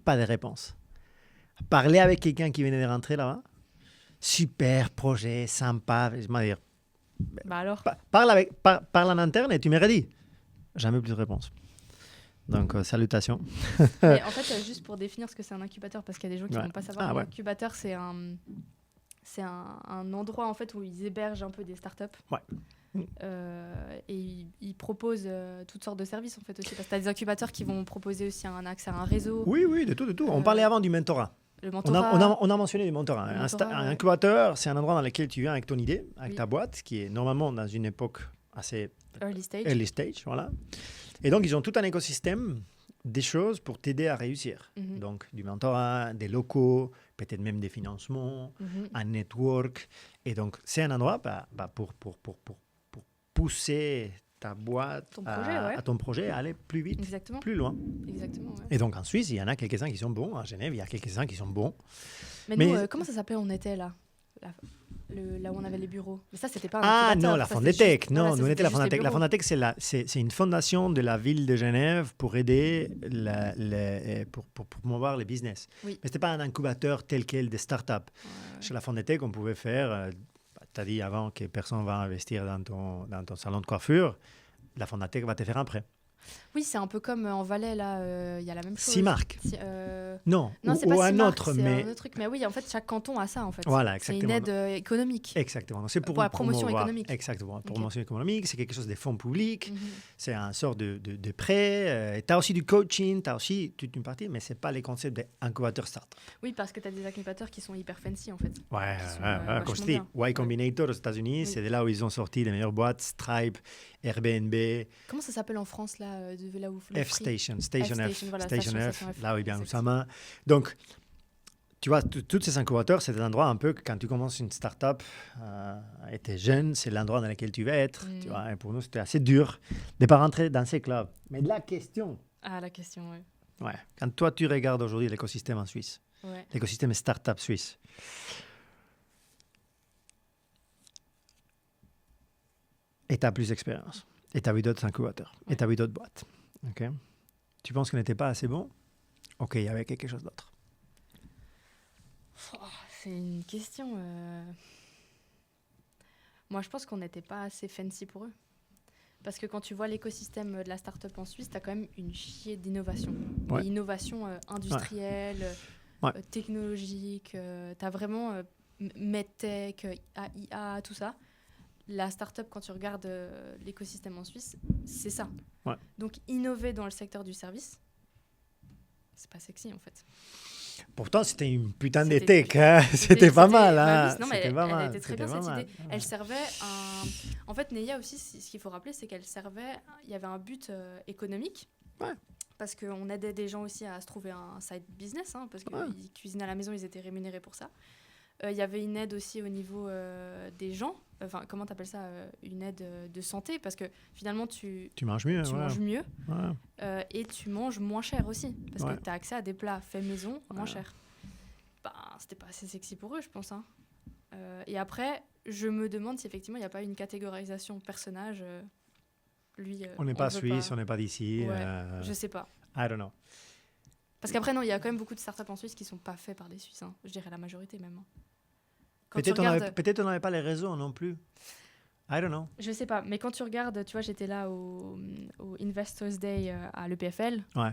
B: Pas de réponse. Parler avec quelqu'un qui venait de rentrer là-bas, super projet, sympa. Je veux dire,
A: Bah alors?
B: parle en interne et tu m'aurais dit. Jamais plus de réponse. Donc, salutations.
A: Mais en fait, juste pour définir ce que c'est un incubateur, parce qu'il y a des gens qui ne
B: Ouais.
A: vont pas savoir,
B: Ah ouais.
A: l'incubateur, c'est un endroit en fait où ils hébergent un peu des startups.
B: Ouais.
A: Et ils proposent toutes sortes de services en fait aussi. Parce que tu as des incubateurs qui vont proposer aussi un accès à un réseau,
B: Oui, oui, de tout, de tout. On parlait avant du mentorat.
A: le
B: On
A: mentorat.
B: a mentionné du mentorat.
A: Le
B: Un
A: mentorat, ouais.
B: incubateur, c'est un endroit dans lequel tu viens avec ton idée, avec
A: Oui.
B: ta boîte, qui est normalement dans une époque assez
A: Early stage.
B: early stage. Voilà. Et donc, ils ont tout un écosystème des choses pour t'aider à réussir.
A: Mhm.
B: Donc, du mentorat, des locaux, peut-être même des financements,
A: Mhm.
B: un network. Et donc, c'est un endroit pour pousser ta boîte
A: Ton projet, ouais.
B: à ton projet à aller plus vite,
A: Exactement.
B: plus loin.
A: Exactement, ouais.
B: Et donc, en Suisse, il y en a quelques-uns qui sont bons. À Genève, il y a quelques-uns qui sont bons.
A: Mais
B: Mais-
A: nous, comment ça s'appelait on était là là où on avait les bureaux. Mais ça, c'était pas un
B: Ah
A: incubateur,
B: non, la
A: ça,
B: Fondatech.
A: c'était juste- voilà,
B: Non,
A: ça,
B: nous, on était
A: c'était
B: la
A: juste les
B: Fondatech. La
A: bureaux.
B: Fondatech, c'est une fondation de la ville de Genève pour aider, pour promouvoir les business.
A: Oui.
B: Mais ce n'était pas un incubateur tel quel des startups.
A: Ouais.
B: Chez la Fondatech, on pouvait faire, tu as dit avant que personne va investir dans ton salon de coiffure, la Fondatech va te faire un prêt.
A: Oui, c'est un peu comme en Valais, là, il y a la même chose.
B: Cimark. Non,
A: Non, c'est
B: ou
A: pas
B: un
A: Cimark,
B: autre,
A: c'est
B: mais...
A: un autre truc. Mais oui, en fait, chaque canton a ça, en fait.
B: Voilà,
A: C'est
B: exactement.
A: une aide économique.
B: Exactement. Donc, c'est pour
A: la promotion
B: promouvoir-
A: économique.
B: Exactement.
A: Ok.
B: Promotion économique, c'est quelque chose des fonds publics.
A: Mhm.
B: C'est un sort de prêt. Tu as aussi du coaching, tu as aussi toute une partie, mais ce n'est pas les concepts d'incubateur start.
A: Oui, parce que tu as des incubateurs qui sont hyper fancy, en fait.
B: Ouais,
A: Qui sont,
B: comme
A: vachement
B: je dis,
A: bien.
B: Y Combinator aux États-Unis,
A: Oui.
B: c'est de là où ils ont sorti les meilleures boîtes, Stripe, Airbnb,
A: Comment ça s'appelle en France, là, de là où le Free
B: F-Station, Station F,
A: F-Station, voilà,
B: Station
A: Station
B: F,
A: F,
B: là où il y a
A: exact.
B: Oussama. Donc, tu vois, tous ces incubateurs, c'est un endroit un peu que quand tu commences une start-up et tu es jeune, c'est l'endroit dans lequel tu vas être.
A: Mm.
B: Tu vois, et pour nous, c'était assez dur de ne pas rentrer dans ces clubs. Mais la question,
A: Ah, la question, ouais.
B: ouais, quand toi, tu regardes aujourd'hui l'écosystème en Suisse,
A: Ouais.
B: l'écosystème start-up suisse, et tu as plus d'expérience, et tu as vu d'autres incubateurs, et
A: Ouais.
B: tu as vu d'autres boîtes. Ok. Tu penses qu'on n'était pas assez bon? Ok, il y avait quelque chose d'autre.
A: Oh, c'est une question. Moi, je pense qu'on n'était pas assez fancy pour eux. Parce que quand tu vois l'écosystème de la start-up en Suisse, tu as quand même une chier d'innovation.
B: Ouais.
A: Et innovation industrielle,
B: Ouais.
A: technologique. Tu as vraiment MedTech, IA, tout ça. La start-up, quand tu regardes l'écosystème en Suisse, c'est ça.
B: Ouais.
A: Donc, innover dans le secteur du service, c'est pas sexy en fait.
B: Pourtant, c'était une putain de
A: C'était-
B: tech. Hein. C'était pas mal.
A: bah
B: Hein.
A: oui, non, mais
B: C'était
A: elle,
B: pas
A: elle
B: mal.
A: était très
B: C'était
A: bien
B: pas
A: cette
B: mal.
A: idée. Elle servait En fait, Neia aussi, ce qu'il faut rappeler, c'est qu'elle servait. Il y avait un but économique.
B: Ouais.
A: Parce qu'on aidait des gens aussi à se trouver un side business, hein, parce qu'ils
B: Ouais.
A: cuisinaient à la maison, ils étaient rémunérés pour ça. Il y avait une aide aussi au niveau des gens. Enfin, comment t'appelles ça, une aide de santé, parce que finalement, tu
B: Tu manges mieux. ouais.
A: manges mieux
B: Ouais.
A: et tu manges moins cher aussi, parce
B: Ouais.
A: que tu as accès à des plats faits maison moins
B: Ouais.
A: cher. Ben, c'était pas assez sexy pour eux, je pense. Hein. Et après, je me demande si effectivement il n'y a pas une catégorisation personnage. Lui,
B: On n'est pas
A: veut
B: suisse, on n'est pas d'ici.
A: Ouais, je sais pas.
B: I don't know.
A: Parce qu'après, non, il y a quand même beaucoup de startups en Suisse qui sont pas faits par des Suisses. Hein. Je dirais la majorité même. Hein. Quand tu
B: Peut-être
A: regardes-
B: on n'avait pas les réseaux non plus. I don't know.
A: Je sais pas, mais quand tu regardes, tu vois, j'étais là au Investors Day à l'EPFL.
B: Ouais.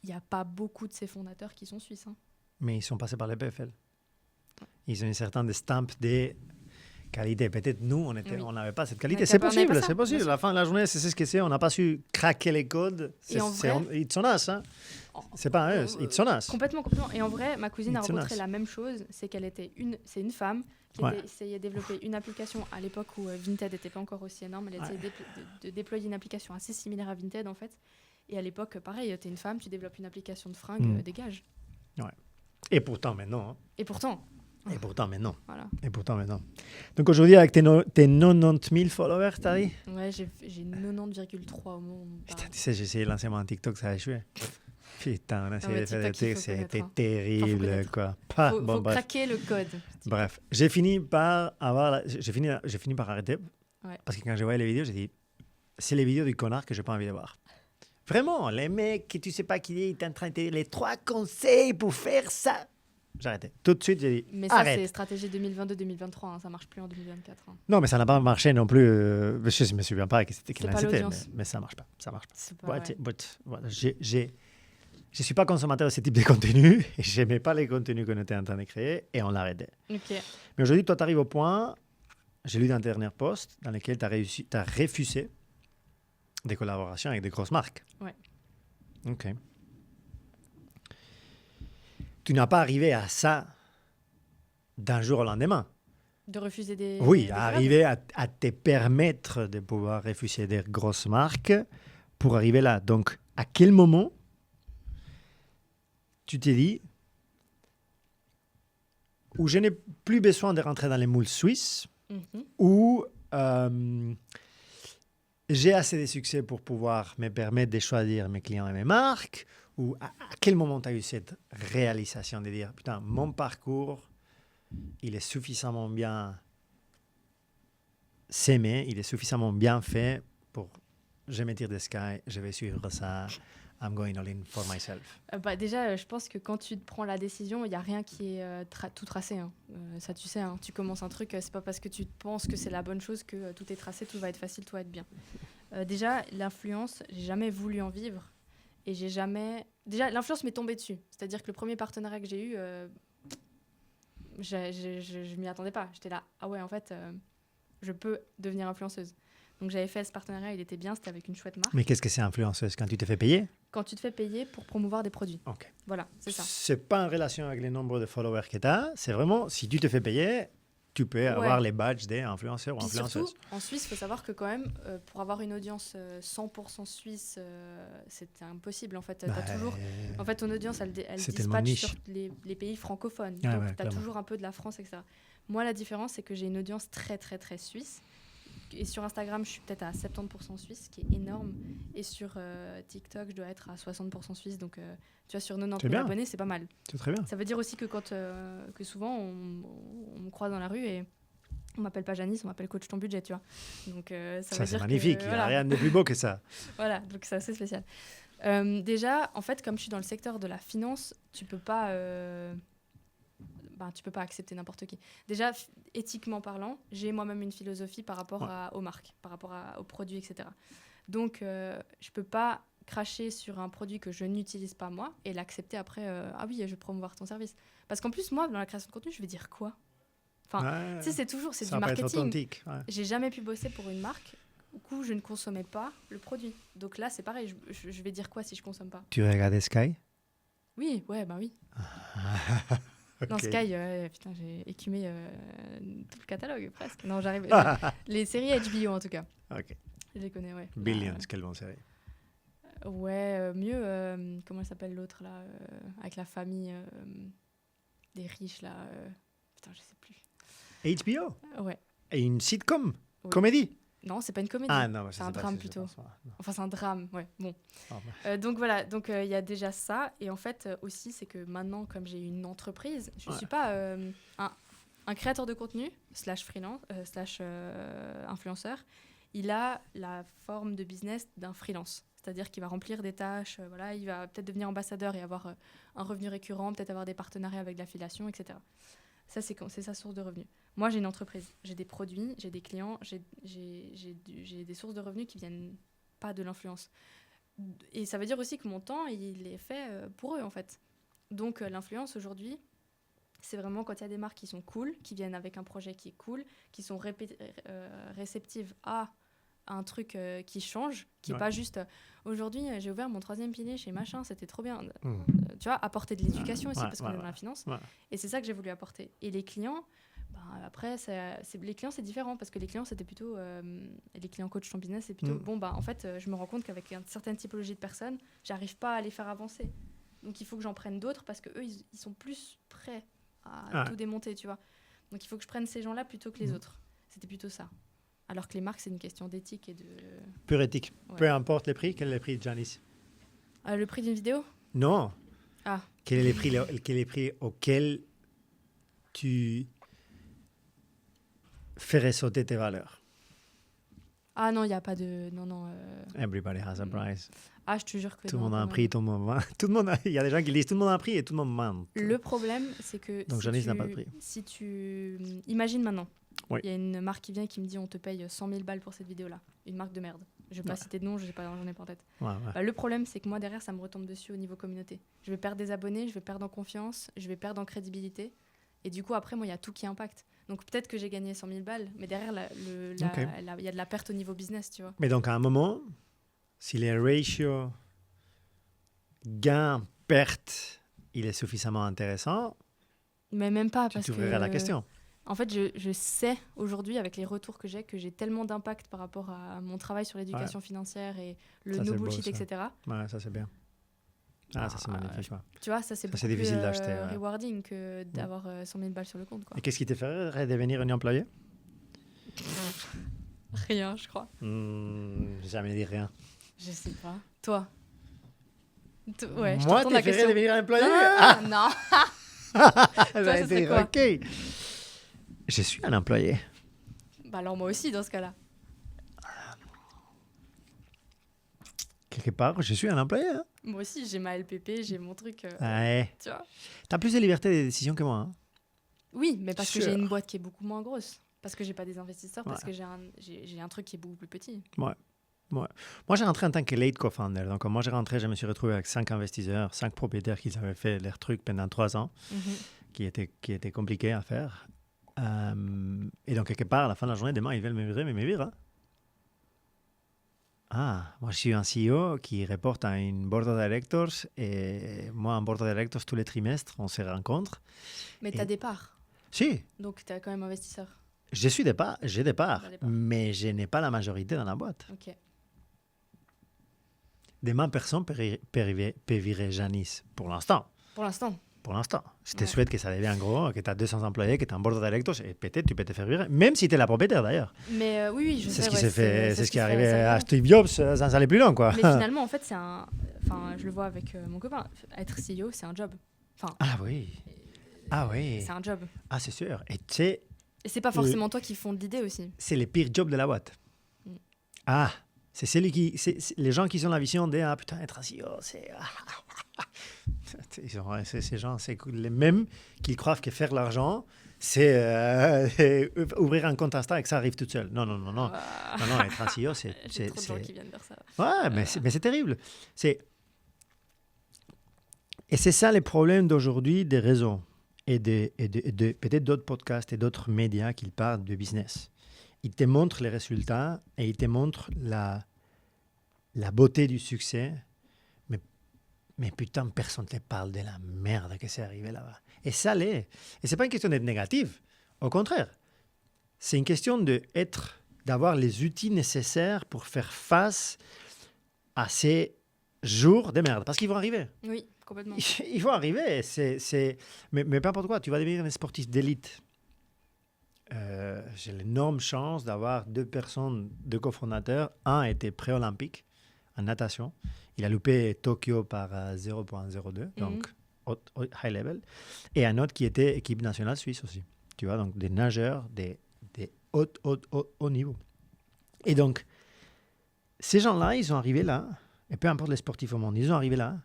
A: Il n'y a pas beaucoup de ces fondateurs qui sont suisses. Hein.
B: Mais ils sont passés par les PFL. Ils ont une certaine stamp des qualité. Peut-être nous, on n'avait pas cette qualité.
A: Ouais,
B: C'est
A: on n'avait pas
B: possible,
A: ça,
B: c'est possible.
A: bien
B: À la fin de la journée, c'est ce que c'est. On n'a pas su craquer les codes.
A: Et en vrai-
B: It's on us, hein. C'est pas un us, it's on us.
A: Complètement. Et en vrai, ma cousine a
B: It's on
A: rencontré
B: us.
A: la même chose. C'est qu'elle était c'est une femme qui
B: Ouais.
A: essayait de développer une application à l'époque où Vinted n'était pas encore aussi énorme. Elle essayait de déployer une application assez similaire à Vinted, en fait. Et à l'époque, pareil, t'es une femme, tu développes une application de fringues, dégage.
B: Et pourtant, maintenant. Hein.
A: Et pourtant,
B: Et pourtant, maintenant.
A: voilà.
B: Et pourtant, maintenant. Donc aujourd'hui, avec tes 90 000 followers, t'as dit?
A: Ouais, j'ai 90,3 au moment où on
B: Putain,
A: parle.
B: tu sais, j'ai essayé de lancer mon TikTok, ça a échoué. Putain, on a essayé
A: mais
B: de faire des
A: TikTok, il
B: trucs,
A: faut connaître,
B: c'était
A: hein.
B: terrible,
A: connaître.
B: quoi. Pas,
A: Faut
B: bon, bref.
A: craquer le code.
B: Bref, j'ai fini par arrêter.
A: Ouais.
B: Parce que quand je voyais les vidéos, j'ai dit, c'est les vidéos du connard que j'ai pas envie de voir. Vraiment, les mecs que tu sais pas qui est, ils t'ont en train de te dire les 3 conseils pour faire ça. J'ai arrêté. Tout de suite, j'ai dit,
A: Mais ça,
B: arrête.
A: c'est stratégie 2022-2023. Hein, ça marche plus en 2024. Hein.
B: Non, mais ça n'a pas marché non plus. Je me souviens pas quelle
A: pas
B: année c'était,
A: l'audience.
B: mais ça marche pas. Ça marche pas.
A: C'est pas vrai.
B: Voilà, je suis pas consommateur de ce type de contenu et j'aimais pas les contenus qu'on était en train de créer et on l'a arrêté.
A: Ok.
B: Mais aujourd'hui, toi, tu arrives au point, j'ai lu dans le dernier post, dans lequel tu as refusé des collaborations avec des grosses marques.
A: Ouais.
B: Ok. Tu n'as pas arrivé à ça d'un jour au lendemain.
A: De refuser des.
B: Oui,
A: des
B: à
A: collabs.
B: arriver à te permettre de pouvoir refuser des grosses marques pour arriver là. Donc, à quel moment tu t'es dit où je n'ai plus besoin de rentrer dans les moules suisses,
A: Mhm.
B: où j'ai assez de succès pour pouvoir me permettre de choisir mes clients et mes marques, ou à quel moment tu as eu cette réalisation de dire, putain, mon parcours, il est suffisamment bien s'aimer, il est suffisamment bien fait pour, je me tire de sky, je vais suivre ça, I'm going all in for myself.
A: Déjà, je pense que quand tu te prends la décision, il n'y a rien qui est tout tracé. Hein. Ça, tu sais, hein. Tu commences un truc, c'est pas parce que tu penses que c'est la bonne chose que tout est tracé, tout va être facile, tout va être bien. Déjà, l'influence, j'ai jamais voulu en vivre. Et j'ai jamais... Déjà, l'influence m'est tombée dessus. C'est-à-dire que le premier partenariat que j'ai eu, je m'y attendais pas. J'étais là, ah ouais, en fait, je peux devenir influenceuse. Donc j'avais fait ce partenariat, il était bien, c'était avec une chouette marque.
B: Mais qu'est-ce que c'est influenceuse quand tu te fais payer?
A: Quand tu te fais payer pour promouvoir des produits.
B: Ok.
A: Voilà, c'est ça.
B: C'est pas en relation avec le nombre de followers que tu as, c'est vraiment, si tu te fais payer, tu peux avoir les badges des influenceurs ou
A: Puis
B: influenceuses.
A: surtout, en Suisse, il faut savoir que quand même, pour avoir une audience 100% suisse, c'est impossible. En fait,
B: Bah,
A: en fait, ton audience, elle
B: c'est tellement
A: dispatche
B: niche.
A: sur les pays francophones.
B: Ah
A: Donc,
B: ouais,
A: tu as
B: clairement.
A: toujours un peu de la France, etc. Moi, la différence, c'est que j'ai une audience très, très, très suisse. Et sur Instagram, je suis peut-être à 70% suisse, ce qui est énorme. Et sur TikTok, je dois être à 60% suisse. Donc, tu vois, sur 90
B: C'est
A: 000
B: bien.
A: abonnés, c'est pas mal.
B: C'est très bien.
A: Ça veut dire aussi que que souvent, on me croise dans la rue et on m'appelle pas Janice, on m'appelle Coach Ton Budget, tu vois. Donc, ça veut
B: Ça, c'est
A: dire
B: magnifique.
A: que,
B: Il n'y a rien de plus beau que ça.
A: voilà, donc c'est assez spécial. Déjà, en fait, comme je suis dans le secteur de la finance, tu peux pas accepter n'importe qui. Déjà, éthiquement parlant, j'ai moi-même une philosophie par rapport aux marques, par rapport aux produits, etc. Donc, je peux pas cracher sur un produit que je n'utilise pas moi et l'accepter après, ah oui, je vais promouvoir ton service. Parce qu'en plus, moi, dans la création de contenu, je vais dire quoi? Enfin, tu sais, c'est du
B: ça va pas être
A: marketing.
B: authentique. Ouais.
A: J'ai jamais pu bosser pour une marque où je ne consommais pas le produit. Donc là, c'est pareil, je vais dire quoi si je consomme pas?
B: Tu regardais Sky?
A: Oui, ouais, bah oui.
B: Ok.
A: Non, Sky, putain, j'ai écumé tout le catalogue presque. Non, j'arrive. Les séries HBO en tout cas.
B: Ok.
A: Je les connais, ouais.
B: Billions, quelle bonne série.
A: Ouais, mieux, comment elle s'appelle l'autre là, avec la famille des riches là. Putain, je sais plus.
B: HBO?
A: Ouais.
B: Et une sitcom?
A: Oui.
B: Comédie?
A: Non, c'est pas une comédie.
B: Ah non, bah, je
A: c'est
B: sais
A: un
B: pas
A: drame
B: si je
A: plutôt.
B: pense pas. Non.
A: Enfin, c'est un drame, ouais. Bon.
B: Ah, bah.
A: Donc voilà, donc il y a déjà ça. Et en fait, aussi, c'est que maintenant, comme j'ai une entreprise, je ne suis pas un créateur de contenu, /freelance, influenceur. Il a la forme de business d'un freelance. C'est-à-dire qu'il va remplir des tâches, voilà, il va peut-être devenir ambassadeur et avoir un revenu récurrent, peut-être avoir des partenariats avec l'affiliation, etc. Ça, c'est sa source de revenus. Moi, j'ai une entreprise, j'ai des produits, j'ai des clients, j'ai des sources de revenus qui viennent pas de l'influence. Et ça veut dire aussi que mon temps, il est fait pour eux, en fait. Donc, l'influence, aujourd'hui, C'est vraiment quand il y a des marques qui sont cool, qui viennent avec un projet qui est cool, qui sont réceptives à un truc qui change, qui n'est pas juste aujourd'hui j'ai ouvert mon 3e pilier chez machin, c'était trop bien. Tu vois, apporter de l'éducation aussi parce qu'on est dans la finance. Et c'est ça que j'ai voulu apporter. Et les clients, après, les clients c'est différent parce que les clients c'était plutôt les clients coach ton business, c'est plutôt en fait, je me rends compte qu'avec une certaine typologie de personnes, j'arrive pas à les faire avancer. Donc il faut que j'en prenne d'autres parce que eux ils sont plus prêts à tout démonter, tu vois. Donc il faut que je prenne ces gens-là plutôt que les autres. C'était plutôt ça. Alors que les marques, c'est une question d'éthique et de...
B: Pure éthique. Ouais. Peu importe les prix. Quel est le prix, Janice?
A: Le prix d'une vidéo?
B: Non. Quel est les prix auxquels tu ferais sauter tes valeurs?
A: Ah non, il n'y a pas de... Non.
B: Everybody has a price.
A: Ah, je te jure que
B: tout le monde a un prix, tout le monde il y a des gens qui disent tout le monde a un prix et tout le monde ment.
A: Le problème, c'est que...
B: Donc Janice n'a pas de prix.
A: Si tu... Imagine maintenant.
B: Oui.
A: Il y a une marque qui vient et qui me dit on te paye 100 000 balles pour cette vidéo-là. Une marque de merde. Je ne vais pas citer de nom, j'en ai pas en tête. Le problème, c'est que moi, derrière, ça me retombe dessus au niveau communauté. Je vais perdre des abonnés, je vais perdre en confiance, je vais perdre en crédibilité. Et du coup, après, moi, il y a tout qui impacte. Donc peut-être que j'ai gagné 100 000 balles, mais derrière, il y a de la perte au niveau business, tu vois.
B: Mais donc, à un moment, si les ratios gain-perte, il est suffisamment intéressant,
A: mais même pas,
B: tu t'ouvrirais la question.
A: En fait, je sais aujourd'hui, avec les retours que j'ai tellement d'impact par rapport à mon travail sur l'éducation financière et le no bullshit, etc.
B: Ouais, ça c'est bien. Ça c'est magnifique.
A: Tu vois, ça c'est beaucoup
B: difficile
A: plus
B: d'acheter,
A: rewarding que d'avoir 100 000 balles sur le compte. Quoi.
B: Et qu'est-ce qui te ferait devenir un employé?
A: Rien, je crois.
B: Jamais dit rien.
A: Je sais pas. Toi? Ouais,
B: moi, tu ferais devenir un employé?
A: Non.
B: Toi, ça serait quoi? Ok. Je suis un employé.
A: Alors moi aussi, dans ce cas-là.
B: Quelque part, je suis un employé. Hein?
A: Moi aussi, j'ai ma LPP, j'ai mon truc.
B: Ouais.
A: Tu vois?
B: T'as plus de liberté de décision que moi. Hein?
A: Oui, mais parce que j'ai une boîte qui est beaucoup moins grosse. Parce que j'ai pas des investisseurs, parce que j'ai un truc qui est beaucoup plus petit.
B: Ouais. Moi, j'ai rentré en tant que late co-founder. Donc, moi, j'ai rentré, je me suis retrouvé avec 5 investisseurs, 5 propriétaires qui avaient fait leurs trucs pendant 3 ans, qui étaient compliqués à faire. Et donc, quelque part, à la fin de la journée, demain, ils veulent me virer, mais me virent. Moi, je suis un CEO qui reporte à une board of directors. Et moi, en board of directors, tous les trimestres, on se rencontre.
A: Mais tu as des parts.
B: Si.
A: Donc, tu es quand même investisseur.
B: J'ai des parts, mais je n'ai pas la majorité dans la boîte.
A: Ok.
B: Demain, personne peut virer Janice, pour l'instant.
A: Pour l'instant.
B: Je te souhaite que ça devienne gros, que tu as 200 employés, que tu as un board of directors, et peut-être tu peux te faire virer, même si tu es la propriétaire d'ailleurs.
A: Mais oui, je sais.
B: C'est ce qui est arrivé à Steve Jobs, sans aller plus loin, quoi.
A: Mais finalement, en fait, je le vois avec mon copain. Être CEO, c'est un job.
B: Ah oui.
A: C'est un job.
B: Ah, c'est sûr. Et tu sais...
A: Et c'est pas forcément toi qui fonde l'idée aussi. C'est
B: le pire job de la boîte. C'est celui les gens qui ont la vision de putain, être un CEO, c'est... ces gens, c'est les mêmes qui croient que faire l'argent, c'est ouvrir un compte Insta et que ça arrive tout seul. Non, être un CEO, c'est...
A: J'ai trop de gens qui viennent faire ça.
B: Ouais, mais c'est terrible. Et c'est ça les problèmes d'aujourd'hui des réseaux et de peut-être d'autres podcasts et d'autres médias qui parlent de business. Ils te montrent les résultats et ils te montrent la beauté du succès. Mais putain, personne ne te parle de la merde que c'est arrivé là-bas. Et ça l'est. Et ce n'est pas une question d'être négatif. Au contraire, c'est une question d'avoir les outils nécessaires pour faire face à ces jours de merde. Parce qu'ils vont arriver.
A: Oui, complètement.
B: Ils vont arriver. Mais peu importe quoi, tu vas devenir un sportif d'élite. J'ai l'énorme chance d'avoir 2 personnes, 2 cofondateurs. Un était pré-olympique en natation. Il a loupé Tokyo par 0.02, donc high level. Et un autre qui était équipe nationale suisse aussi. Tu vois, donc des nageurs, des haut niveau. Et donc, ces gens-là, ils sont arrivés là, et peu importe les sportifs au monde, ils sont arrivés là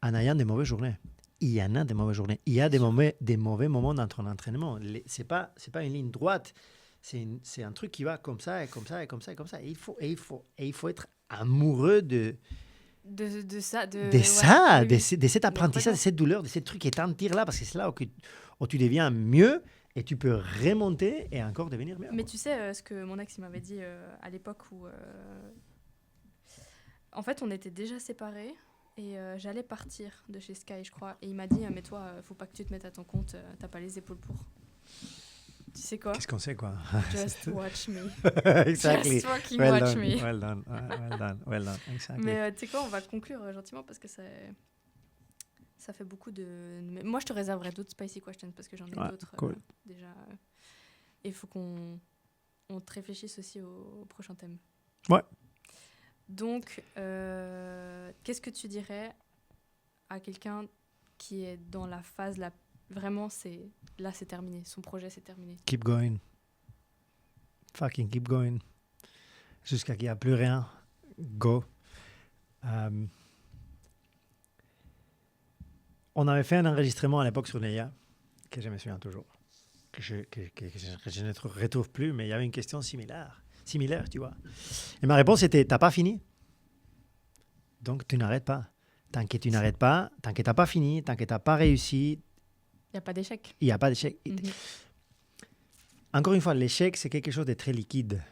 B: en ayant des mauvaises journées. Il y en a des mauvaises journées. Il y a des mauvais moments dans ton entraînement. Ce n'est pas une ligne droite. C'est un truc qui va comme ça, et comme ça, et comme ça, et comme ça. Et il faut être amoureux de
A: De ça,
B: de
A: ouais,
B: ça,
A: oui, oui.
B: de cet apprentissage, de cette douleur, de ces trucs qui t'en là, parce que c'est là où tu deviens mieux et tu peux remonter et encore devenir mieux.
A: Mais tu sais, ce que mon ex il m'avait dit à l'époque où... En fait, on était déjà séparés et j'allais partir de chez Sky, je crois. Et il m'a dit, mais toi, faut pas que tu te mettes à ton compte, t'as pas les épaules pour. Tu sais quoi?
B: Qu'est-ce qu'on sait, quoi?
A: Just watch me.
B: Exactly.
A: Just fucking
B: Well
A: watch
B: done,
A: me.
B: well done, well done, well done, exactly.
A: Mais tu sais quoi, on va conclure gentiment parce que ça fait beaucoup de... Mais moi, je te réserverai d'autres spicy questions parce que j'en ai d'autres
B: cool.
A: déjà. Et il faut qu'on te réfléchisse aussi au prochain thème.
B: Ouais.
A: Donc, qu'est-ce que tu dirais à quelqu'un qui est dans la phase, vraiment, c'est terminé, son projet, c'est terminé.
B: Keep going. Fucking keep going. Jusqu'à qu'il n'y a plus rien. Go. On avait fait un enregistrement à l'époque sur Neia, que je me souviens toujours, que je ne retrouve plus, mais il y avait une question similaire, tu vois. Et ma réponse était, t'as pas fini. Donc tu n'arrêtes pas. Tant que tu n'arrêtes pas, tant que tu n'as pas fini, tant que tu n'as pas réussi,
A: il n'y a pas d'échec.
B: Il n'y a pas d'échec.
A: Mm-hmm.
B: Encore une fois, l'échec, c'est quelque chose de très liquide.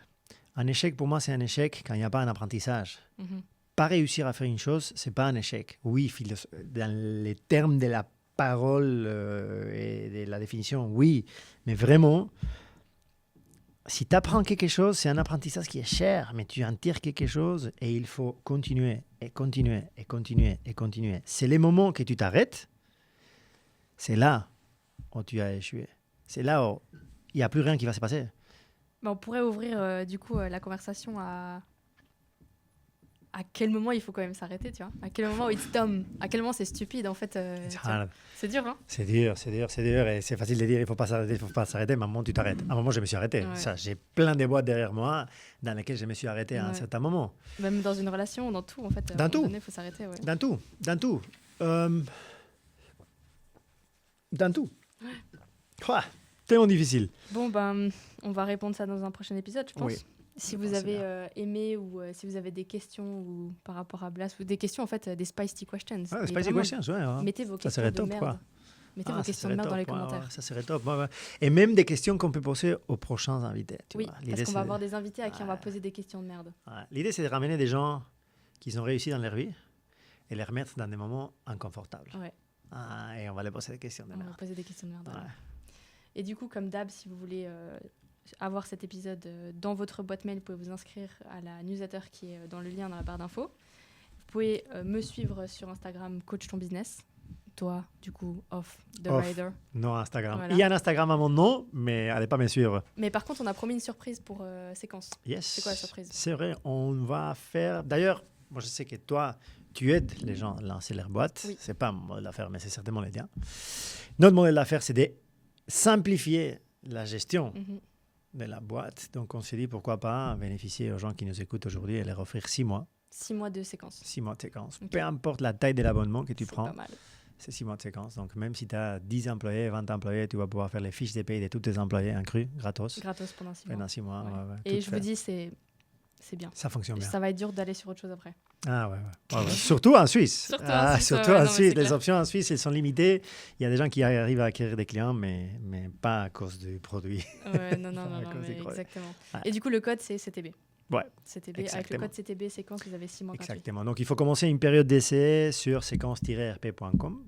B: Un échec, pour moi, c'est un échec quand il n'y a pas un apprentissage.
A: Mm-hmm.
B: Pas réussir à faire une chose, c'est pas un échec. Oui, dans les termes de la parole et de la définition, oui. Mais vraiment, si tu apprends quelque chose, c'est un apprentissage qui est cher, mais tu en tires quelque chose et il faut continuer et continuer et continuer et continuer. C'est les moments que tu t'arrêtes, c'est là où tu as échoué. C'est là où il n'y a plus rien qui va se passer.
A: On pourrait ouvrir du coup la conversation à quel moment il faut quand même s'arrêter, tu vois. À quel moment it's dumb, à quel moment c'est stupide, en fait. C'est dur, hein.
B: C'est dur, et c'est facile de dire il faut pas s'arrêter, mais à un moment tu t'arrêtes. À un moment je me suis arrêté.
A: Ouais.
B: Ça, j'ai plein de boîtes derrière moi dans lesquelles je me suis arrêté à un certain moment.
A: Même dans une relation, dans tout, en fait.
B: Dans tout.
A: Il faut s'arrêter, ouais.
B: Dans tout. Dans tout. Ouais. Tellement difficile.
A: Bon, on va répondre ça dans un prochain épisode, je pense.
B: Oui.
A: Si vous avez aimé ou si vous avez des questions ou par rapport à Blas ou des questions, en fait, des spicy questions.
B: Ouais, spicy questions, ouais.
A: Mettez vos questions de merde. Quoi. Mettez vos questions de merde dans les commentaires.
B: Ouais, ça serait top. Ouais. Et même des questions qu'on peut poser aux prochains invités.
A: Oui, parce qu'on va avoir des invités à qui on va poser des questions de merde.
B: Ouais. L'idée, c'est de ramener des gens qui ont réussi dans leur vie et les remettre dans des moments inconfortables.
A: Ouais.
B: Et on va leur poser des questions de merde.
A: On va poser des questions de merde. Ouais. Et du coup, comme d'hab, si vous voulez avoir cet épisode dans votre boîte mail, vous pouvez vous inscrire à la newsletter qui est dans le lien dans la barre d'infos. Vous pouvez me suivre sur Instagram, Coach Ton Business. Toi, du coup, The Rider.
B: Non, Instagram. Voilà. Il y a un Instagram à mon nom, mais allez pas me suivre.
A: Mais par contre, on a promis une surprise pour Séquence.
B: Yes.
A: C'est quoi la surprise?
B: C'est vrai, on va faire... D'ailleurs, moi je sais que toi, tu aides les gens à lancer leur boîte.
A: Oui.
B: C'est pas mon modèle d'affaires, mais c'est certainement le tien. Notre modèle d'affaires, c'est de simplifier la gestion de la boîte. Donc, on s'est dit pourquoi pas bénéficier aux gens qui nous écoutent aujourd'hui et leur offrir 6 mois.
A: 6 mois de séquence.
B: 6 mois de séquence. Okay. Peu importe la taille de l'abonnement que tu prends.
A: Pas mal.
B: C'est 6 mois de séquence. Donc, même si tu as 10 employés, 20 employés, tu vas pouvoir faire les fiches de paye de tous tes employés inclus, gratos.
A: Gratos pendant 6 mois.
B: Pendant 6 mois. Ouais.
A: Et je vous dis, c'est bien.
B: Ça fonctionne bien.
A: Ça va être dur d'aller sur autre chose après.
B: Ah ouais. Surtout en Suisse. Surtout en Suisse. Les options en Suisse, elles sont limitées. Il y a des gens qui arrivent à acquérir des clients, mais pas à cause du produit.
A: Ouais, non, mais exactement. Ouais. Et du coup, le code, c'est CTB.
B: Ouais.
A: CTB. Avec le code CTB séquence, vous avez 6 mois gratuits.
B: Exactement. Donc, il faut commencer une période d'essai sur séquence-rp.com.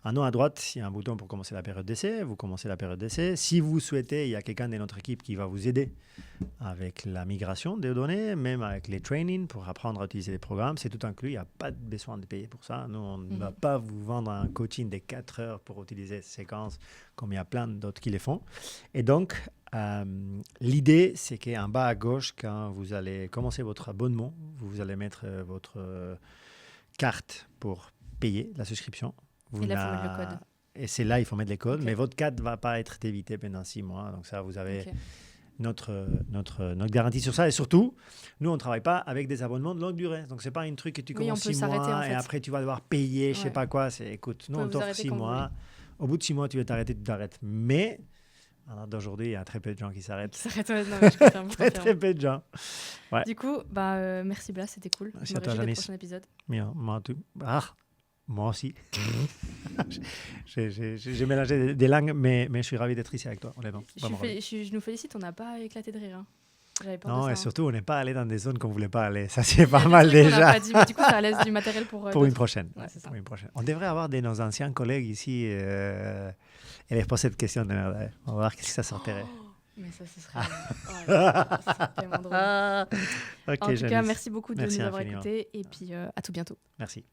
B: En haut à droite, il y a un bouton pour commencer la période d'essai. Vous commencez la période d'essai. Si vous souhaitez, il y a quelqu'un de notre équipe qui va vous aider avec la migration des données, même avec les trainings pour apprendre à utiliser les programmes. C'est tout inclus. Il n'y a pas besoin de payer pour ça. Nous, on ne va pas vous vendre un coaching de 4 heures pour utiliser séquence comme il y a plein d'autres qui les font. Et donc, l'idée, c'est qu'en bas à gauche, quand vous allez commencer votre abonnement, vous allez mettre votre carte pour payer la souscription.
A: Et là, il faut mettre le code.
B: Et c'est là, il faut mettre les codes. Okay. Mais votre carte ne va pas être évité pendant 6 mois. Donc ça, vous avez notre garantie sur ça. Et surtout, nous, on ne travaille pas avec des abonnements de longue durée. Donc, ce n'est pas un truc que tu commences 6 mois en fait. Et après, tu vas devoir payer, je ne sais pas quoi. Écoute, nous, on t'offre 6 mois. Au bout de 6 mois, tu veux t'arrêter, tu t'arrêtes. Mais D'aujourd'hui, il y a très peu de gens qui s'arrêtent.
A: Non, mais je confirme,
B: Très peu de gens. Ouais.
A: Du coup, merci Blas, c'était cool.
B: Merci
A: Je
B: à
A: me
B: toi,
A: réjouis du
B: Janice.
A: prochain épisode.
B: Moi aussi. J'ai mélangé des langues, mais je suis ravi d'être ici avec toi, honnêtement.
A: Je nous félicite, on n'a pas éclaté de rire. Hein. J'avais peur de
B: Non,
A: ça,
B: et
A: hein.
B: surtout, on n'est pas allé dans des zones qu'on ne voulait pas aller. Ça, c'est
A: Il y a
B: pas
A: des
B: mal
A: trucs qu'on n'a
B: déjà.
A: pas dit, mais du coup, ça laisse du matériel pour
B: Pour une
A: d'autres.
B: prochaine.
A: Ouais, c'est ça.
B: Pour une prochaine. On devrait avoir nos anciens collègues ici et leur poser cette question de merde. On va voir qu'est-ce que ça sortirait.
A: Mais ça, ce serait... Oh là là, c'est tellement drôle.
B: Ok,
A: En tout cas,
B: Janice.
A: merci beaucoup de
B: Merci
A: nous avoir
B: infiniment.
A: écoutés et puis à tout bientôt.
B: Merci.